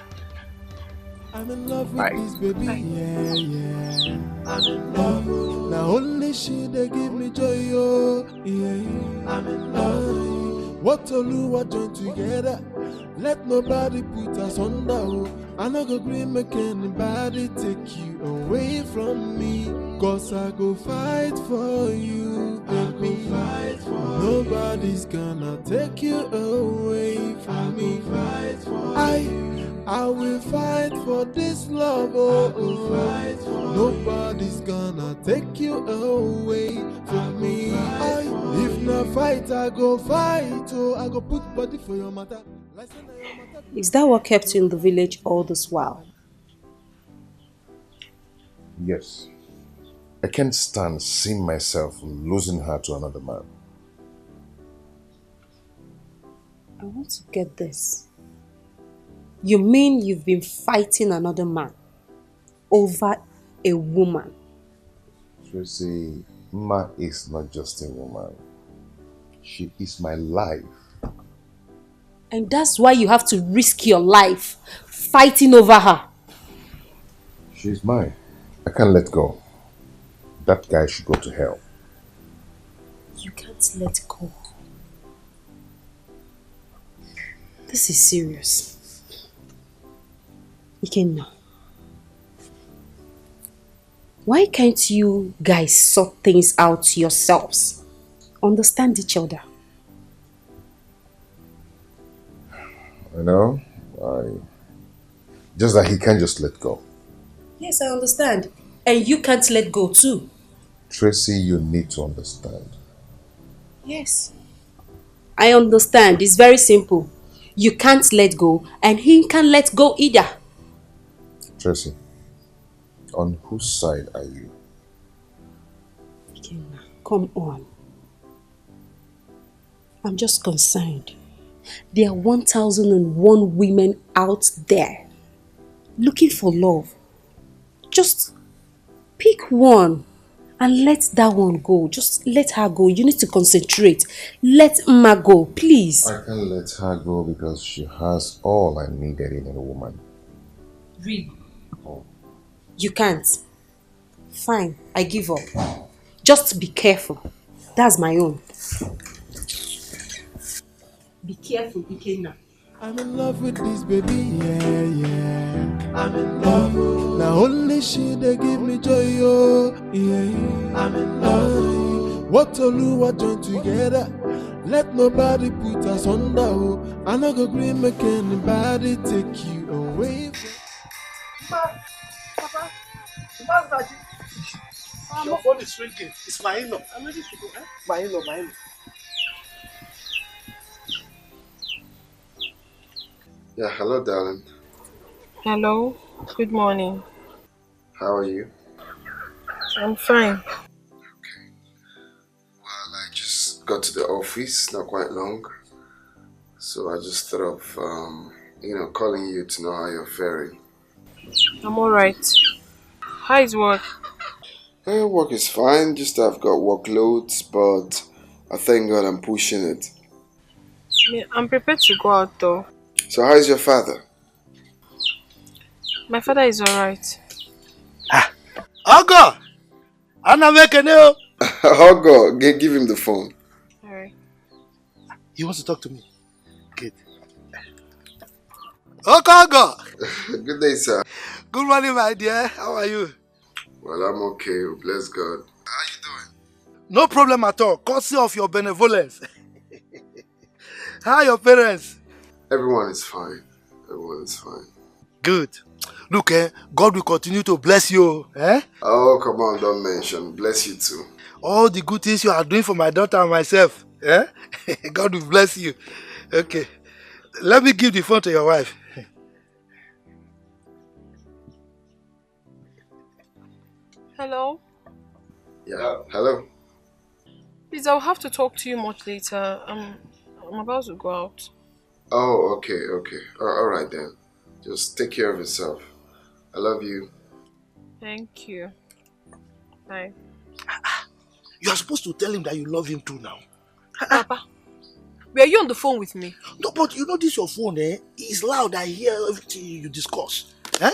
I'm in love with Bye. this baby, yeah, yeah. I'm in love. Now only she they give me joy, oh, yeah. I'm in love. What Oluwa join together, let nobody put us under, oh. I no go agree make anybody take you away from me. Cause I go fight for you, baby. Nobody's gonna take you away from me. I will fight for this love, oh, oh. Nobody's gonna take you away from me. If not fight, I go fight, oh. I go put body for your matter. Is that what kept you in the village all this while? Yes. I can't stand seeing myself losing her to another man. I want to get this. You mean you've been fighting another man over a woman? Tracy, Ma is not just a woman. She is my life. And that's why you have to risk your life fighting over her. She's mine. I can't let go. That guy should go to hell. You can't let go. This is serious. Ikenna, why can't you guys sort things out yourselves? Understand each other. You know, just that he can't just let go. Yes, I understand. And you can't let go too. Tracy, you need to understand. Yes. I understand. It's very simple. You can't let go and he can't let go either. Tracy, on whose side are you? Ikenna, come on. I'm just concerned. There are 1,001 women out there looking for love. Just pick one and let that one go. Just let her go. You need to concentrate. Let Mma go, please. I can't let her go because she has all I needed in a woman. Really? You can't. Fine, I give up. Just be careful. That's my own. Be careful, Ikenna. I'm in love with this baby, yeah, yeah. I'm in love. Now only she they give me joy, oh, yeah. I'm in love. What Oluwa join together, let nobody put us under, oh. I no go agree make anybody take you away from. Papa, your phone is ringing. It's my in-law. I'm ready to go. My in-law, my in-law. Yeah, hello, darling. Hello, good morning. How are you? I'm fine. Well, I just got to the office not quite long. So I just thought of, calling you to know how you're faring. I'm alright. How is work? Work is fine, just I've got workloads, but I thank God I'm pushing it. I'm prepared to go out though. So how's your father? My father is alright. Ogo! Anna make a nail. Ogo, give him the phone. Alright. He wants to talk to me. Good. Ogo! Good day, sir. Good morning, my dear. How are you? Well, I'm okay. Bless God. How you doing? No problem at all. Courtesy of your benevolence. How are your parents? Everyone is fine. Everyone is fine. Good. Look, God will continue to bless you. Oh, come on, don't mention. Bless you too. All the good things you are doing for my daughter and myself. God will bless you. Okay. Let me give the phone to your wife. Hello? Yeah, hello. Please, I'll have to talk to you much later. I'm about to go out. Oh, okay. All right then. Just take care of yourself. I love you. Thank you. Bye. You are supposed to tell him that you love him too now. Papa, were you on the phone with me? No, but you know this your phone, eh? It's loud. I hear everything you discuss. Eh?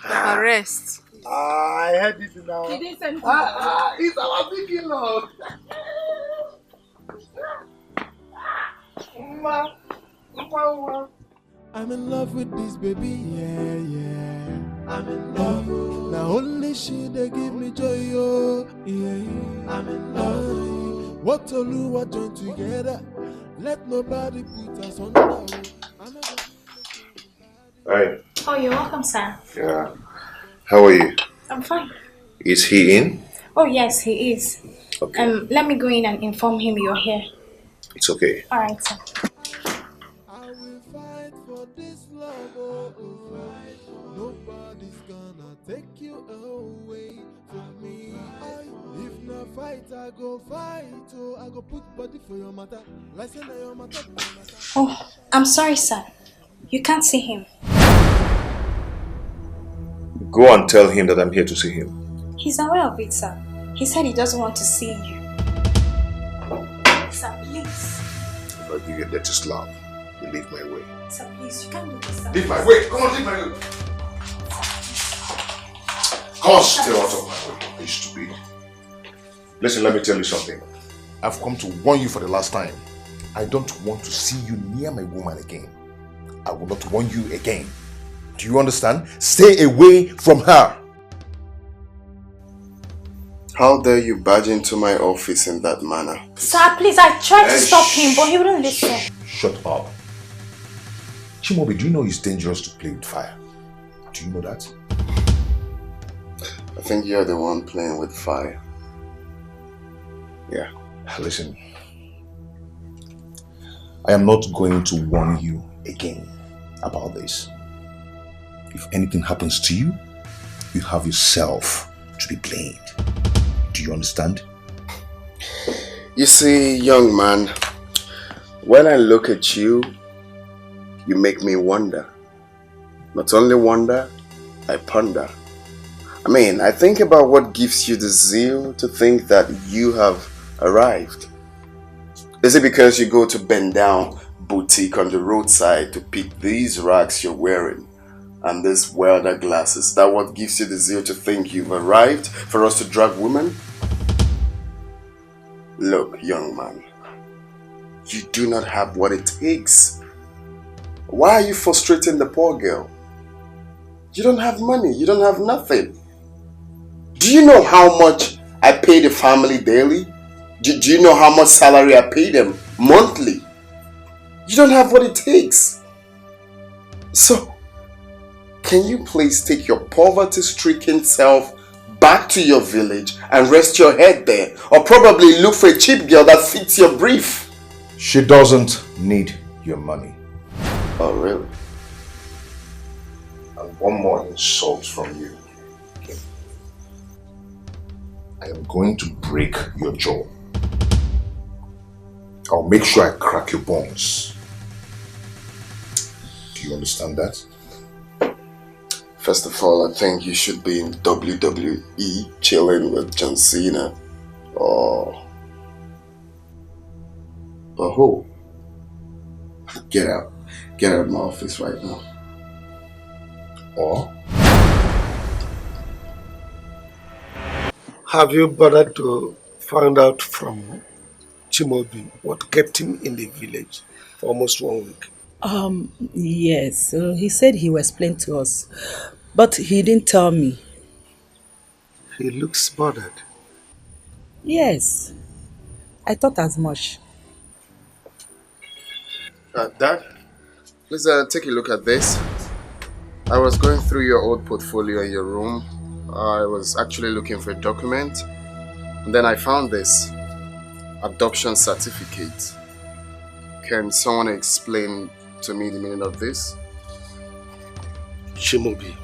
Papa, rest. I heard this now. He didn't send It's our big in-law. I'm in love with this baby, yeah. I'm in love. Now only she they give me joy, yeah. I'm in love. What to do, what join together. Let nobody put us under. Hi. Oh, you're welcome, sir. Yeah. How are you? I'm fine. Is he in? Oh, yes, he is. Okay. Let me go in and inform him you're here. It's okay. All right, sir. I will fight for this love, Nobody's gonna take you away from me. If not fight, I go fight. Oh, I go put body for your matter. Listen to your matter. Oh, I'm sorry, sir. You can't see him. Go and tell him that I'm here to see him. He's aware of it, sir. He said he doesn't want to see you. Sir, please. If I give you a dirty slap, you leave my way. Sir, please, you can't do this, sir. Leave my way! Come on, leave my way! Come on, stay out of my way, you stupid. Listen, let me tell you something. I've come to warn you for the last time. I don't want to see you near my woman again. I will not warn you again. Do you understand? Stay away from her. How dare you barge into my office in that manner? Sir, please, I tried to stop him, but he wouldn't listen. Shut up. Chimobi, do you know it's dangerous to play with fire? Do you know that? I think you're the one playing with fire. Yeah. Listen. I am not going to warn you again about this. If anything happens to you, you have yourself to be blamed. Do you understand? You see, young man, when I look at you, you make me wonder. Not only wonder, I ponder. I think about what gives you the zeal to think that you have arrived. Is it because you go to bend down boutique on the roadside to pick these rags you're wearing and these welder glasses? Is that what gives you the zeal to think you've arrived for us to drag women? Look, young man, you do not have what it takes. Why are you frustrating the poor girl? You don't have money, you don't have nothing. Do you know how much I pay the family daily? Do you know how much salary I pay them monthly? You don't have what it takes. So, can you please take your poverty-stricken self back to your village and rest your head there? Or probably look for a cheap girl that fits your brief. She doesn't need your money. Oh, really? And one more insult from you. Okay. I am going to break your jaw. I'll make sure I crack your bones. Do you understand that? First of all, I think you should be in WWE chilling with John Cena or who? Get out. Get out of my office right now. Or? Have you bothered to find out from Chimobi what kept him in the village for almost 1 week? Yes. He said he will explain to us, but he didn't tell me. He looks bothered. Yes. I thought as much. Dad, please take a look at this. I was going through your old portfolio in your room. I was actually looking for a document. And then I found this adoption certificate. Can someone explain to me the meaning of this? Chimobi,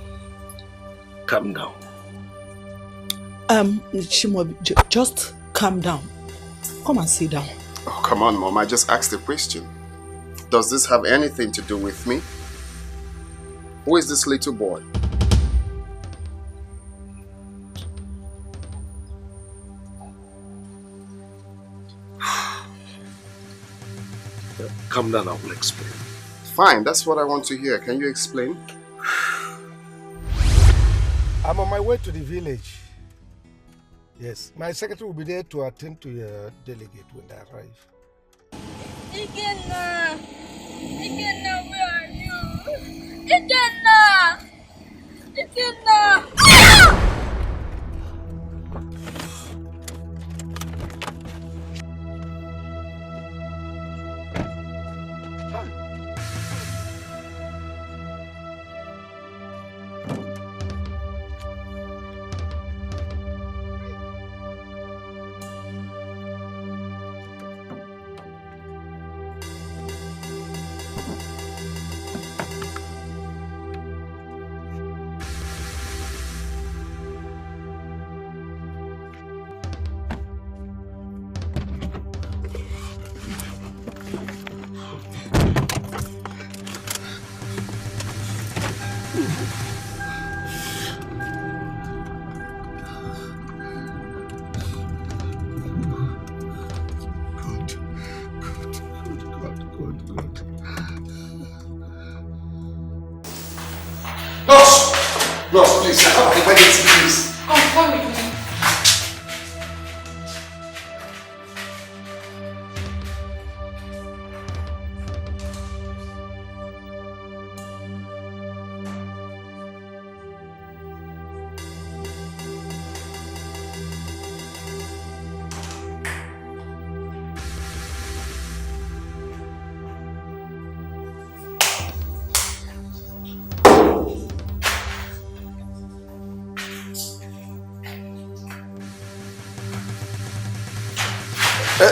calm down. Chimobi, just calm down. Come and sit down. Oh, come on, Mom. I just asked a question. Does this have anything to do with me? Who is this little boy? Calm down, I will explain. Fine, that's what I want to hear. Can you explain? I'm on my way to the village. Yes, my secretary will be there to attend to your delegate when they arrive. Ikenna! Ikenna, where are you? Ikenna! Ikenna! Ah! Nurse, please, I have emergency, please. Come with me.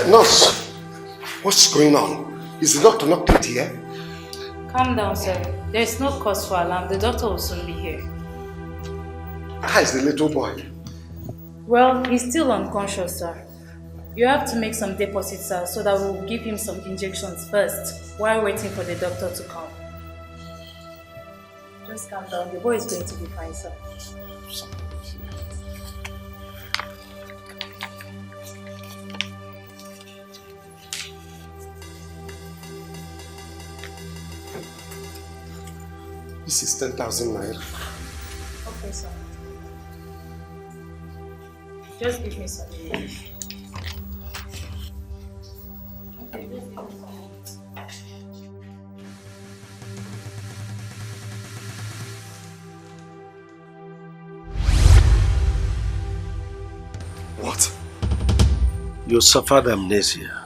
Nurse, what's going on? Is the doctor not yet here? Calm down, sir. There is no cause for alarm. The doctor will soon be here. How is the little boy? Well, he's still unconscious, sir. You have to make some deposits, sir, so that we'll give him some injections first while waiting for the doctor to come. Just calm down. The boy is going to be fine, sir. This is 10,000 naira. Okay, sir. Just give me some relief. Okay, just give me some. What? You suffered amnesia.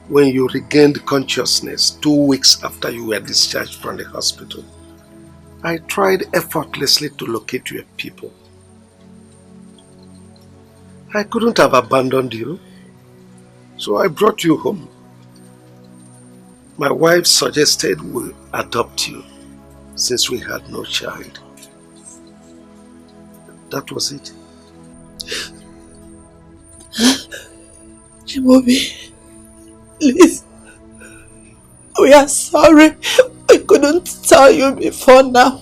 When you regained consciousness 2 weeks after you were discharged from the hospital, I tried effortlessly to locate your people. I couldn't have abandoned you, so I brought you home. My wife suggested we adopt you since we had no child. That was it. Chimobi, please, we are sorry. We couldn't tell you before now.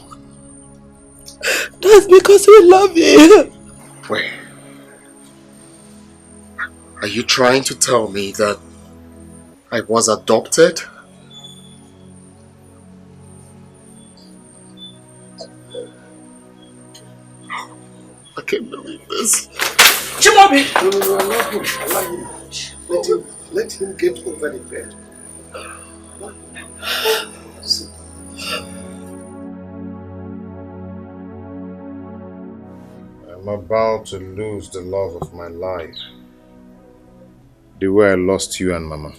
That's because we love you. Wait. Are you trying to tell me that I was adopted? I can't believe this. Chimobi! No, allow him. Let him get over the bed. I'm about to lose the love of my life. The way I lost you and Mama.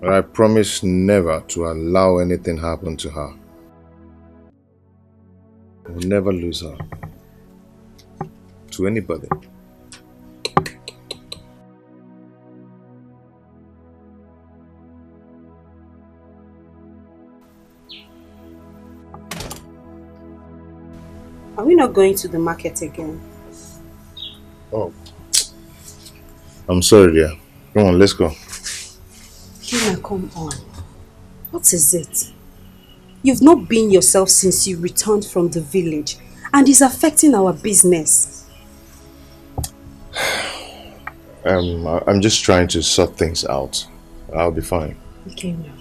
But I promise never to allow anything happen to her. I will never lose her. To anybody. Are we not going to the market again? Oh. I'm sorry, dear. Come on, let's go. Kina, come on. What is it? You've not been yourself since you returned from the village, and it's affecting our business. I'm just trying to sort things out. I'll be fine. Okay, now.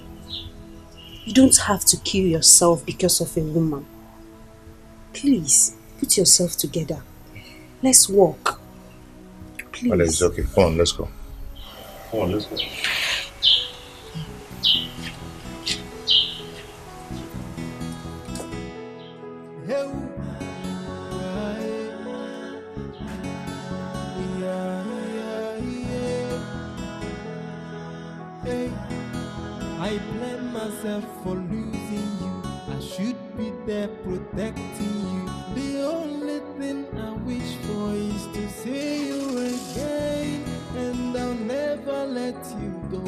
You don't have to kill yourself because of a woman. Please, put yourself together. Let's walk. Please. Madam, it's okay. Come on, let's go. Come on, let's go. I blame myself for losing you. I should be there protecting you. The only thing I wish for is to see you again. And I'll never let you go,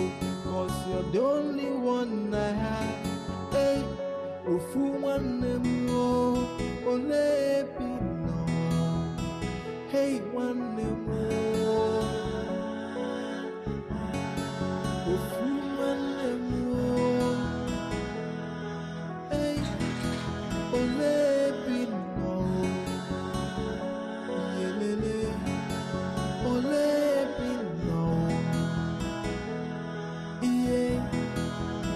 'cause you're the only one I have. Hey, ofu one more, ole no. Hey, one more. Ofu one more. Hey, ole no. Yelele, ole no. Yeah,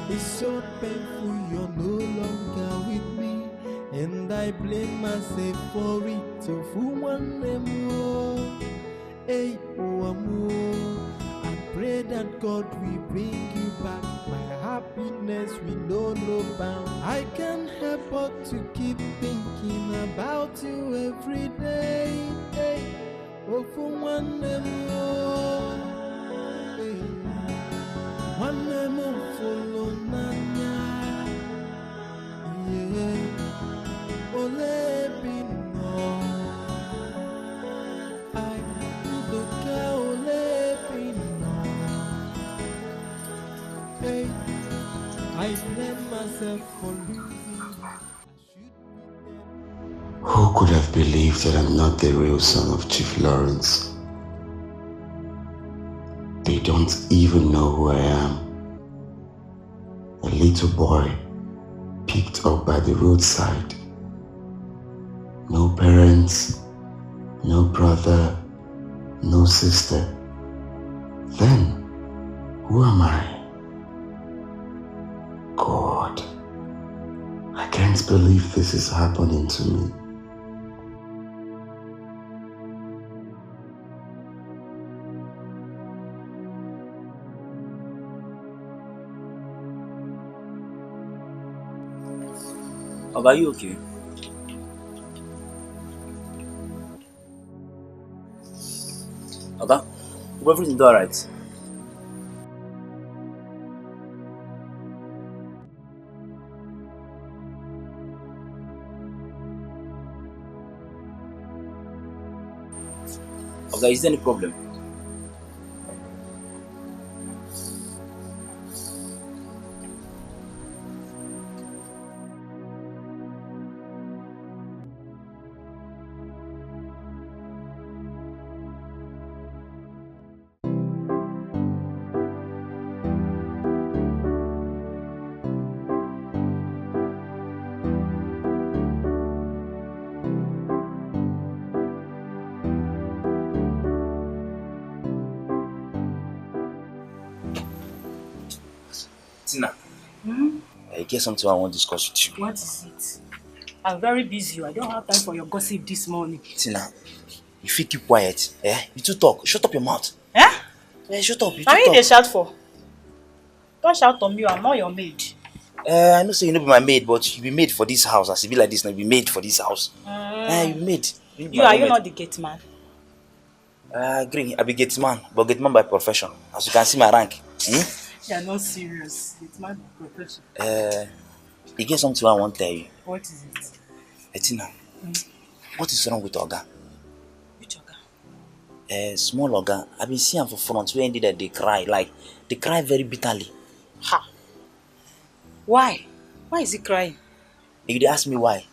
it's so painful you're no longer with me, and I blame myself for it. So for one more, hey, oh, I pray that God will bring you back. My happiness will know no bound. I can't help but to keep thinking about you every day. Hey, oh, for one more, hey, one more follow Nanya. Yeah, ole no. I look ole no. Hey, I blame myself for losing. Who could have believed that I'm not the real son of Chief Lawrence? They don't even know who I am. A little boy picked up by the roadside. No parents, no brother, no sister. Then, who am I? God, I can't believe this is happening to me. Are you okay? Okay, hope everything's alright. Okay, is there any problem? Tina, I get something I want to discuss with you. What is it? I'm very busy. I don't have time for your gossip this morning. Tina, you feel keep quiet. You too talk. Shut up your mouth. Shut up. You too Now you talk. they shout for? Don't shout on me. I'm not your maid. I know say you no be my maid, but you be made for this house. As it be like this now, you be made for this house. You be made. Are you not the gate man? I agree. I be gate man, but gate man by profession. As you can see my rank. You are not serious. Gate man by profession. You get something I want to tell you. What is it? Tina, what is wrong with Oga? Which Oga? Small Oga. I've been seeing him for front where indeed that they cry. Like, they cry very bitterly. Ha! Why? Why is he crying? You dey ask me why.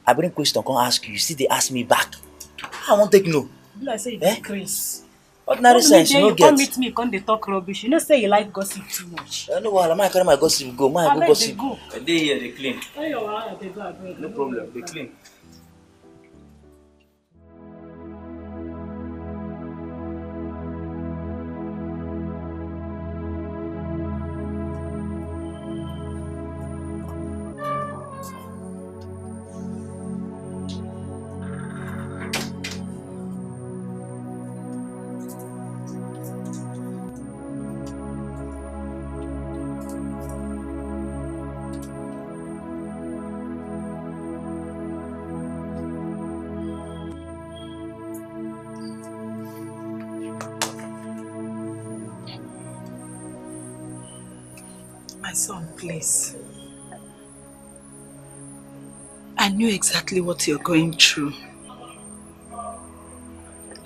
I bring question, come ask you. You see, they ask me back. I won't take no. You like say you Chris. Ordinary sense, you no you get. come meet me, come dey talk rubbish. You know say you like gossip too much. I know why. I carry my gossip go. I go Abeg, gossip. dey go. They here, they clean. Where your wahala dey go abeg? No problem, they clean. My son, please. I knew exactly what you're going through.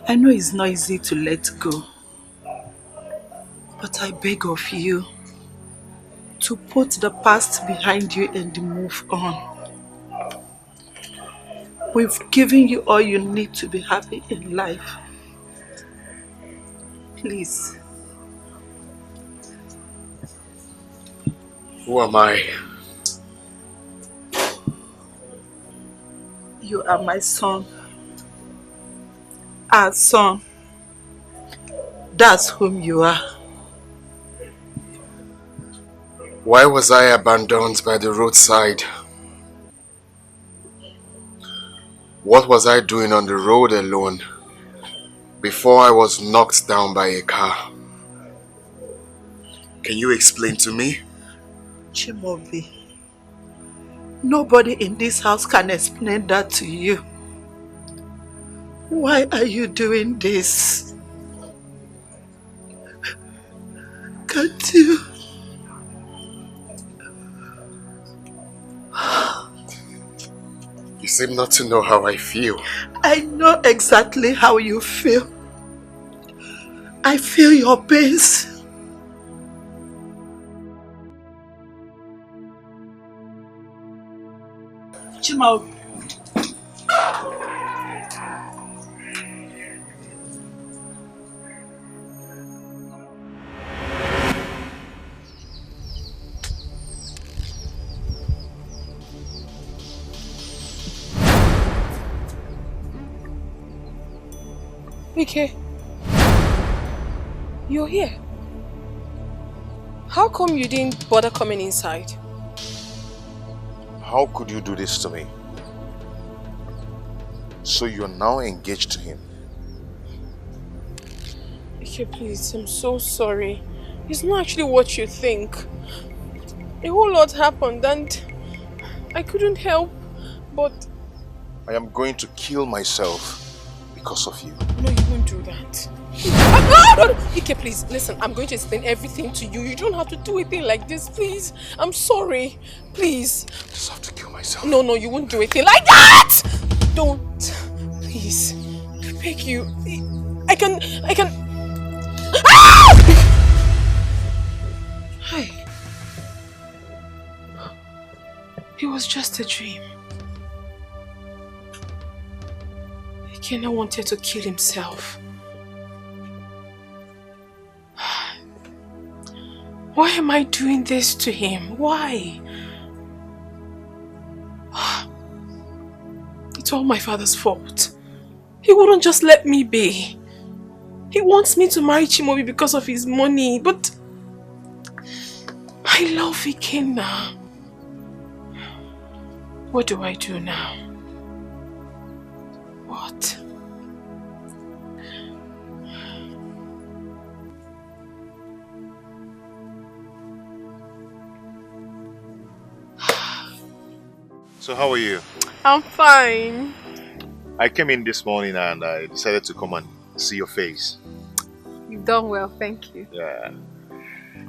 I know it's not easy to let go. But I beg of you to put the past behind you and move on. We've given you all you need to be happy in life. Please. Who am I? You are my son. Our son. That's whom you are. Why was I abandoned by the roadside? What was I doing on the road alone before I was knocked down by a car? Can you explain to me? Chimobi, nobody in this house can explain that to you. Why are you doing this? Can't you? You seem not to know how I feel. I know exactly how you feel. I feel your pains. Chimobi. Ike, you're here. How come you didn't bother coming inside? How could you do this to me? So you're now engaged to him? Ike, please, I'm so sorry. It's not actually what you think. A whole lot happened and I couldn't help, but... I am going to kill myself because of you. No, you won't do that. No. Ike, please, listen, I'm going to explain everything to you. You don't have to do a thing like this, please. I'm sorry. Please. I just have to kill myself. No, you won't do a thing like that! Don't. Please. I beg you. I can... Ah! Hi. It was just a dream. Ikenna wanted to kill himself. Why am I doing this to him? Why? It's all my father's fault. He wouldn't just let me be. He wants me to marry Chimobi because of his money, but I love Ikenna. What do I do now? What? So how are you? I'm fine. I came in this morning and I decided to come and see your face. You've done well, thank you. Yeah.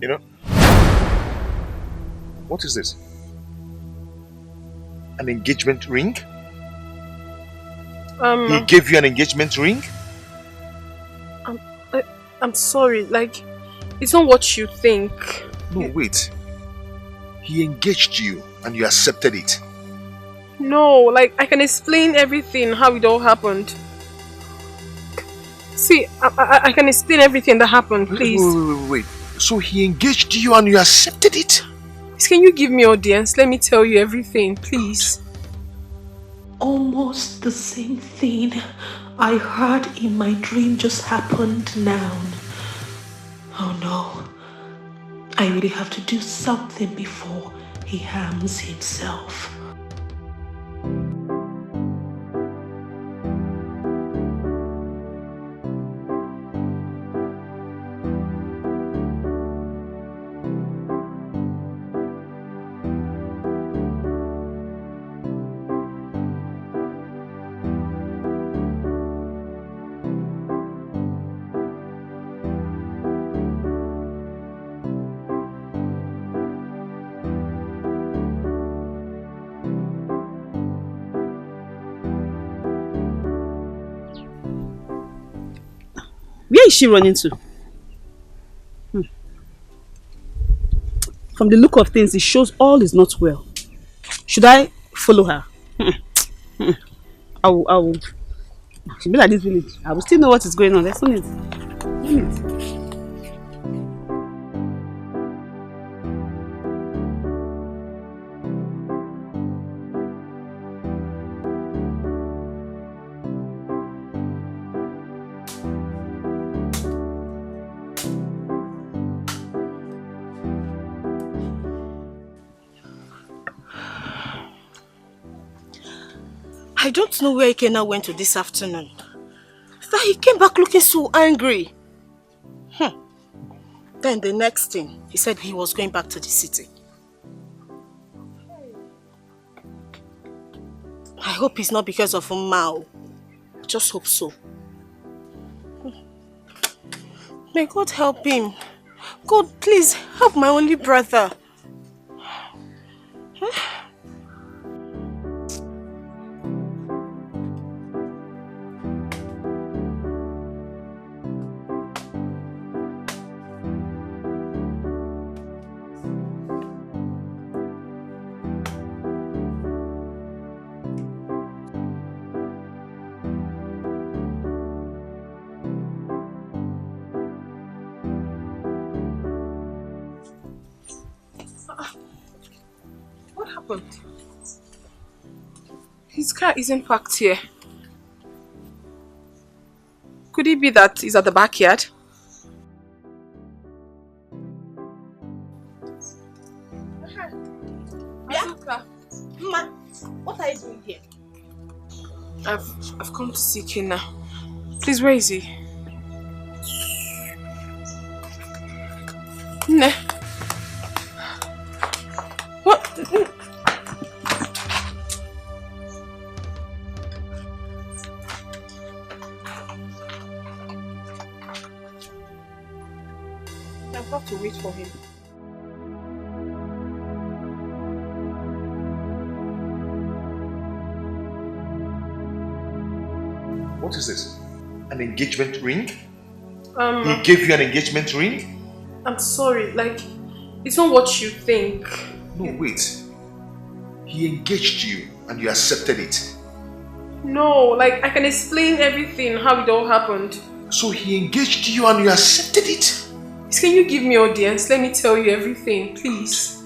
You know, what is this? An engagement ring? He gave you an engagement ring? I'm sorry, like, it's not what you think. No, wait. He engaged you and you accepted it. No, like, I can explain everything, how it all happened. See, I can explain everything that happened, please. Wait. So he engaged you and you accepted it? Please, can you give me audience? Let me tell you everything, please. Almost the same thing I heard in my dream just happened now. Oh no. I really have to do something before he harms himself. Where is she running to? From the look of things, it shows all is not well. Should I follow her? I will. She'll be like this village. I will still know what is going on. Let's it. I don't know where Ikenna went to this afternoon. That he came back looking so angry. Then the next thing, he said he was going back to the city. I hope it's not because of Mao. I just hope so. May God help him. God, please help my only brother. What happened? His car isn't parked here. Could it be that he's at the backyard? Ma, what are you doing here? I've come to see Ikenna. Please, where is he? Ne. What? I've got to wait for him. What is this? An engagement ring? He gave you an engagement ring? I'm sorry, like, it's not what you think. No, wait. He engaged you and you accepted it. No, like, I can explain everything, how it all happened. So he engaged you and you accepted it? Please, can you give me audience? Let me tell you everything, please.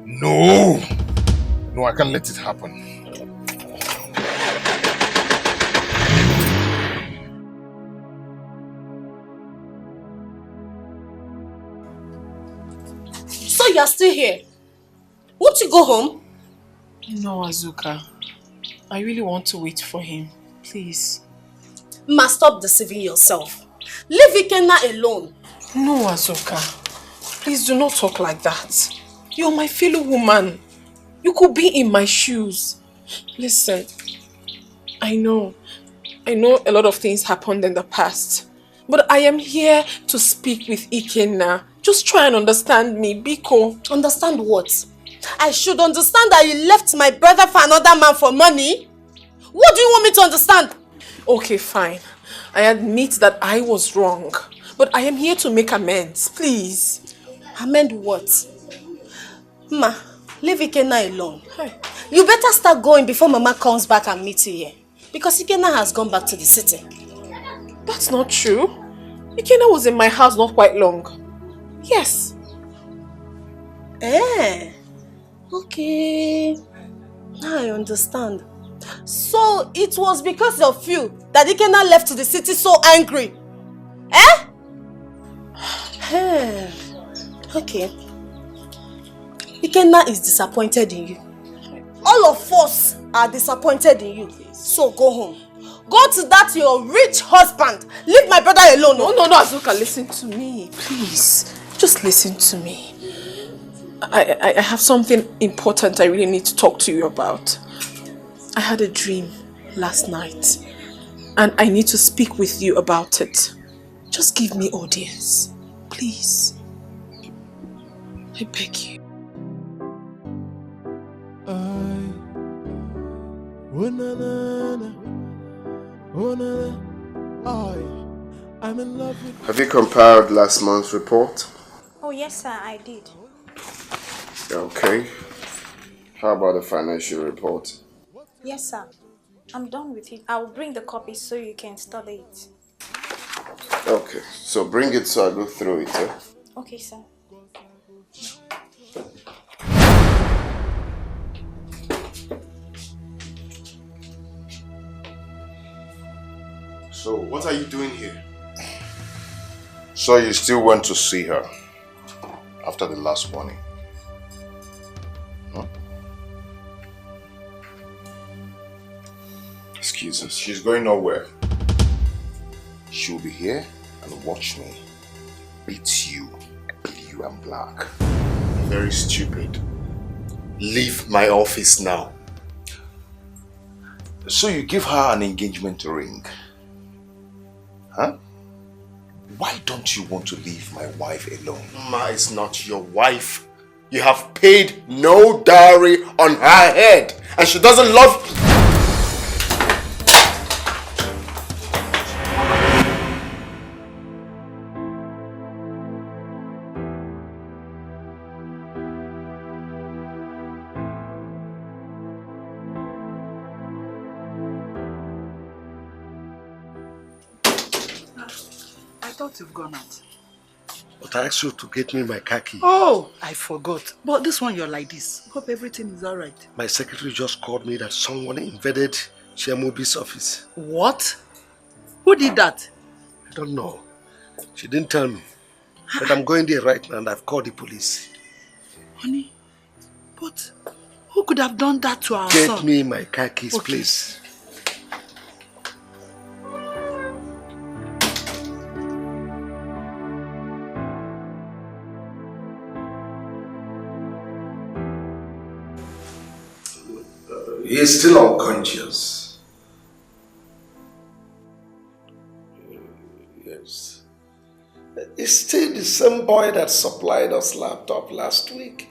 No! No, I can't let it happen. So you're still here? Won't you go home? No, Azuka. I really want to wait for him. Please. Ma, stop deceiving yourself. Leave Ikenna alone. No, Azuka. Please do not talk like that. You're my fellow woman. You could be in my shoes. Listen, I know a lot of things happened in the past. But I am here to speak with Ikenna. Just try and understand me, Biko. Understand what? I should understand that you left my brother for another man for money? What do you want me to understand? Okay, fine. I admit that I was wrong. But I am here to make amends, please. Amend what? Leave Ikenna alone. Hey. You better start going before Mama comes back and meets you here. because Ikenna has gone back to the city. That's not true. Ikenna was in my house not quite long. Yes. Okay. Now I understand. So it was because of you that Ikenna left to the city so angry. Okay. Ikenna is disappointed in you. All of us are disappointed in you. So go home. Go to that your rich husband. Leave my brother alone. No, Azuka, listen to me. Please. Just listen to me. I have something important I really need to talk to you about. I had a dream last night. And I need to speak with you about it. Just give me audience. Please. I beg you. I'm in love with. Have you compiled last month's report? Oh, yes, sir, I did. Okay. How about the financial report? Yes, sir. I'm done with it. I will bring the copies so you can study it. Okay, so bring it so I go through it. Okay, sir. So, what are you doing here? So you still went to see her after the last warning? Huh? Excuse us. She's going nowhere. She'll be here and watch me beat you blue and black. Very stupid. Leave my office now. So you give her an engagement ring? Huh? Why don't you want to leave my wife alone? Ma is not your wife. You have paid no dowry on her head, and she doesn't love you. I thought you've gone out. But I asked you to get me my car key. Oh, I forgot. But this one you're like this. Hope everything is alright. My secretary just called me that someone invaded Chiamobi's office. What? Who did that? I don't know. She didn't tell me. But I'm going there right now and I've called the police. Honey, but who could have done that to our son? Get me my car keys, please. He is still unconscious. Yes. It's still the same boy that supplied us laptop last week.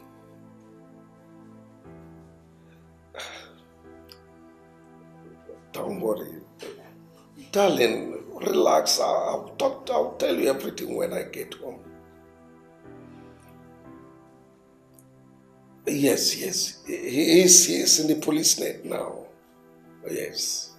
Don't worry. Darling, relax. I'll tell you everything when I get home. Yes. He is in the police net now. Yes.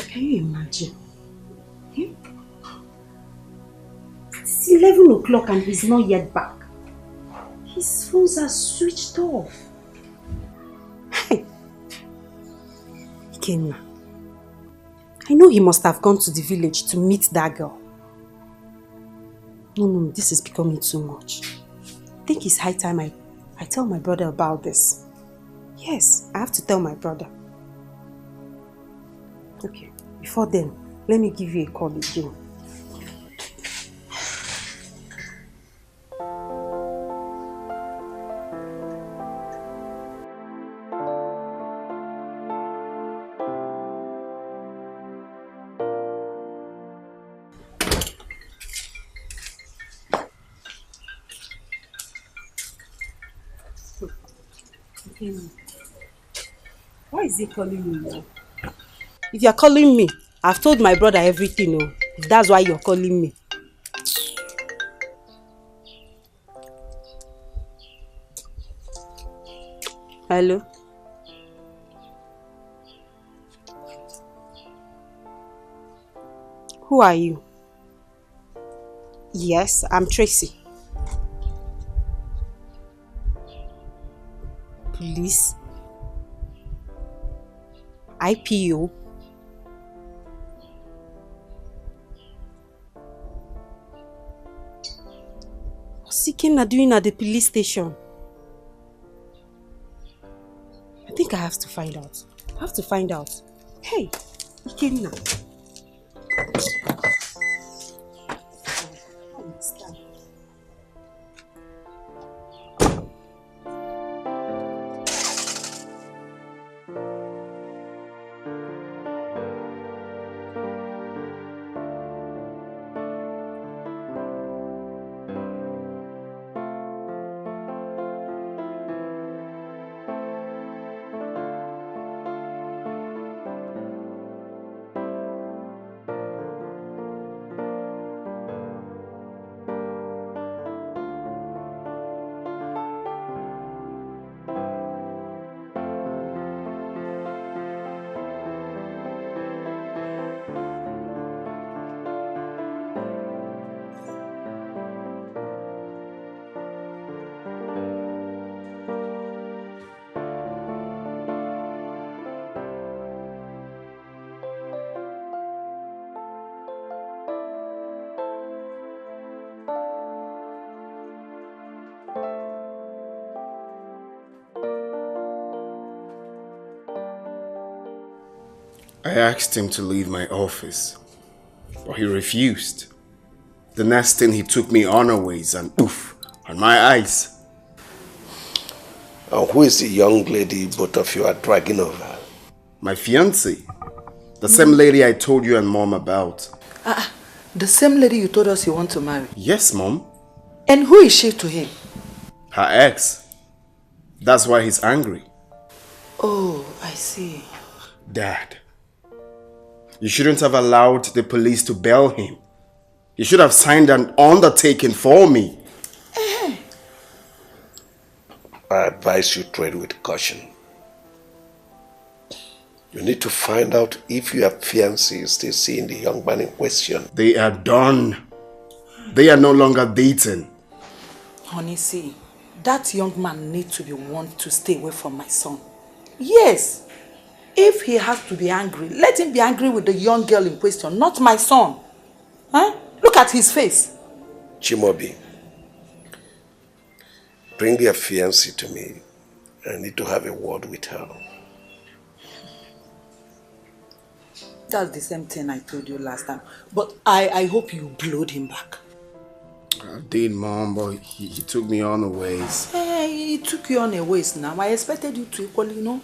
Can you imagine? It's 11 o'clock and he's not yet back. His phones are switched off. Hey. Ikenna, I know he must have gone to the village to meet that girl. No, this is becoming too much. I think it's high time I tell my brother about this. Yes, I have to tell my brother. Okay, before then, let me give you a call again. Why is he calling me now? If you're calling me, I've told my brother everything. Oh. If that's why you're calling me. Hello? Who are you? Yes, I'm Tracy. Police? IPO? What's Ikenna doing at the police station? I think I have to find out. I have to find out. Hey, Ikenna. I asked him to leave my office, but he refused. The next thing he took me unaways and poof, on my eyes. And who is the young lady both of you are dragging over? My fiancée. The same lady I told you and Mom about. The same lady you told us you want to marry? Yes, Mom. And who is she to him? Her ex. That's why he's angry. Oh, I see. Dad, you shouldn't have allowed the police to bail him. You should have signed an undertaking for me. I advise you tread with caution. You need to find out if your fiancé is still seeing the young man in question. They are done. They are no longer dating. Honey, see, that young man needs to be warned to stay away from my son. Yes. If he has to be angry, let him be angry with the young girl in question, not my son. Huh? Look at his face. Chimobi, bring your fiancé to me. I need to have a word with her. That's the same thing I told you last time. But I hope you blowed him back. I did, Mom, but he took me unaways. Hey, he took you on a ways now. I expected you to equally,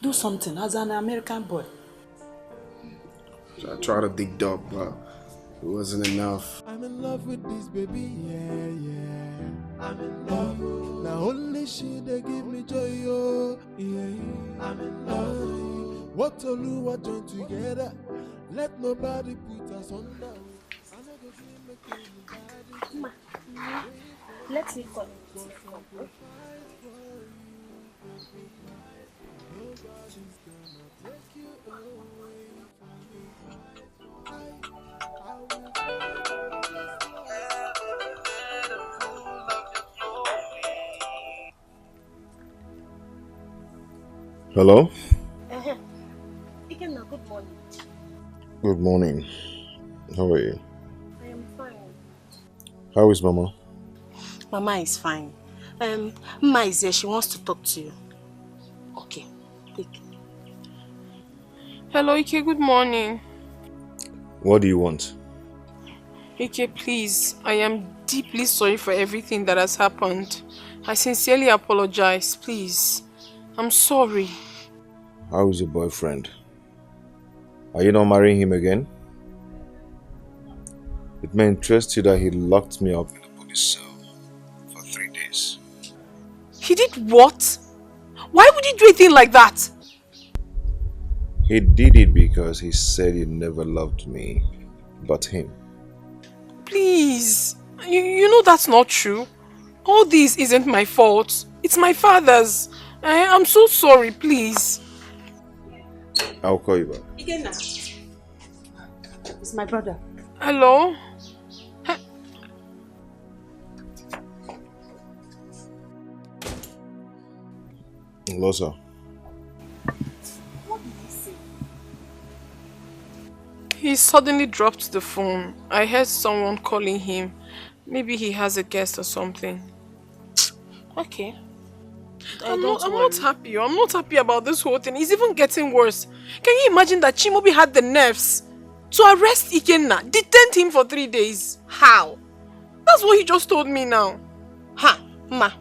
do something as an American boy. So I tried to dig up, but it wasn't enough. I'm in love with this baby, yeah. I'm in love. Now only she they give me joy, oh, yeah. I'm in love. What to do, what join together. Let nobody put us under. Ma, let me call him. Hello? Ikenna, good morning. Good morning. How are you? I am fine. How is Mama? Mama is fine. Mama is here. She wants to talk to you. Okay, take. Hello, Ike, good morning. What do you want? Ike, please, I am deeply sorry for everything that has happened. I sincerely apologize, please. I'm sorry. How is your boyfriend? Are you not marrying him again? It may interest you that he locked me up in the police cell for 3 days. He did what? Why would he do a thing like that? He did it because he said he never loved me, but him. Please. You know that's not true. All this isn't my fault. It's my father's. I'm so sorry, please. I'll call you back. Again, it's my brother. Hello? Losa. What did he say? He suddenly dropped the phone. I heard someone calling him. Maybe he has a guest or something. Okay. I'm not happy. I'm not happy about this whole thing. It's even getting worse. Can you imagine that Chimaobi had the nerves to arrest Ikenna, detain him for 3 days? How? That's what he just told me now. Ha, Ma,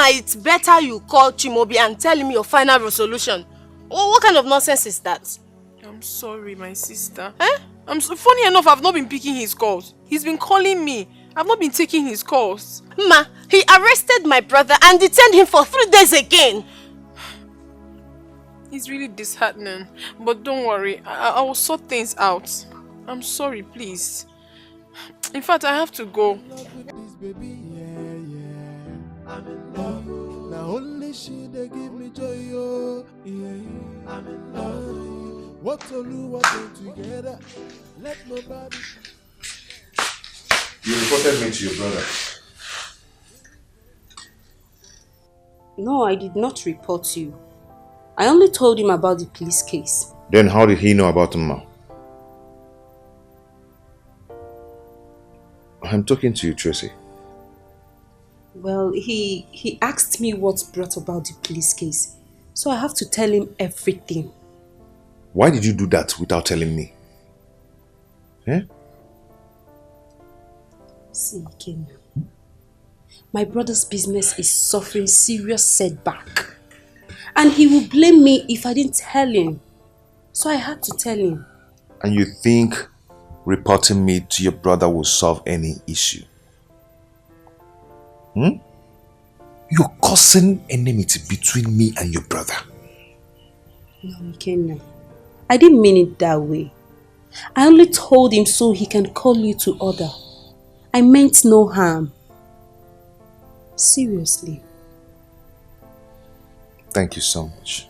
it's better you call Chimaobi and tell him your final resolution. What kind of nonsense is that? I'm sorry, my sister. Funny enough, I've not been picking his calls. He's been calling me. I've not been taking his calls. Ma, he arrested my brother and detained him for 3 days again. It's really disheartening. But don't worry, I will sort things out. I'm sorry, please. In fact, I have to go. I'm in love. Now only she they give me joy, oh yeah. I'm in love. What to do, what do together. Let nobody. You reported me to your brother. No, I did not report you. I only told him about the police case. Then how did he know about Mma? I'm talking to you, Tracy. Well, he asked me what brought about the police case. So I have to tell him everything. Why did you do that without telling me? Eh? See, Ken, my brother's business is suffering serious setback. And he will blame me if I didn't tell him. So I had to tell him. And you think reporting me to your brother will solve any issue? You're causing enmity between me and your brother. No, Ikenna. I didn't mean it that way. I only told him so he can call you to order. I meant no harm. Seriously. Thank you so much.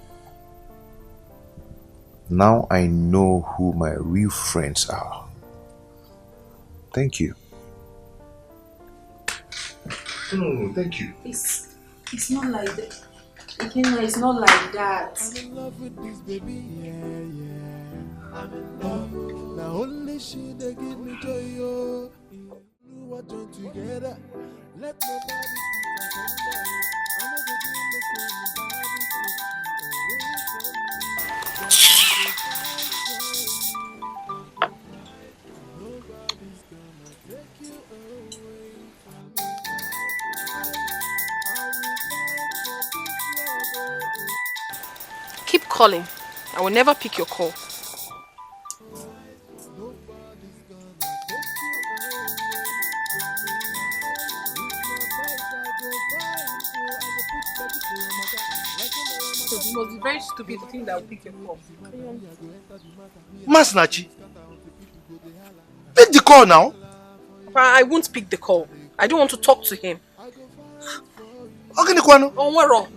Now I know who my real friends are. Thank you. No, thank you. It's not like that. Ikenna, it's not like that. I'm in love with this baby, yeah. I'm in love. Now only she they give me joy, oh yeah. Do what join together. Let nobody see us under. I'm not gonna make anybody take away from me. Nobody's gonna take you away from me. I will fight for this love. Keep calling. I will never pick your call. So it must be very stupid to think that I will pick your call. Masnachi, pick the call now. I won't pick the call. I don't want to talk to him. Okay, Kwano. Oh, where wrong?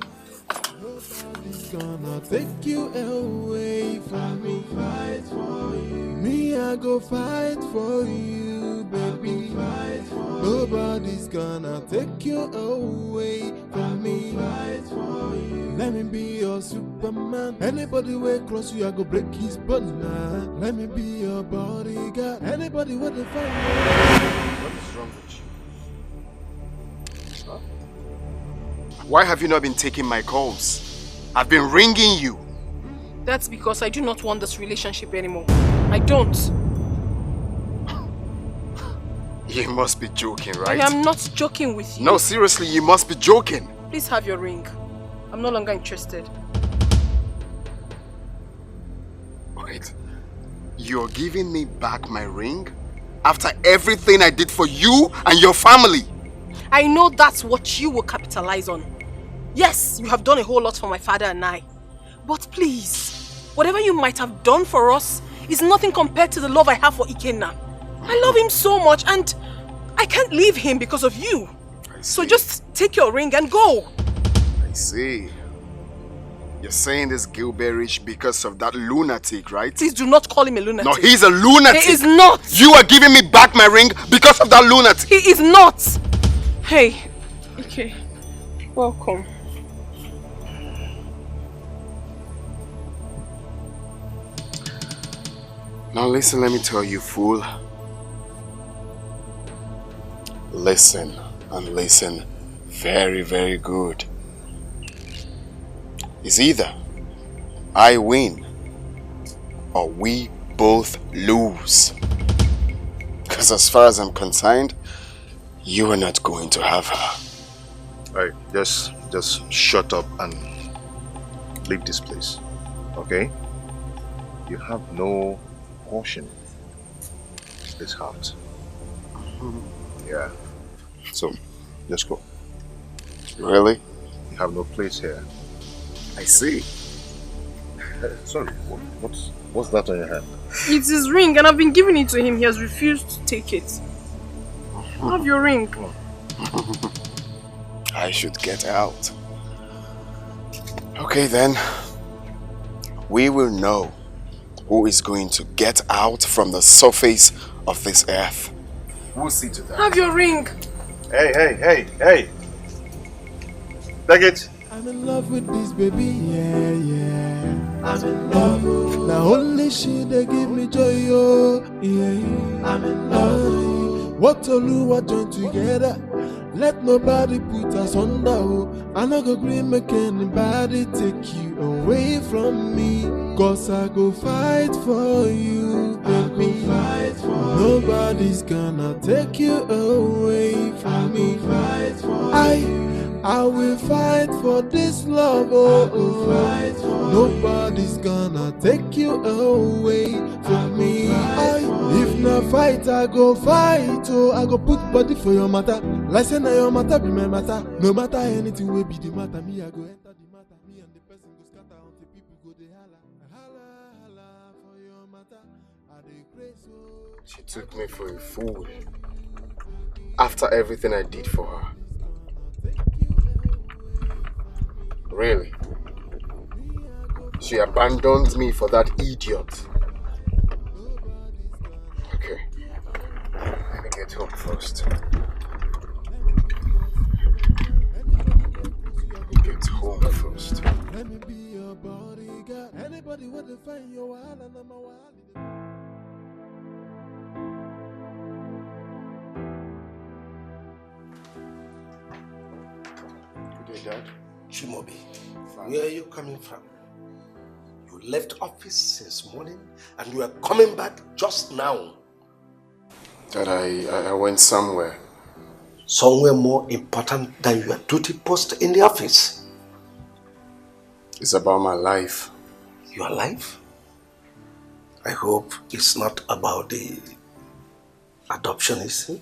Gonna take you away from me. Fight for you. Me, I go fight for you, baby. Fight for Nobody's gonna take you away from me. Fight for you. Let me be your Superman. Anybody way close you, I go break his banana. Let me be your bodyguard. Anybody with the fire. What is wrong with you? Huh? Why have you not been taking my calls? I've been ringing you. That's because I do not want this relationship anymore. I don't. You must be joking, right? I am not joking with you. No, seriously, you must be joking. Please have your ring. I'm no longer interested. Wait, you're giving me back my ring? After everything I did for you and your family? I know that's what you will capitalize on. Yes, you have done a whole lot for my father and I. But please, whatever you might have done for us is nothing compared to the love I have for Ikenna. I love him so much and I can't leave him because of you. So just take your ring and go. I see. You're saying this Gilberish because of that lunatic, right? Please do not call him a lunatic. No, he's a lunatic. He is not. You are giving me back my ring because of that lunatic. He is not. Hey, okay. Welcome. Now listen, let me tell you, fool. Listen and listen very, very good. It's either I win or we both lose. Because as far as I'm concerned, you are not going to have her. Alright, just shut up and leave this place. Okay? You have no portion in this house. Yeah. So, just go. Really? You have no place here. I see. Sorry, what's that on your hand? It's his ring and I've been giving it to him. He has refused to take it. Have your ring. I should get out. Okay then. We will know who is going to get out from the surface of this earth. We'll see to that. Have your ring. Hey. Take it. I'm in love with this baby, yeah. I'm in love. Now only she they give me joy, oh, yeah. I'm in love. What to do, what join together. Let nobody put us under, oh. I no go agree make anybody take you away from me. Cause I go fight for you, baby. Nobody's gonna take you away from me. I will fight for this love, oh. Nobody's gonna take you away from me. If not fight, I go fight, oh. I go put body for your matter. Like say na your matter be my matter. No matter anything will be the matter. Me, I go enter the matter. Me and the person go scatter until people go they holla. Holla for your matter. I dey crazy, oh. She took me for a fool. After everything I did for her. Really? She abandoned me for that idiot. Okay. Let me get home first. Get home first. Let me be your bodyguard. Anybody want to find your wild and I'm a wild. Good day, Dad. Chimobi, where are you coming from? You left office since morning and you are coming back just now. Dad, I went somewhere. Somewhere more important than your duty post in the office? It's about my life. Your life? I hope it's not about the adoption issue?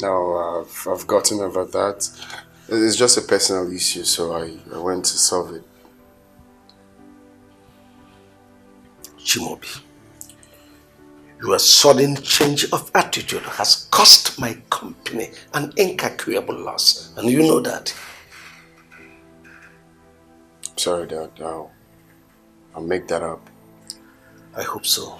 No, I've gotten over that. It's just a personal issue, so I went to solve it. Chimobi, your sudden change of attitude has cost my company an incalculable loss, and you know that. Sorry, Dad. I'll make that up. I hope so.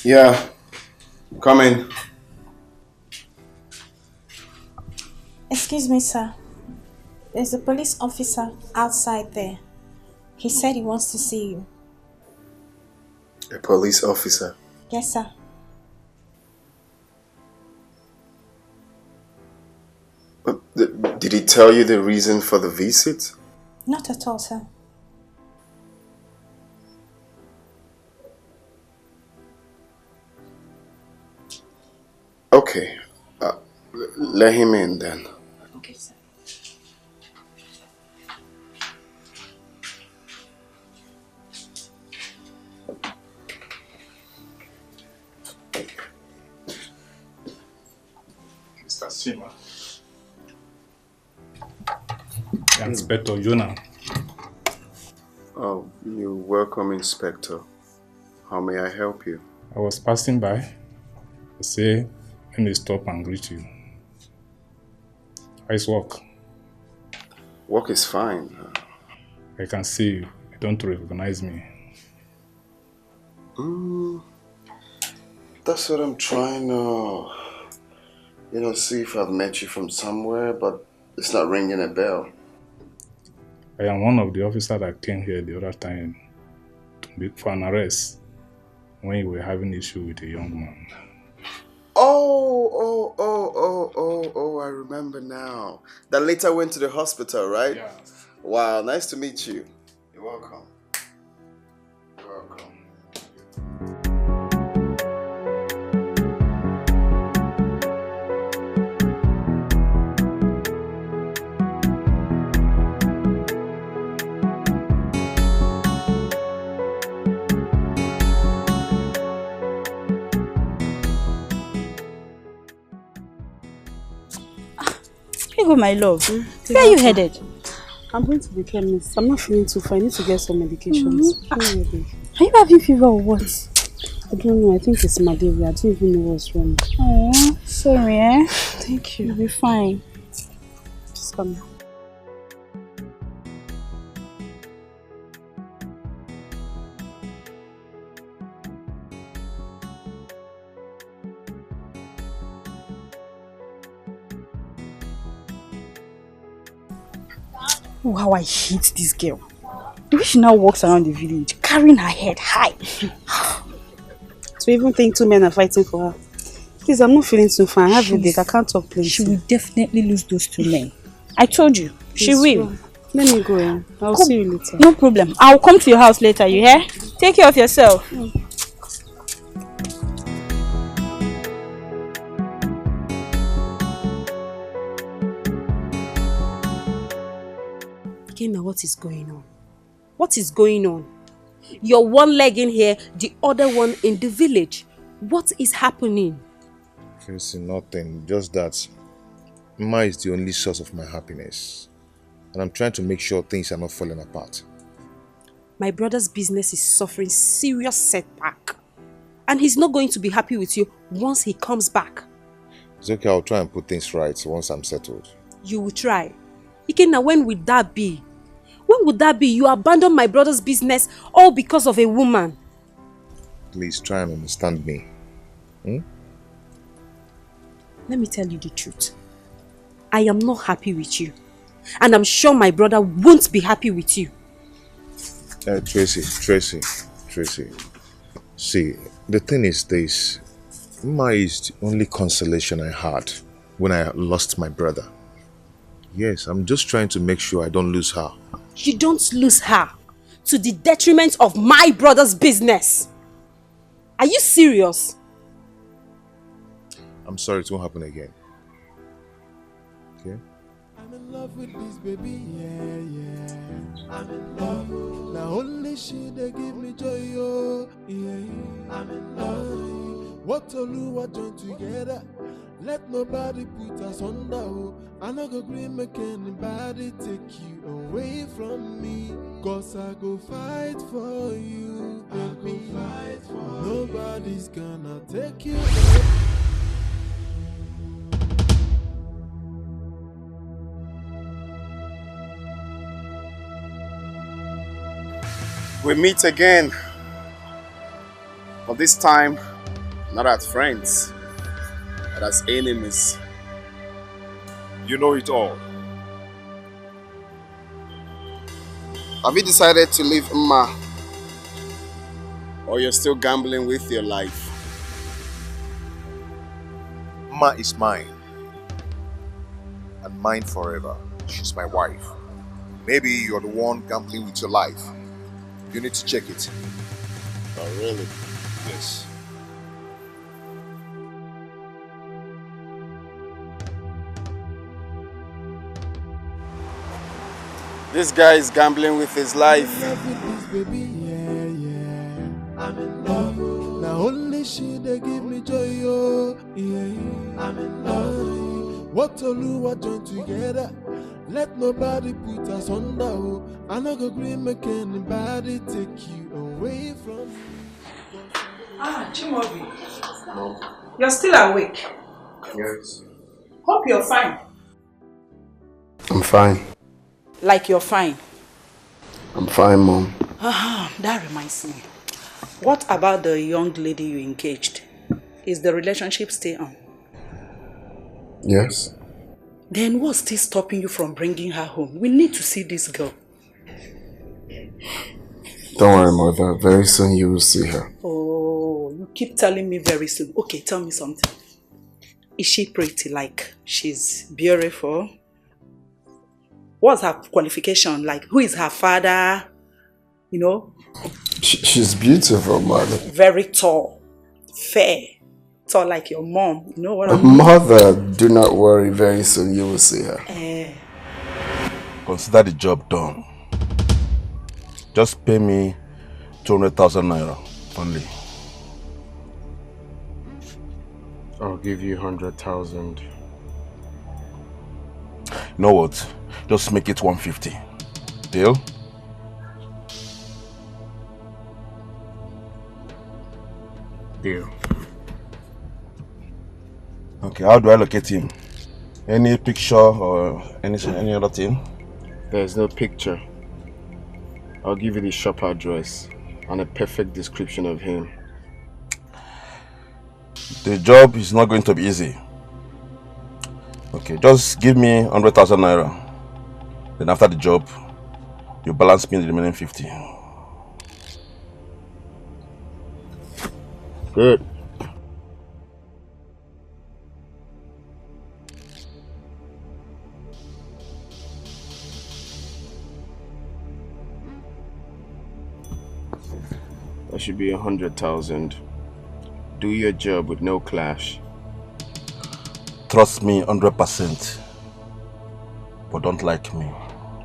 Yeah, come in. Excuse me, sir. There's a police officer outside there. He said he wants to see you. A police officer? Yes, sir. Did he tell you the reason for the visit? Not at all, sir. Okay. Let him in then. Okay, sir. Mr. Sima. Inspector Jonah. Oh, you're welcome, Inspector. How may I help you? I was passing by. I say, let me stop and greet you. How's work? Work is fine. I can see you. You don't recognize me. That's what I'm trying to, see if I've met you from somewhere, but it's not ringing a bell. I am one of the officers that came here the other time for an arrest when you were having issue with a young man. Oh, I remember now. That later went to the hospital, right? Yeah. Wow, nice to meet you. You're welcome. You're welcome. Here you go, my love. Where are you headed? I'm going to the chemist. I'm not feeling too fine. I need to get some medications. Are you having fever or what? I don't know. I think it's malaria. I don't even know what's wrong. Oh, sorry, eh? Thank you. You'll be fine. Just come here. Oh, how I hate this girl. The way she now walks around the village, carrying her head high. To even think two men are fighting for her. Please, I'm not feeling too fine. I have a headache. I can't talk plenty. She will definitely lose those two men. I told you. She will. Well, let me go in. I'll see you later. No problem. I'll come to your house later, you hear? Take care of yourself. Kena, what is going on? What is going on? You're one leg in here, the other one in the village. What is happening? Tracy, nothing. Just that Ma is the only source of my happiness. And I'm trying to make sure things are not falling apart. My brother's business is suffering serious setback. And he's not going to be happy with you once he comes back. It's okay, I'll try and put things right once I'm settled. You will try. Ikenna, when would that be? When would that be? You abandon my brother's business all because of a woman. Please try and understand me. Let me tell you the truth. I am not happy with you. And I'm sure my brother won't be happy with you. Tracy. See, the thing is this. Ma is the only consolation I had when I lost my brother. Yes, I'm just trying to make sure I don't lose her. You don't lose her to the detriment of my brother's business. Are you serious? I'm sorry, it won't happen again. Okay? I'm in love with this baby, yeah. I'm in love. Now only she they give me joy, oh, yeah. I'm in love. What Oluwa join together, let nobody put us under, oh. I no go agree make anybody take you away from me. Cause I go fight for you, baby. Nobody's gonna take you away. We meet again, but this time not as friends, but as enemies. You know it all. Have you decided to leave Mma? Or you're still gambling with your life? Ma is mine. And and mine forever. She's my wife. Maybe you're the one gambling with your life. You need to check it. Oh, really? Yes. This guy is gambling with his life. I'm in love. Now only she they give me joy, oh yeah. I'm in love. What Oluwa join together, let nobody put us under. Oh, I no go agree make anybody take you away from me. Ah, Chimobi. You're still awake. Yes. Hope you're fine. I'm fine. Like you're fine. I'm fine, Mom. Ah, that reminds me. What about the young lady you engaged? Is the relationship still on? Yes. Then what's still stopping you from bringing her home? We need to see this girl. Don't worry, Mother. Very soon you will see her. Oh, you keep telling me very soon. Okay, tell me something. Is she pretty? Like, she's beautiful? What's her qualification? Like, who is her father? You know? She's beautiful, Mother. Very tall. Fair. Tall like your mom. You know what I mean? Mother, do not worry. Very soon you will see her. Consider the job done. Just pay me 200,000 naira only. I'll give you 100,000. You know what? Just make it 150. Deal? Deal. Okay, how do I locate him? Any picture or any other thing? There's no picture. I'll give you the shop address and a perfect description of him. The job is not going to be easy. Okay, just give me 100,000 naira. Then after the job, you balance me the remaining 50. Good. That should be 100,000. Do your job with no clash. Trust me 100%. But don't like me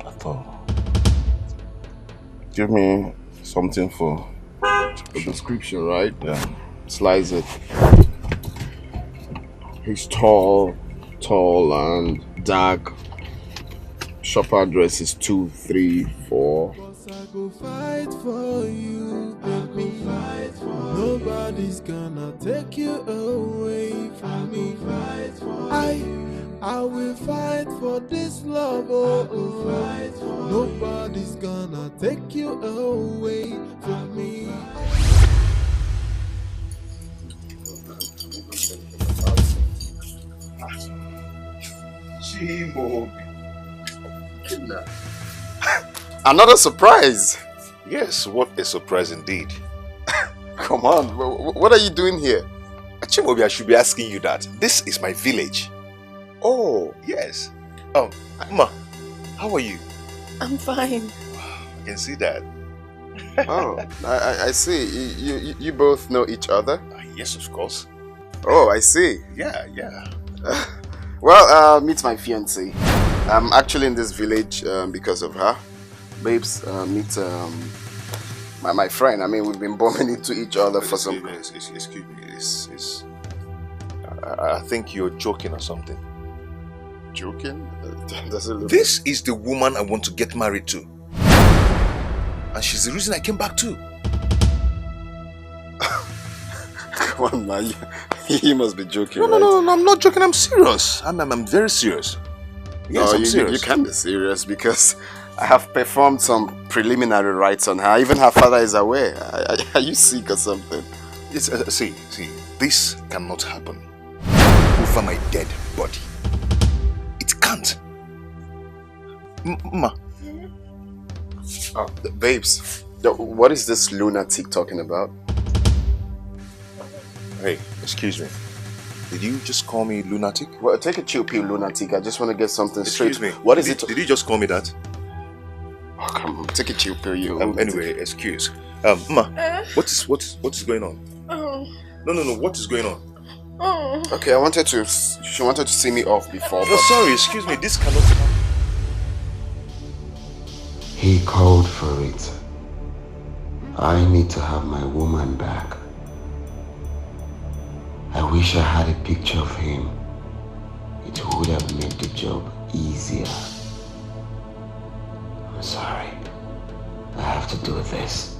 at all. Give me something for the description, right? Yeah. Slice it. He's tall and dark. Shop address is 234. I go fight for you, baby. Nobody's gonna take you away from me. I will fight for this love. Oh. Nobody's gonna take you away from me. Chimo. Another surprise. Yes, what a surprise indeed. Come on, what are you doing here? Chimobi, I should be asking you that. This is my village. Oh. Yes. Oh, Ma, how are you? I'm fine. I can see that. Oh, I see. You both know each other? Yes, of course. Oh, I see. Yeah. Well, meet my fiancée. I'm actually in this village because of her. Babes, meet my friend. I mean, we've been bumping into each other for some... Excuse me. I think you're joking or something. Joking? This is the woman I want to get married to. And she's the reason I came back too. Come on, man. You must be joking, No, I'm not joking. I'm serious. I'm very serious. Yes, I'm serious. You can be serious because I have performed some preliminary rites on her. Even her father is aware. Are you sick or something? It's, see, this cannot happen over my dead body. It can't. Ma. Babes, what is this lunatic talking about? Hey, excuse me. Did you just call me lunatic? Well, take a chill pill, lunatic. I just want to get something Excuse straight. me. What is it? Did you just call me that? Oh, come on. Take a chill pill, you. Anyway, excuse. Ma, what is going on? No. What is going on? Okay, she wanted to see me off before. No, sorry, excuse me. This cannot happen. He called for it. I need to have my woman back. I wish I had a picture of him. It would have made the job easier. I'm sorry. I have to do this.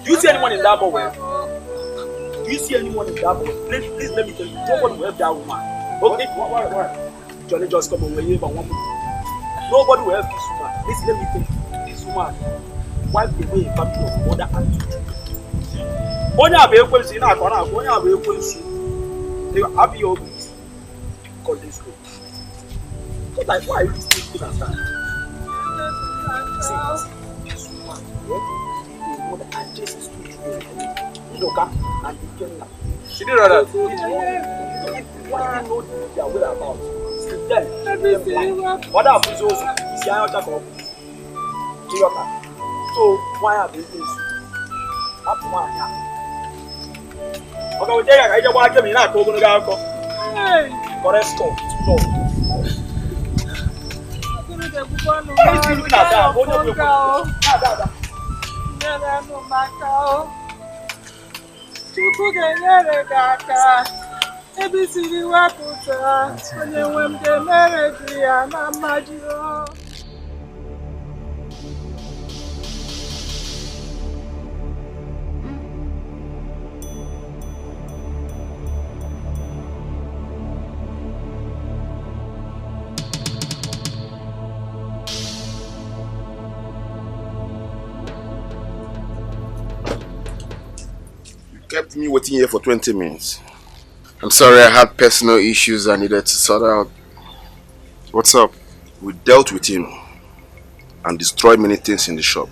Do you see anyone in that boy? Do you see anyone in that boy? Please let me tell you, nobody will help that woman. Okay? What? Johnny just come away but 1 minute. Nobody will help this woman. Listen, let me tell you, this woman wiped away a family of mother and children. Only have a question in our corner, only have a question. They are happy over this. Call this way. So like, why are you still good at that? See, this woman, and this is too Loka and the Kenya. She didn't know that. Why you know their whereabouts? Sleep them. What happens also is the iron jack of Loka. So why have you this? Up one here. Okay, we take a idea why came in that Kogan Galco. Correct stop. No. What is he looking at that? What are you doing? Chukwu ga-enyere gị aka ebe isiri wepụta onye nwe m ga-emere gị ya na mmaji. Kept me waiting here for 20 minutes. I'm sorry, I had personal issues I needed to sort out. What's up? We dealt with him and destroyed many things in the shop.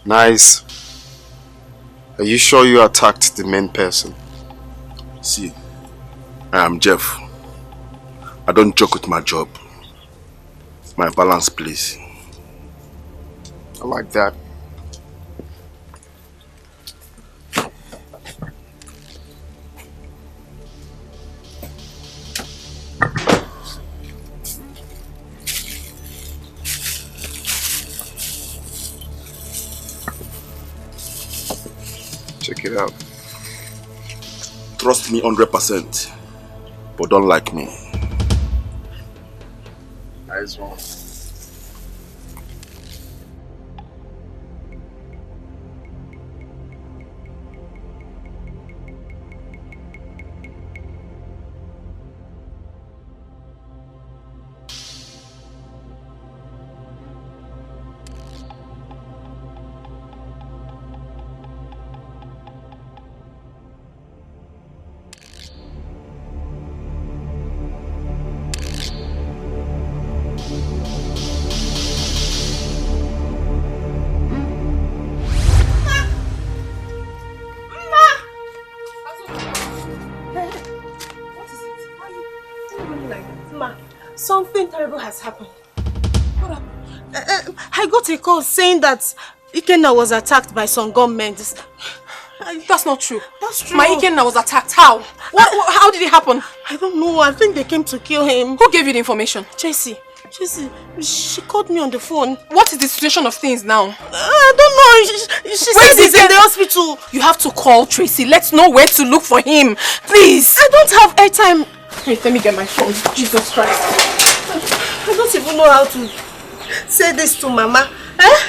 Nice. Are you sure you attacked the main person? See, I am Jeff. I don't joke with my job. My balance, please. I like that. Check it out. Trust me 100%, but don't like me. Nice one. Something terrible has happened. What happened? I got a call saying that Ikenna was attacked by some gunmen. That's not true. That's true. My Ikenna was attacked. How? How did it happen? I don't know. I think they came to kill him. Who gave you the information? Tracy, she called me on the phone. What is the situation of things now? I don't know. She said he's in the hospital. You have to call Tracy. Let's know where to look for him. Please. I don't have airtime. Wait, let me get my phone. Jesus Christ. I don't even know how to say this to Mama. Eh?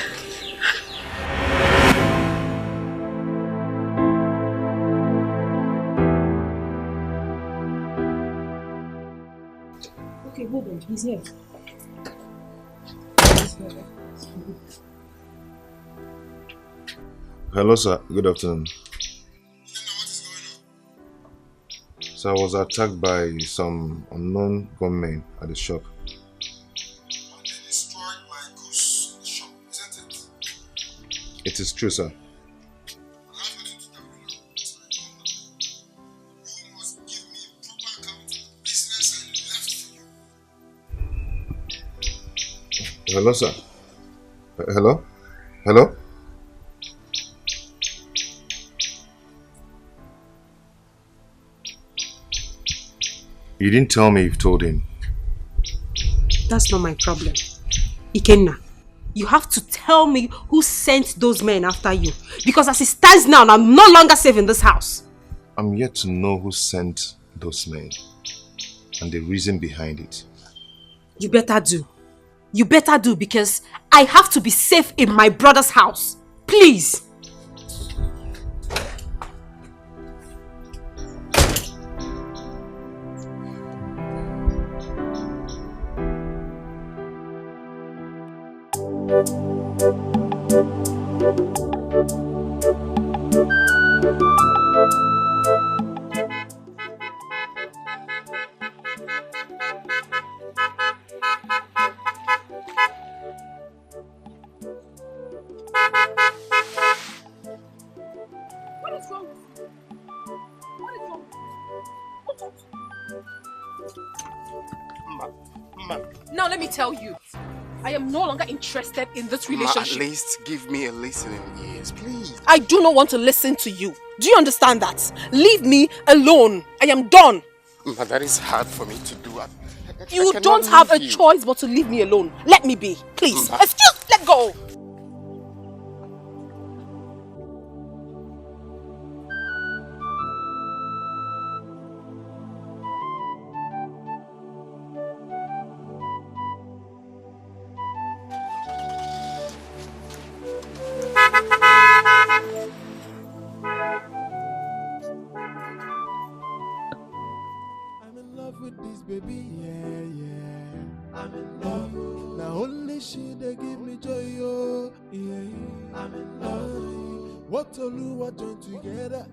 Okay, hold on. He's here. Hello, sir. Good afternoon. So I was attacked by some unknown gunmen at the shop. They destroyed my goods in the shop, isn't it? It is true, sir. Hello, sir. Hello? Hello? You didn't tell me you've told him. That's not my problem. Ikenna, you have to tell me who sent those men after you. Because as it stands now, I'm no longer safe in this house. I'm yet to know who sent those men and the reason behind it. You better do. You better do, because I have to be safe in my brother's house. Please. Now let me tell you, I am no longer interested in this relationship. At least give me a listening ears, please. I do not want to listen to you. Do you understand that? Leave me alone. I am done. Ma, that is hard for me to do. You don't have a choice but to leave me alone. Let me be, please. Let go. With this baby, yeah. I'm in love. Now only she they give me joy, oh, yeah. I'm in love. What to do, what join together.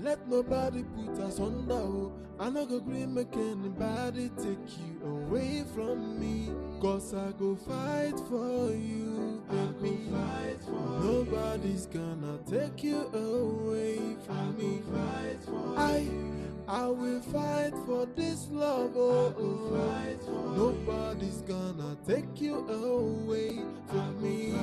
Let nobody put us under, oh. I no go agree make anybody take you away from me. Cause I go fight for you, baby. Nobody's gonna take you away from me. I will fight for this love, oh, oh. Nobody's gonna take you away from me.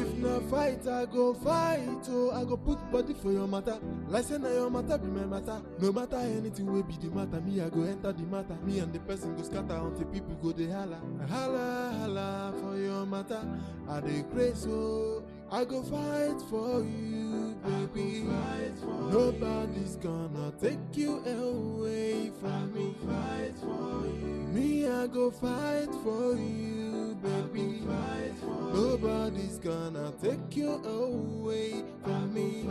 If not fight, I go fight, oh. I go put body for your matter. Like say na your matter be my matter. No matter anything will be the matter, me I go enter the matter. Me and the person go scatter until people go they holla. Holla, holla for your matter. I dey crazy, oh. I go fight for you, baby. Nobody's gonna take you away from me. Me, I go fight for you, baby. Nobody's gonna take you away from me.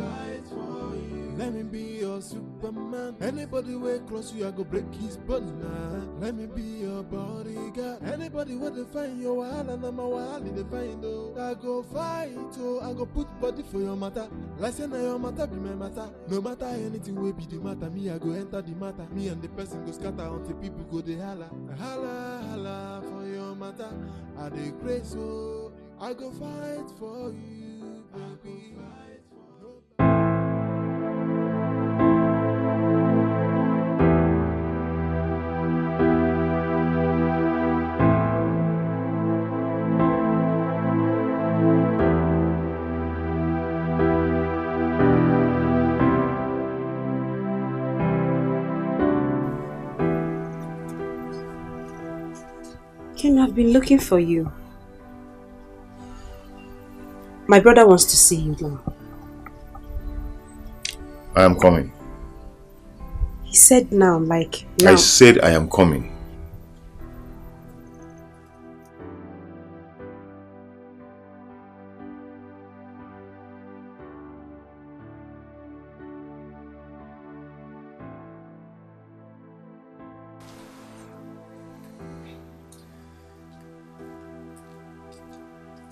Let me be your Superman. Anybody way cross you, I go break his banana. Let me be your bodyguard. Anybody where they find your wall and I'm a wall they find, oh. I go fight, oh. I go put body for your matter. Like say na your matter be my matter. No matter anything will be the matter. Me, I go enter the matter. Me and the person go scatter until people go they holla. Holla, holla for your matter. I dey crazy, so I go fight for you, baby. Ken, I've been looking for you. My brother wants to see you now. I am coming. He said now, like now. I said I am coming.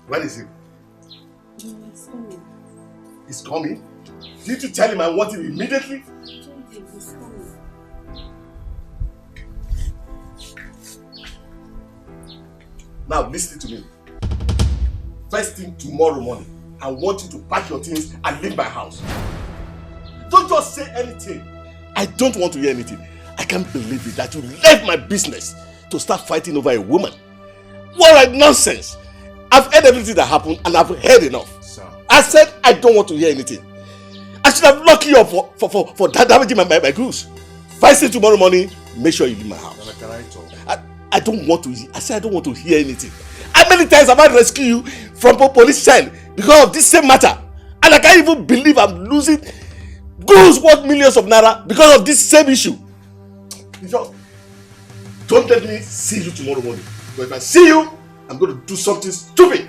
Where is he? He's coming. He's coming? Did you tell him I want him immediately? He's coming. Now listen to me. First thing tomorrow morning, I want you to pack your things and leave my house. Don't just say anything. I don't want to hear anything. I can't believe it that you left my business to start fighting over a woman. What a nonsense! I've heard everything that happened and I've heard enough. Sir. I said I don't want to hear anything. I should have locked you up for damaging my goods. First thing tomorrow morning, make sure you leave my house. Can I talk? I don't want to. I said I don't want to hear anything. How many times have I rescued you from police cell because of this same matter? And I can't even believe I'm losing goods worth millions of naira because of this same issue. Don't let me see you tomorrow morning. But if I see you, I'm going to do something stupid.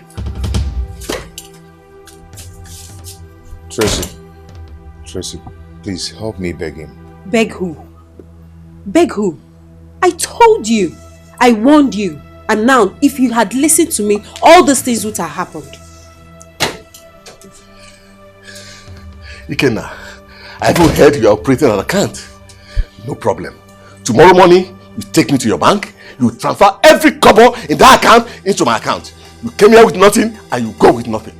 Tracy, please help me beg him. Beg who? Beg who? I told you. I warned you. And now, if you had listened to me, all these things would have happened. Ikenna, I even heard you are operating an account. No problem. Tomorrow morning, you take me to your bank, you transfer every kobo in that account into my account. You came here with nothing and you go with nothing.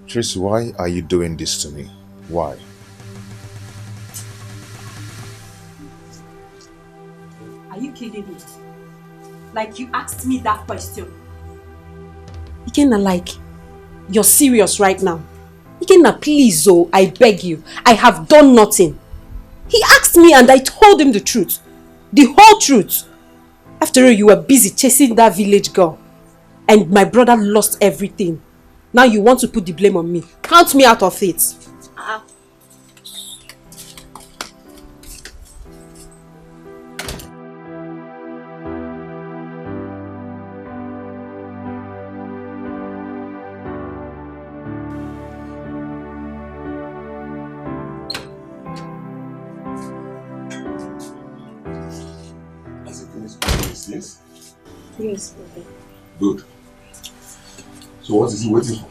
Tracy, why are you doing this to me? Why? Are you kidding me? Like you asked me that question. Ikenna, like, you're serious right now. Ikenna, please, oh, I beg you. I have done nothing. He asked me and I told him the truth. The whole truth. After all, you were busy chasing that village girl. And my brother lost everything. Now you want to put the blame on me. Count me out of it. Has he finished doing these things? Yes, Good. So what is he waiting for?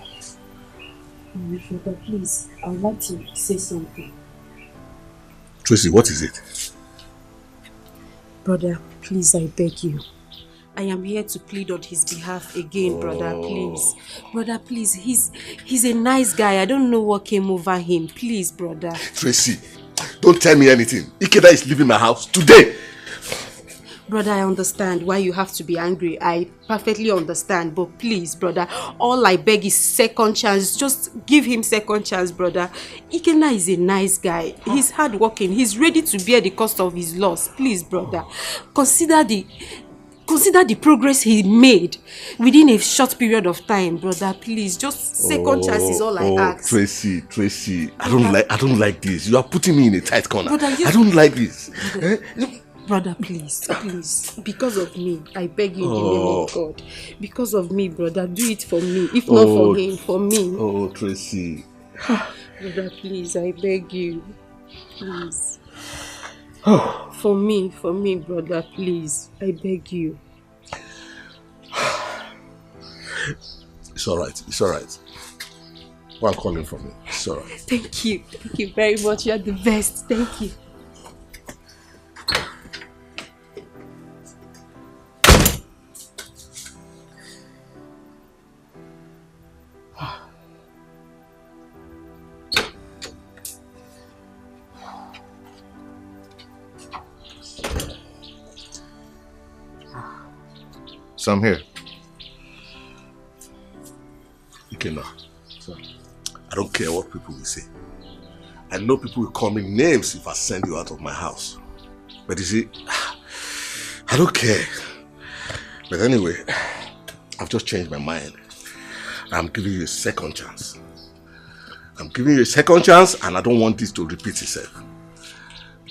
Brother, please, I would like to say something. Tracy, what is it? Brother, please, I beg you. I am here to plead on his behalf again, brother, please. Brother, please, he's a nice guy. I don't know what came over him. Please, brother. Tracy, don't tell me anything. Ikeda is leaving my house today. Brother, I understand why you have to be angry. I perfectly understand. But please, brother, all I beg is second chance. Just give him second chance, brother. Ikenna is a nice guy. He's hardworking. He's ready to bear the cost of his loss. Please, brother, consider the progress he made within a short period of time, brother. Please, just second chance is all I ask. Tracy, I don't like this. You are putting me in a tight corner. Brother, I don't like this. Brother, please, because of me, I beg you in the name of God. Because of me, brother, do it for me. If not for him, for me. Oh, Tracy. Brother, please, I beg you. Please. For me, brother, please. I beg you. It's alright. One calling from me. It's alright. Thank you very much. You're the best. Thank you. So I'm here. Ikenna, sir. don't care what people will say. I know people will call me names if I send you out of my house. But you see, I don't care. But anyway, I've just changed my mind. I'm giving you a second chance. I'm giving you a second chance, and I don't want this to repeat itself.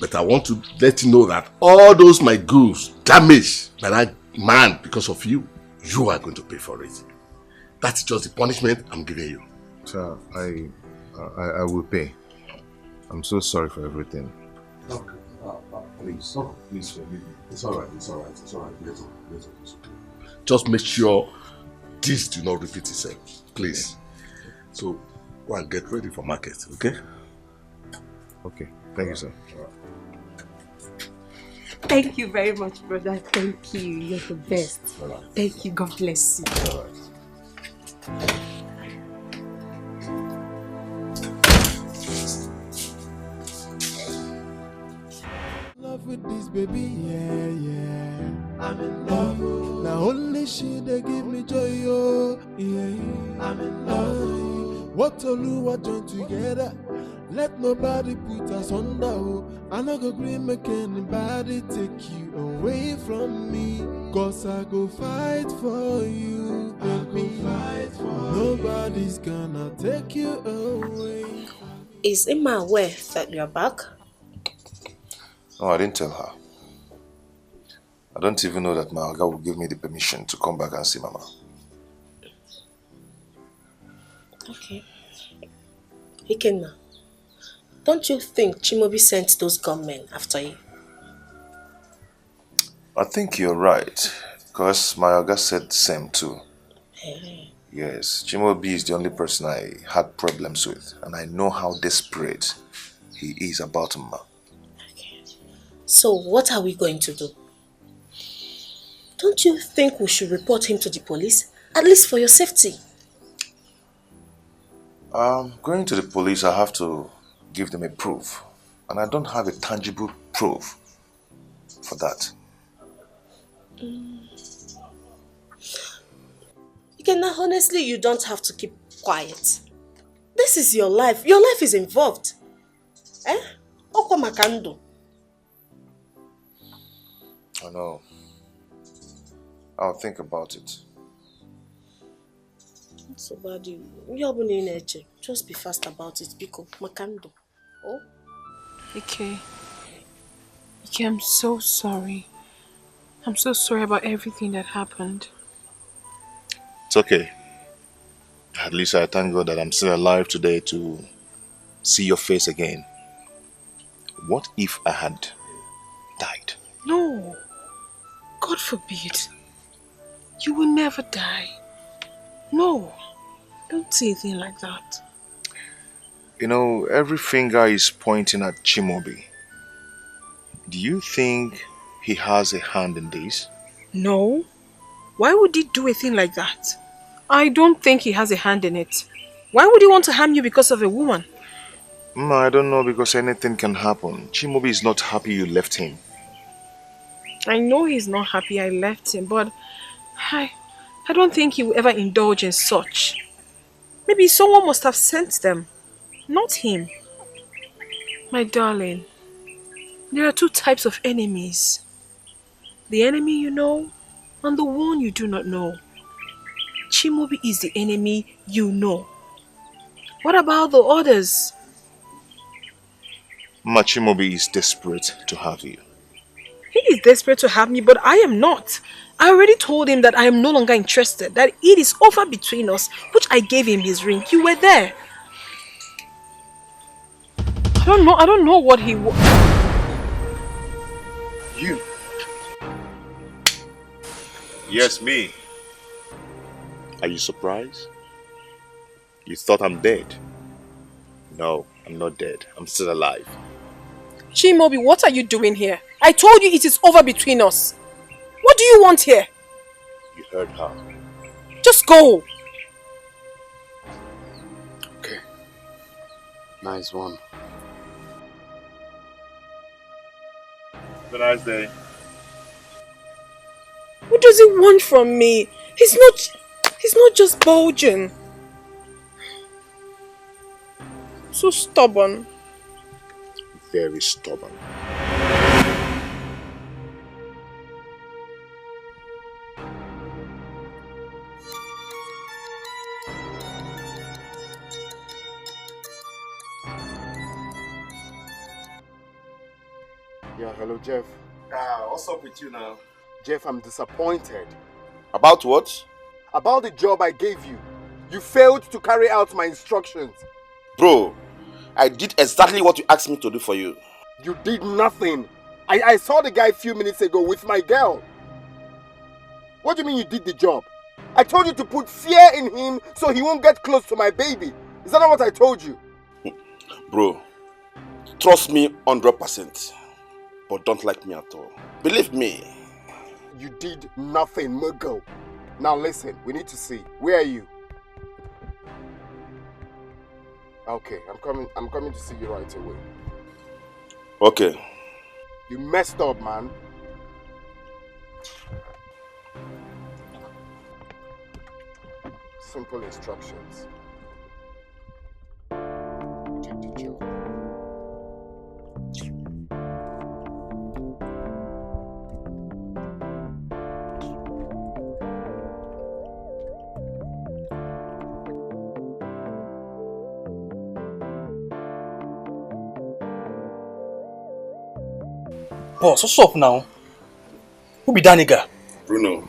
But I want to let you know that all those my goods damaged by that man because of you, you are going to pay for it. That's just the punishment I'm giving you. Sir, I will pay. I'm so sorry for everything. Okay. Please forgive me. It's alright. Let it. Just make sure this do not repeat itself, please. So go and get ready for market, okay? Okay. Thank you, sir. Thank you very much, brother. Thank you. You're the best. Thank you. God bless you. Love with this baby, yeah. I'm in love. Now only she they give me joy, oh, yeah. I'm in love. What to do, what join together. Let nobody put us under, oh. I no go agree make anybody take you away from me. Cause I go fight for you, baby. Nobody's gonna take you away. Is Emma aware that you're back? No, I didn't tell her. I don't even know that my Oga will give me the permission to come back and see Mama. Okay. Ikenna, don't you think Chimaobi sent those gunmen after you? I think you're right, because my Oga said the same too. Hey. Yes, Chimaobi is the only person I had problems with, and I know how desperate he is about Mama. Okay. So what are we going to do? Don't you think we should report him to the police? At least for your safety. Going to the police, I have to give them a proof. And I don't have a tangible proof for that. Honestly, you don't have to keep quiet. This is your life. Your life is involved. Eh? Oko makando. I know. I'll think about it. So bad. Just be fast about it, Biko. Makando. Oh? Ike, I'm so sorry. I'm so sorry about everything that happened. It's okay. At least I thank God that I'm still alive today to see your face again. What if I had died? No. God forbid. You will never die. No. Don't say anything like that. You know, every finger is pointing at Chimaobi. Do you think he has a hand in this? No. Why would he do a thing like that? I don't think he has a hand in it. Why would he want to harm you because of a woman? I don't know, because anything can happen. Chimaobi is not happy you left him. I know he's not happy I left him, but I don't think he will ever indulge in such. Maybe someone must have sent them, not him. My darling, there are two types of enemies. The enemy you know, and the one you do not know. Chimaobi is the enemy you know. What about the others? Chimaobi is desperate to have you. He is desperate to have me, but I am not. I already told him that I am no longer interested, that it is over between us, which I gave him his ring. You were there. I don't know what he was. You? Yes, me. Are you surprised? You thought I'm dead? No, I'm not dead. I'm still alive. Chimaobi, what are you doing here? I told you it is over between us. What do you want here? You heard her. Just go. Okay. Nice one. Have a nice day. What does he want from me? He's not just bulging. So stubborn. Very stubborn. Yeah, hello, Jeff. What's up with you now? Jeff, I'm disappointed. About what? About the job I gave you. You failed to carry out my instructions. Bro, I did exactly what you asked me to do for you. You did nothing. I saw the guy a few minutes ago with my girl. What do you mean you did the job? I told you to put fear in him so he won't get close to my baby. Is that not what I told you? Bro, trust me 100%. But don't like me at all. Believe me. You did nothing, Muggle. Now listen, we need to see. Where are you? Okay, I'm coming to see you right away. Okay. You messed up, man. Simple instructions. Did the job. Boss, what's up now? Who be that nigga? Bruno,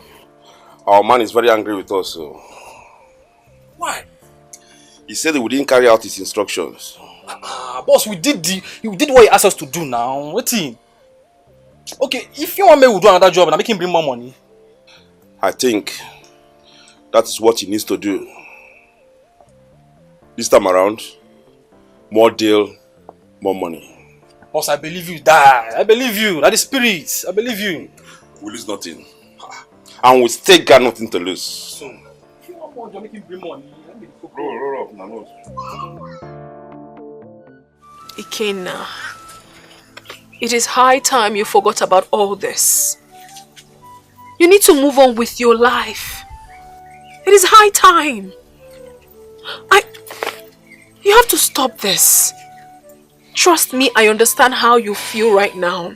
our man is very angry with us. So. Why? He said that we didn't carry out his instructions. Boss, we did what he asked us to do now. Wait in. Okay, if you want me to do another job and make him bring more money. I think that is what he needs to do. This time around, more deal, more money. Boss, I believe you, die. I believe you. That is spirit. I believe you. We lose nothing. And we still got nothing to lose. So, if you want more job, make him bring money. Roll up, no. Ikenna, it is high time you forgot about all this. You need to move on with your life. It is high time. You have to stop this. Trust me, I understand how you feel right now.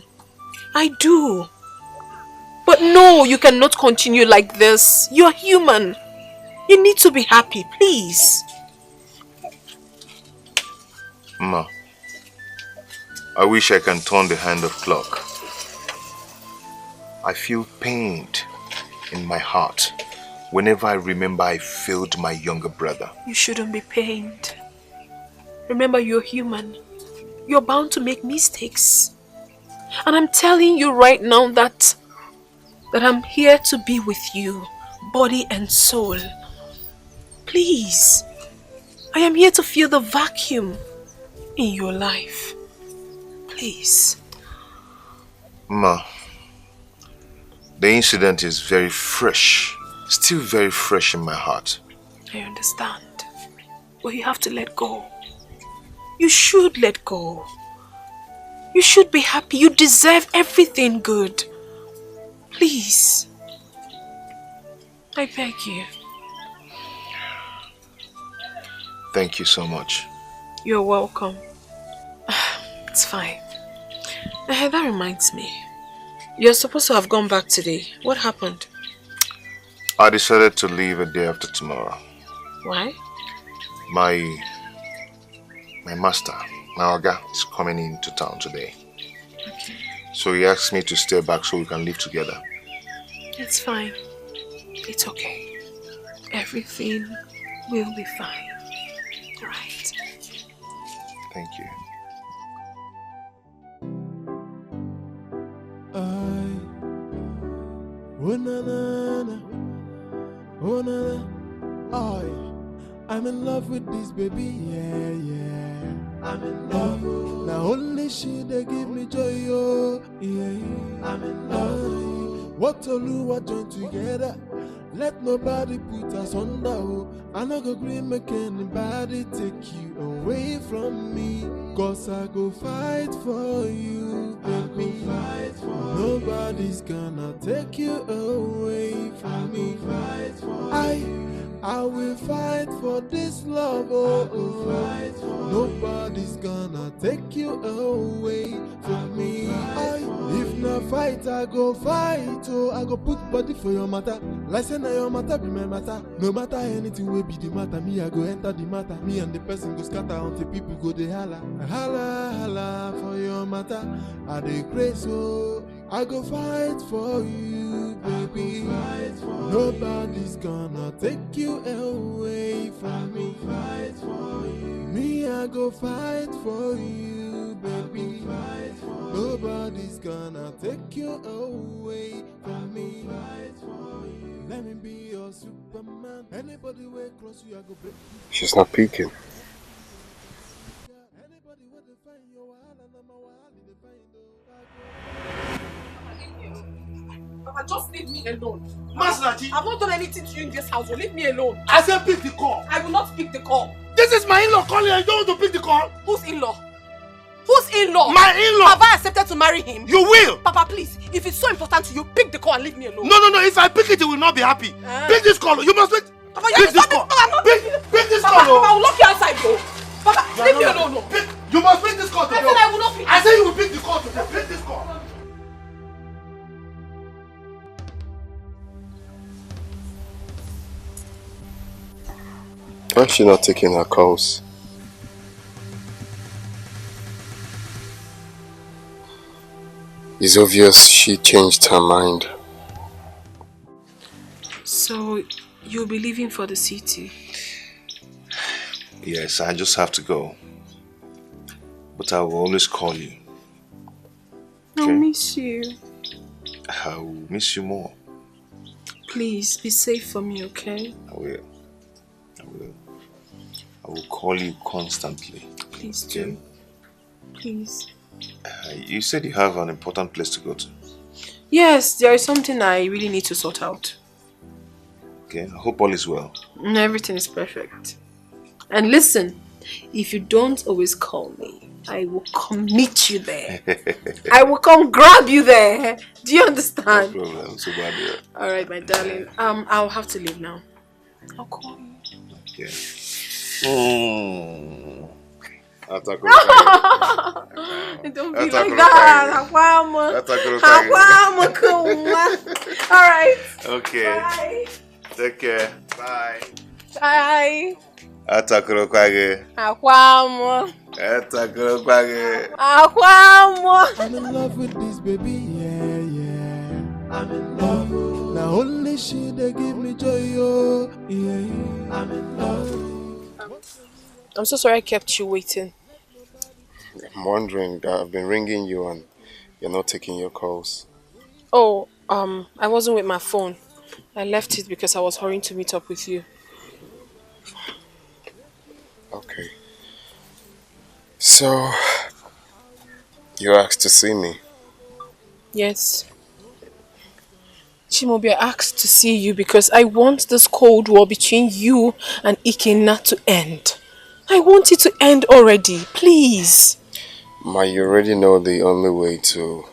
I do. But no, you cannot continue like this. You're human. You need to be happy, please. Ma, I wish I can turn the hand of clock. I feel pained in my heart whenever I remember I failed my younger brother. You shouldn't be pained. Remember, you're human. You're bound to make mistakes. And I'm telling you right now that I'm here to be with you, body and soul. Please, I am here to fill the vacuum in your life. Please. Ma, the incident is very fresh, still very fresh in my heart. I understand. But you have to let go. You should let go. You should be happy. You deserve everything good. Please. I beg you. Thank you so much. You're welcome. It's fine. That reminds me. You're supposed to have gone back today. What happened? I decided to leave a day after tomorrow. Why? My master, my Oga, is coming into town today. Okay. So he asked me to stay back so we can live together. It's fine. It's okay. Everything will be fine. Right? Thank you. I'm in love with this baby, yeah. I'm in love. Now only she they give me joy, oh, yeah. I'm in love. What Oluwa join together, let nobody put us under, oh. I no go green make anybody take you away from me. Cause I go fight for you, baby. Nobody's gonna take you away from me. I will fight for this love, oh, oh. Nobody's gonna take you away from me. If not fight, I go fight, oh. I go put body for your matter. Like say now your matter be my matter. No matter anything will be the matter, me I go enter the matter. Me and the person go scatter until people go they holla. Holla, holla for your matter. I dey crazy, oh. I go fight for you, baby. Nobody's gonna take you away from me. Me, I go fight for you, baby. Nobody's gonna take you away from me. Let me be your Superman. Anybody way close you, I go break. She's not peeking. Papa, just leave me alone. Masnachi! I've not done anything to you in this house, so leave me alone. I said pick the call. I will not pick the call. This is my in-law calling and you don't want to pick the call? Whose in-law? Whose in-law? My in-law! Have I accepted to marry him? You will! Papa, please, if it's so important to you, pick the call and leave me alone. No, if I pick it, you will not be happy. Pick this call, you must pick. Papa, pick this call. Pick this call. Papa, I will lock you outside, though. Papa, leave me alone. No. You must pick this call today. I said I will not pick. I said you will pick the call today. Pick this call. Why is she not taking her calls? It's obvious she changed her mind. So, you'll be leaving for the city? Yes, I just have to go. But I will always call you. I'll miss you. I will miss you more. Please, be safe for me, okay? I will. I will call you constantly. Please do. Please. You said you have an important place to go to. Yes, there is something I really need to sort out. Okay, I hope all is well. Everything is perfect. And listen, if you don't always call me, I will come meet you there. I will come grab you there. Do you understand? No problem. So bad, yeah. Alright, my darling. I'll have to leave now. I'll call you. Okay. Don't be like that. Alright. Okay. Bye. Take care. Bye. Bye. Atakuro kwage. Akwamo. Atakuro kwage. Akwamo. I'm in love with this baby, yeah. I'm in love. Now only she they give me joy, oh, yeah. I'm in love. I'm so sorry I kept you waiting. I'm wondering, I've been ringing you and you're not taking your calls. Oh, I wasn't with my phone. I left it because I was hurrying to meet up with you. Okay. So, you asked to see me? Yes. Chimobi, I asked to see you because I want this cold war between you and Ikenna to end. I want it to end already, please. Ma, you already know the only way to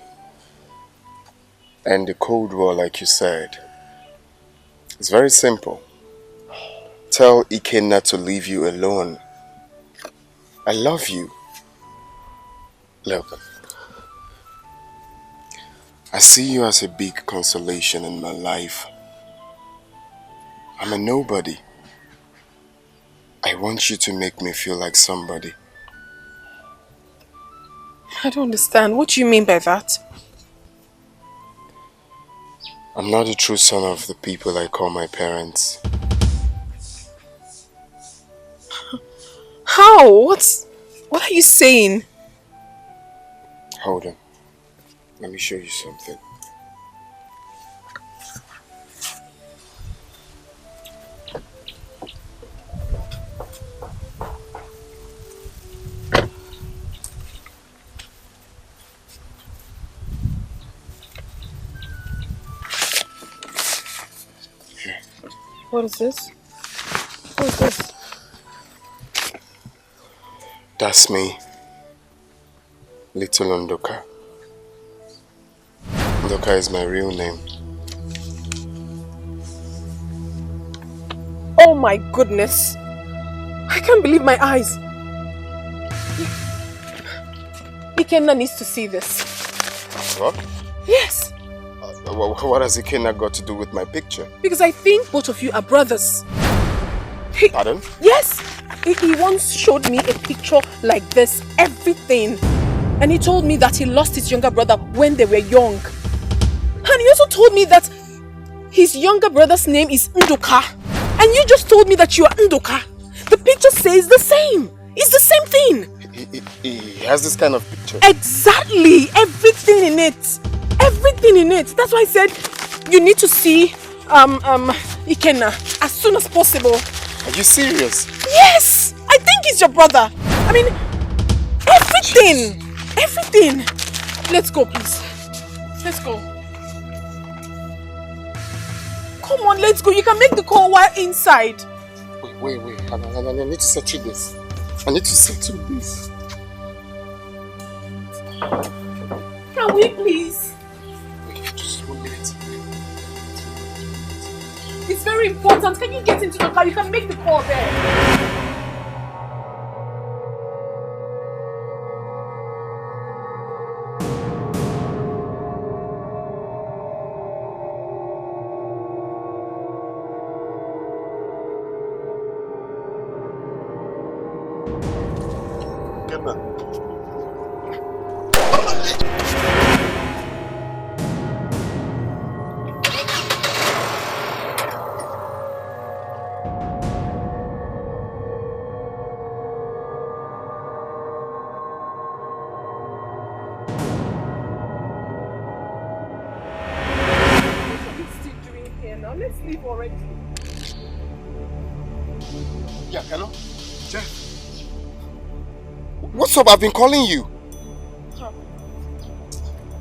end the Cold War, like you said. It's very simple. Tell Ikenna to leave you alone. I love you. Look, I see you as a big consolation in my life. I'm a nobody. I want you to make me feel like somebody. I don't understand. What do you mean by that? I'm not a true son of the people I call my parents. How? What are you saying? Hold on. Let me show you something. What is this? What is this? That's me. Little Ndoka. Ndoka is my real name. Oh my goodness. I can't believe my eyes. Ikenna needs to see this. What? Yes. What has Ikenna got to do with my picture? Because I think both of you are brothers. Pardon? Yes. He once showed me a picture like this, everything. And he told me that he lost his younger brother when they were young. And he also told me that his younger brother's name is Nduka. And you just told me that you are Nduka. The picture says the same. It's the same thing. He has this kind of picture. Exactly. Everything in it. Everything in it. That's why I said you need to see Ikenna as soon as possible. Are you serious? Yes! I think he's your brother. I mean, everything. Everything. Let's go, please. Let's go. Come on, let's go. You can make the call while inside. Wait. I need to settle this. I need to settle this. Can we please? Wait, just 1 minute. It's very important. Can you get into the car? You can make the call there. Let's leave already. Yeah, hello? Jeff? What's up? I've been calling you. Huh.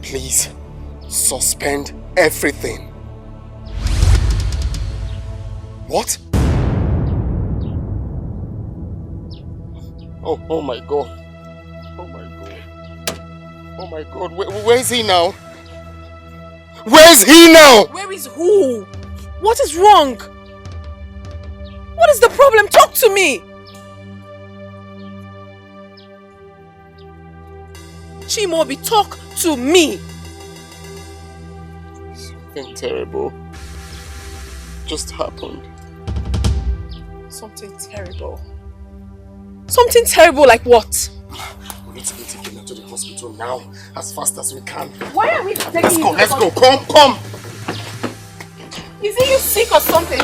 Please, suspend everything. What? Oh my God. Oh my God. Oh my God. Where is he now? Where is he now? Where is who? What is wrong? What is the problem? Talk to me! Chimobi, talk to me! Something terrible just happened. Something terrible? Something terrible like what? We need to be taken her to the hospital now, as fast as we can. Why are we taking you? Let's go, come! Is he you sick or something?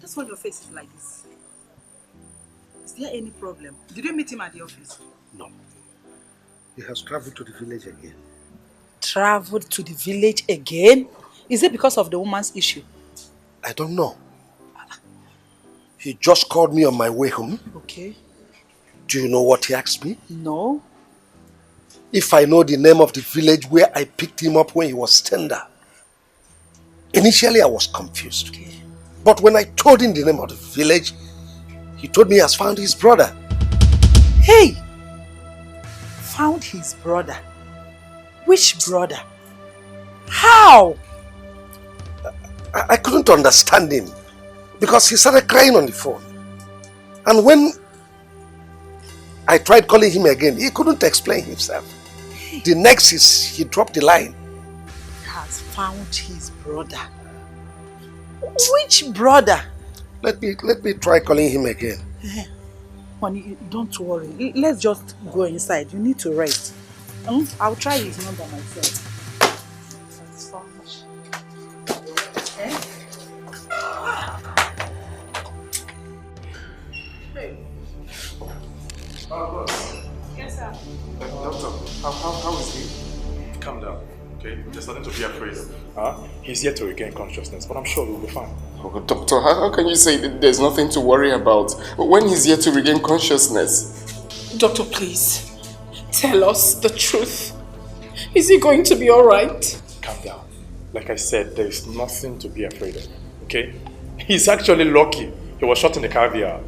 That's why your face is like this. Is there any problem? Did you meet him at the office? No. He has traveled to the village again. Traveled to the village again? Is it because of the woman's issue? I don't know. He just called me on my way home. Okay. Do you know what he asked me? No. If I know the name of the village where I picked him up when he was tender. Initially, I was confused. Okay. But when I told him the name of the village, he told me he has found his brother. Hey! Found his brother? Which brother? How? I couldn't understand him because he started crying on the phone. And when I tried calling him again, he couldn't explain himself. The next is he dropped the line. He has found his brother. Which brother? Let me try calling him again. Honey, don't worry. Let's just go inside. You need to rest. I'll try his number myself. Yes, sir. Doctor, how is he? Calm down, okay? There's nothing to be afraid of. He's yet to regain consciousness, but I'm sure we'll be fine. Oh, doctor, how can you say that there's nothing to worry about when he's yet to regain consciousness? Doctor, please, tell us the truth. Is he going to be alright? Calm down. Like I said, there is nothing to be afraid of, okay? He's actually lucky. He was shot in the caviar.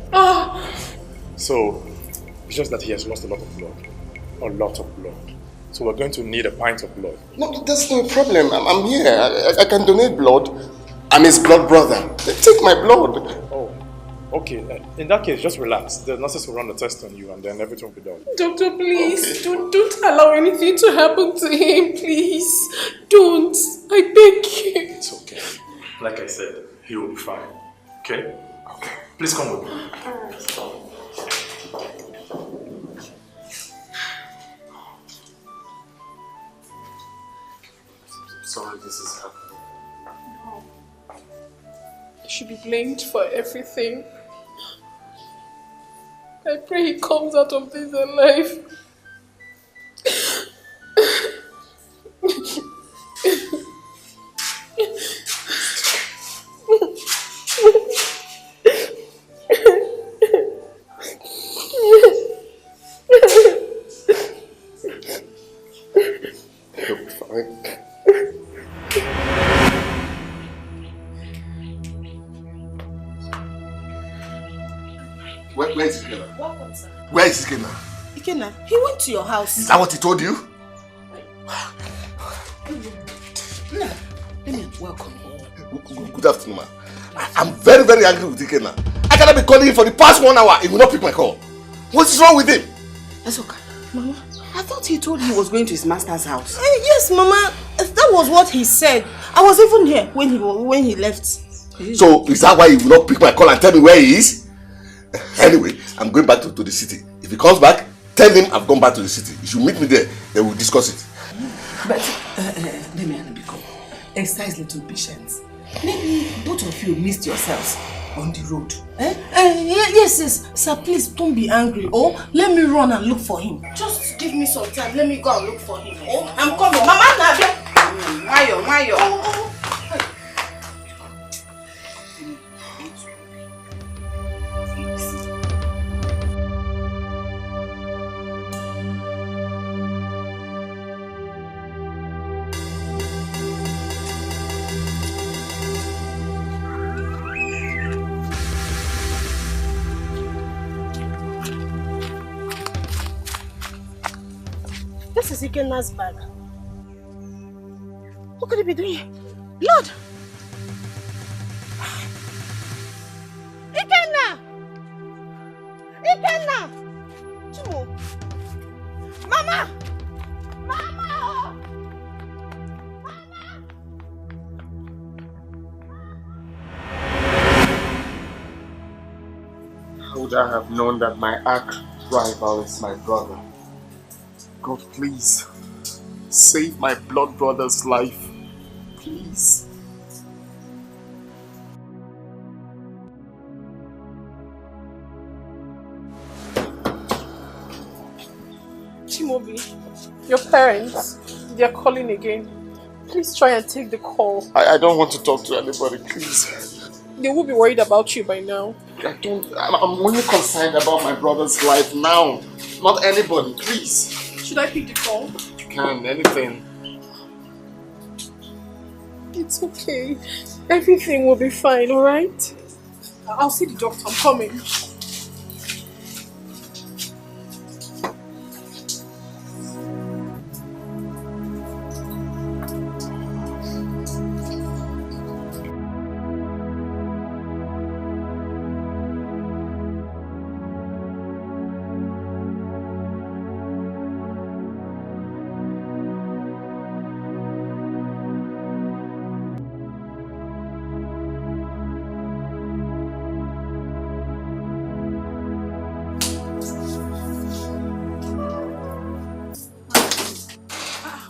So, it's just that he has lost a lot of blood. A lot of blood. So we're going to need a pint of blood. No, that's no problem. I'm here. I can donate blood. I'm his blood brother. Take my blood. Oh, okay. In that case, just relax. The nurses will run the test on you and then everything will be done. Doctor, please, don't allow anything to happen to him, please. Don't. I beg you. It's okay. Like I said, he will be fine. Okay? Okay. Please come with me. Sorry this is happening. No. He should be blamed for everything. I pray he comes out of this alive. He'll be fine. Where is Ikenna? Welcome, sir. Where is Ikenna? Ikenna, he went to your house. Is that what he told you? Welcome. Good afternoon, ma. I'm very, very angry with Ikenna. I cannot be calling him for the past 1 hour. He will not pick my call. What is wrong with him? That's okay. Mama, I thought he told he was going to his master's house. Yes, Mama. That was what he said. I was even here when he left. So, is that why he will not pick my call and tell me where he is? Anyway, I'm going back to the city. If he comes back, tell him I've gone back to the city. You should meet me there. Then we'll discuss it. But, let me exercise little patience. Maybe both of you missed yourselves on the road. Yes, sir, please don't be angry. Oh, let me run and look for him. Just give me some time. Let me go and look for him. Oh, I'm coming. Mama, Nadia. Mayo. This is Ikenna's bag. What could he be doing here? Lord! Ikenna! Ikenna! Chimo! Mama! Mama! How would I have known that my arch rival is my brother? God, please, save my blood brother's life. Please. Chimobi, your parents, they're calling again. Please try and take the call. I don't want to talk to anybody, please. They will be worried about you by now. I'm only concerned about my brother's life now. Not anybody, please. Should I pick the call? You can, anything. It's okay. Everything will be fine, alright? I'll see the doctor. I'm coming.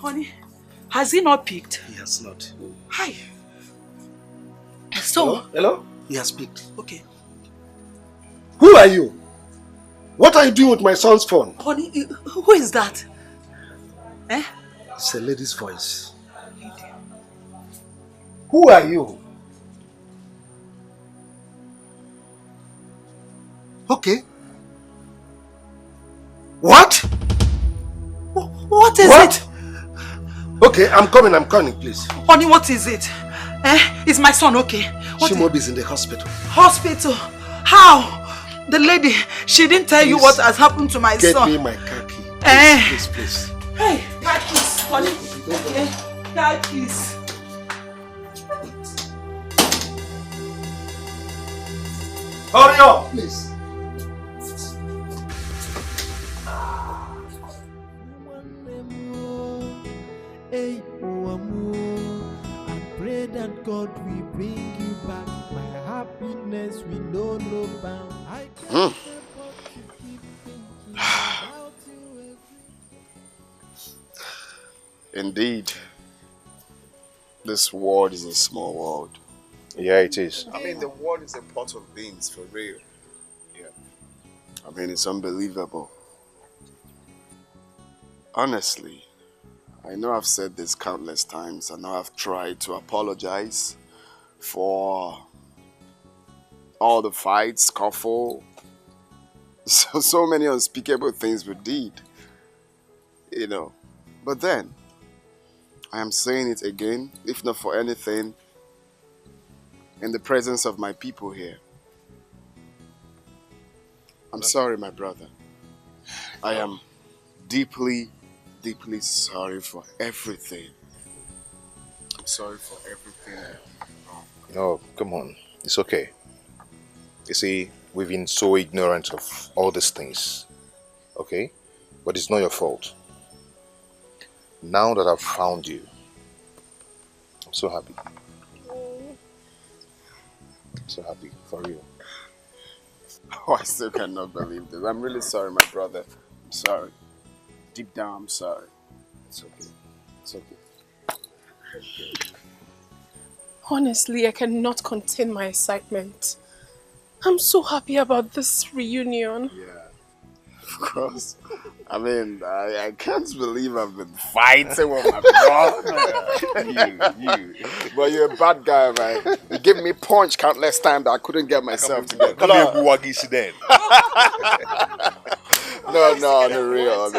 Honey, has he not picked? He has not. Hi. So... Hello? He has picked. Okay. Who are you? What are you doing with my son's phone? Honey, who is that? Eh? It's a lady's voice. Who are you? Okay. What? What is it? Okay, I'm coming, please. Honey, what is it? Eh? Is my son okay? Shimobi is in the hospital. Hospital? How? The lady, she didn't tell you what has happened to my son. Get me my car key. Please. Hey, car keys, honey. Okay, car keys. Hurry up, please. Hey, I pray that God will bring you back. My happiness will know no bound. I can't help but to keep thinking about you Indeed, this world is a small world. Yeah, it is. I mean, the world is a pot of beans, for real. Yeah. I mean, it's unbelievable. Honestly, I know I've said this countless times. I know I've tried to apologize for all the fights, scuffle, so many unspeakable things we did, you know. But then, I am saying it again, if not for anything, in the presence of my people here. I'm sorry, my brother. I am deeply, deeply sorry for everything. I'm sorry for everything. No, come on. It's okay. You see, we've been so ignorant of all these things. Okay? But it's not your fault. Now that I've found you, I'm so happy. I'm so happy, for real. Oh, I still cannot believe this. I'm really sorry, my brother. I'm sorry. Deep down, I'm sorry. It's okay. It's okay. Honestly, I cannot contain my excitement. I'm so happy about this reunion. Yeah, of course. I mean, I can't believe I've been fighting with my brother. you. But you're a bad guy, man. You gave me punch countless times that I couldn't get myself together. Come here, Buwagisi then. No, on the real.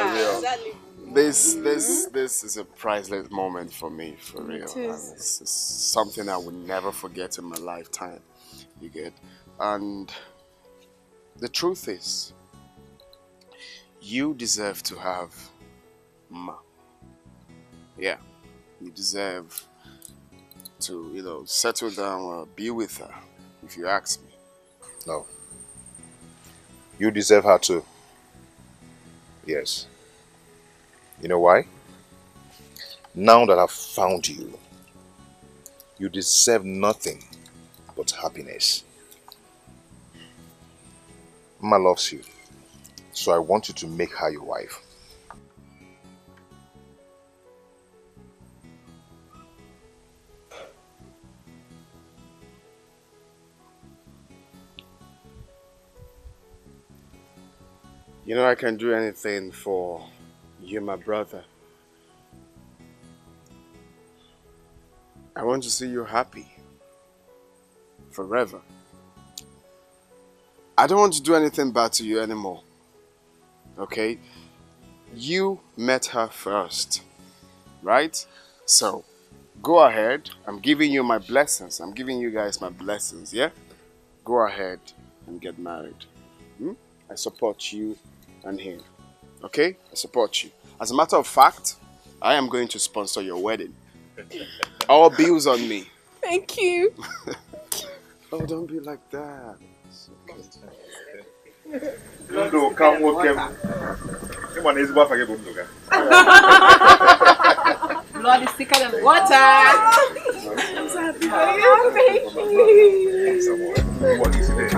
This is a priceless moment for me, for real. It is. It's something I will never forget in my lifetime. You get? And the truth is, you deserve to have Ma. Yeah, you deserve to, settle down or be with her, if you ask me. No. You deserve her too. Yes. You know why? Now that I've found you, you deserve nothing but happiness. Ma loves you, so I want you to make her your wife. I can do anything for You're my brother. I want to see you happy. Forever. I don't want to do anything bad to you anymore. Okay? You met her first. Right? So, go ahead. I'm giving you my blessings. I'm giving you guys my blessings, yeah? Go ahead and get married. I support you and him. Okay? I support you. As a matter of fact, I am going to sponsor your wedding. All bills on me. Thank you. Oh, don't be like that. It's okay. Ndo come work. Come on, is what I get Ndo. Blood is thicker than water. I'm so happy for you. Thank you. What is it?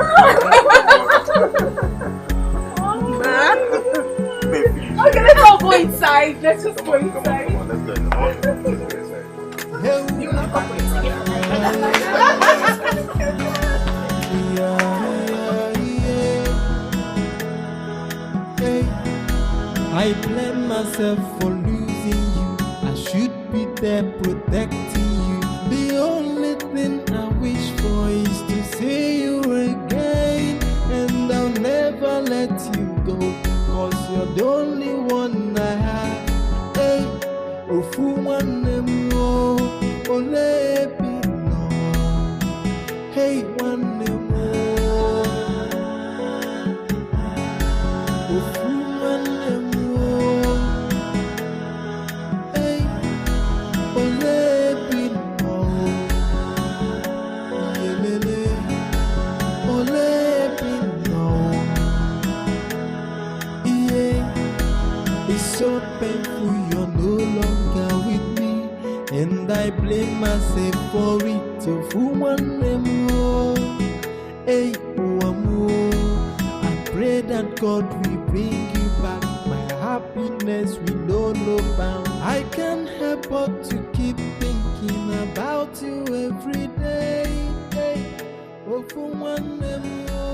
Okay, let's all go inside. Let's just go inside. I blame myself for losing you. I should be there protecting you. The only thing I wish for is to see you again. And I'll never let you go, 'cause you're the only one I have. Hey, ofu one more, ole no. Hey, one more, ofu one more. Hey, ole no. Yelele, ole no. Yeah, it's so painful you're no longer with me, and I blame myself for it. So one more, hey, one more. I pray that God will bring you back. My happiness will know no bound. I can't help but to keep thinking about you every day. Hey, oh, for one more.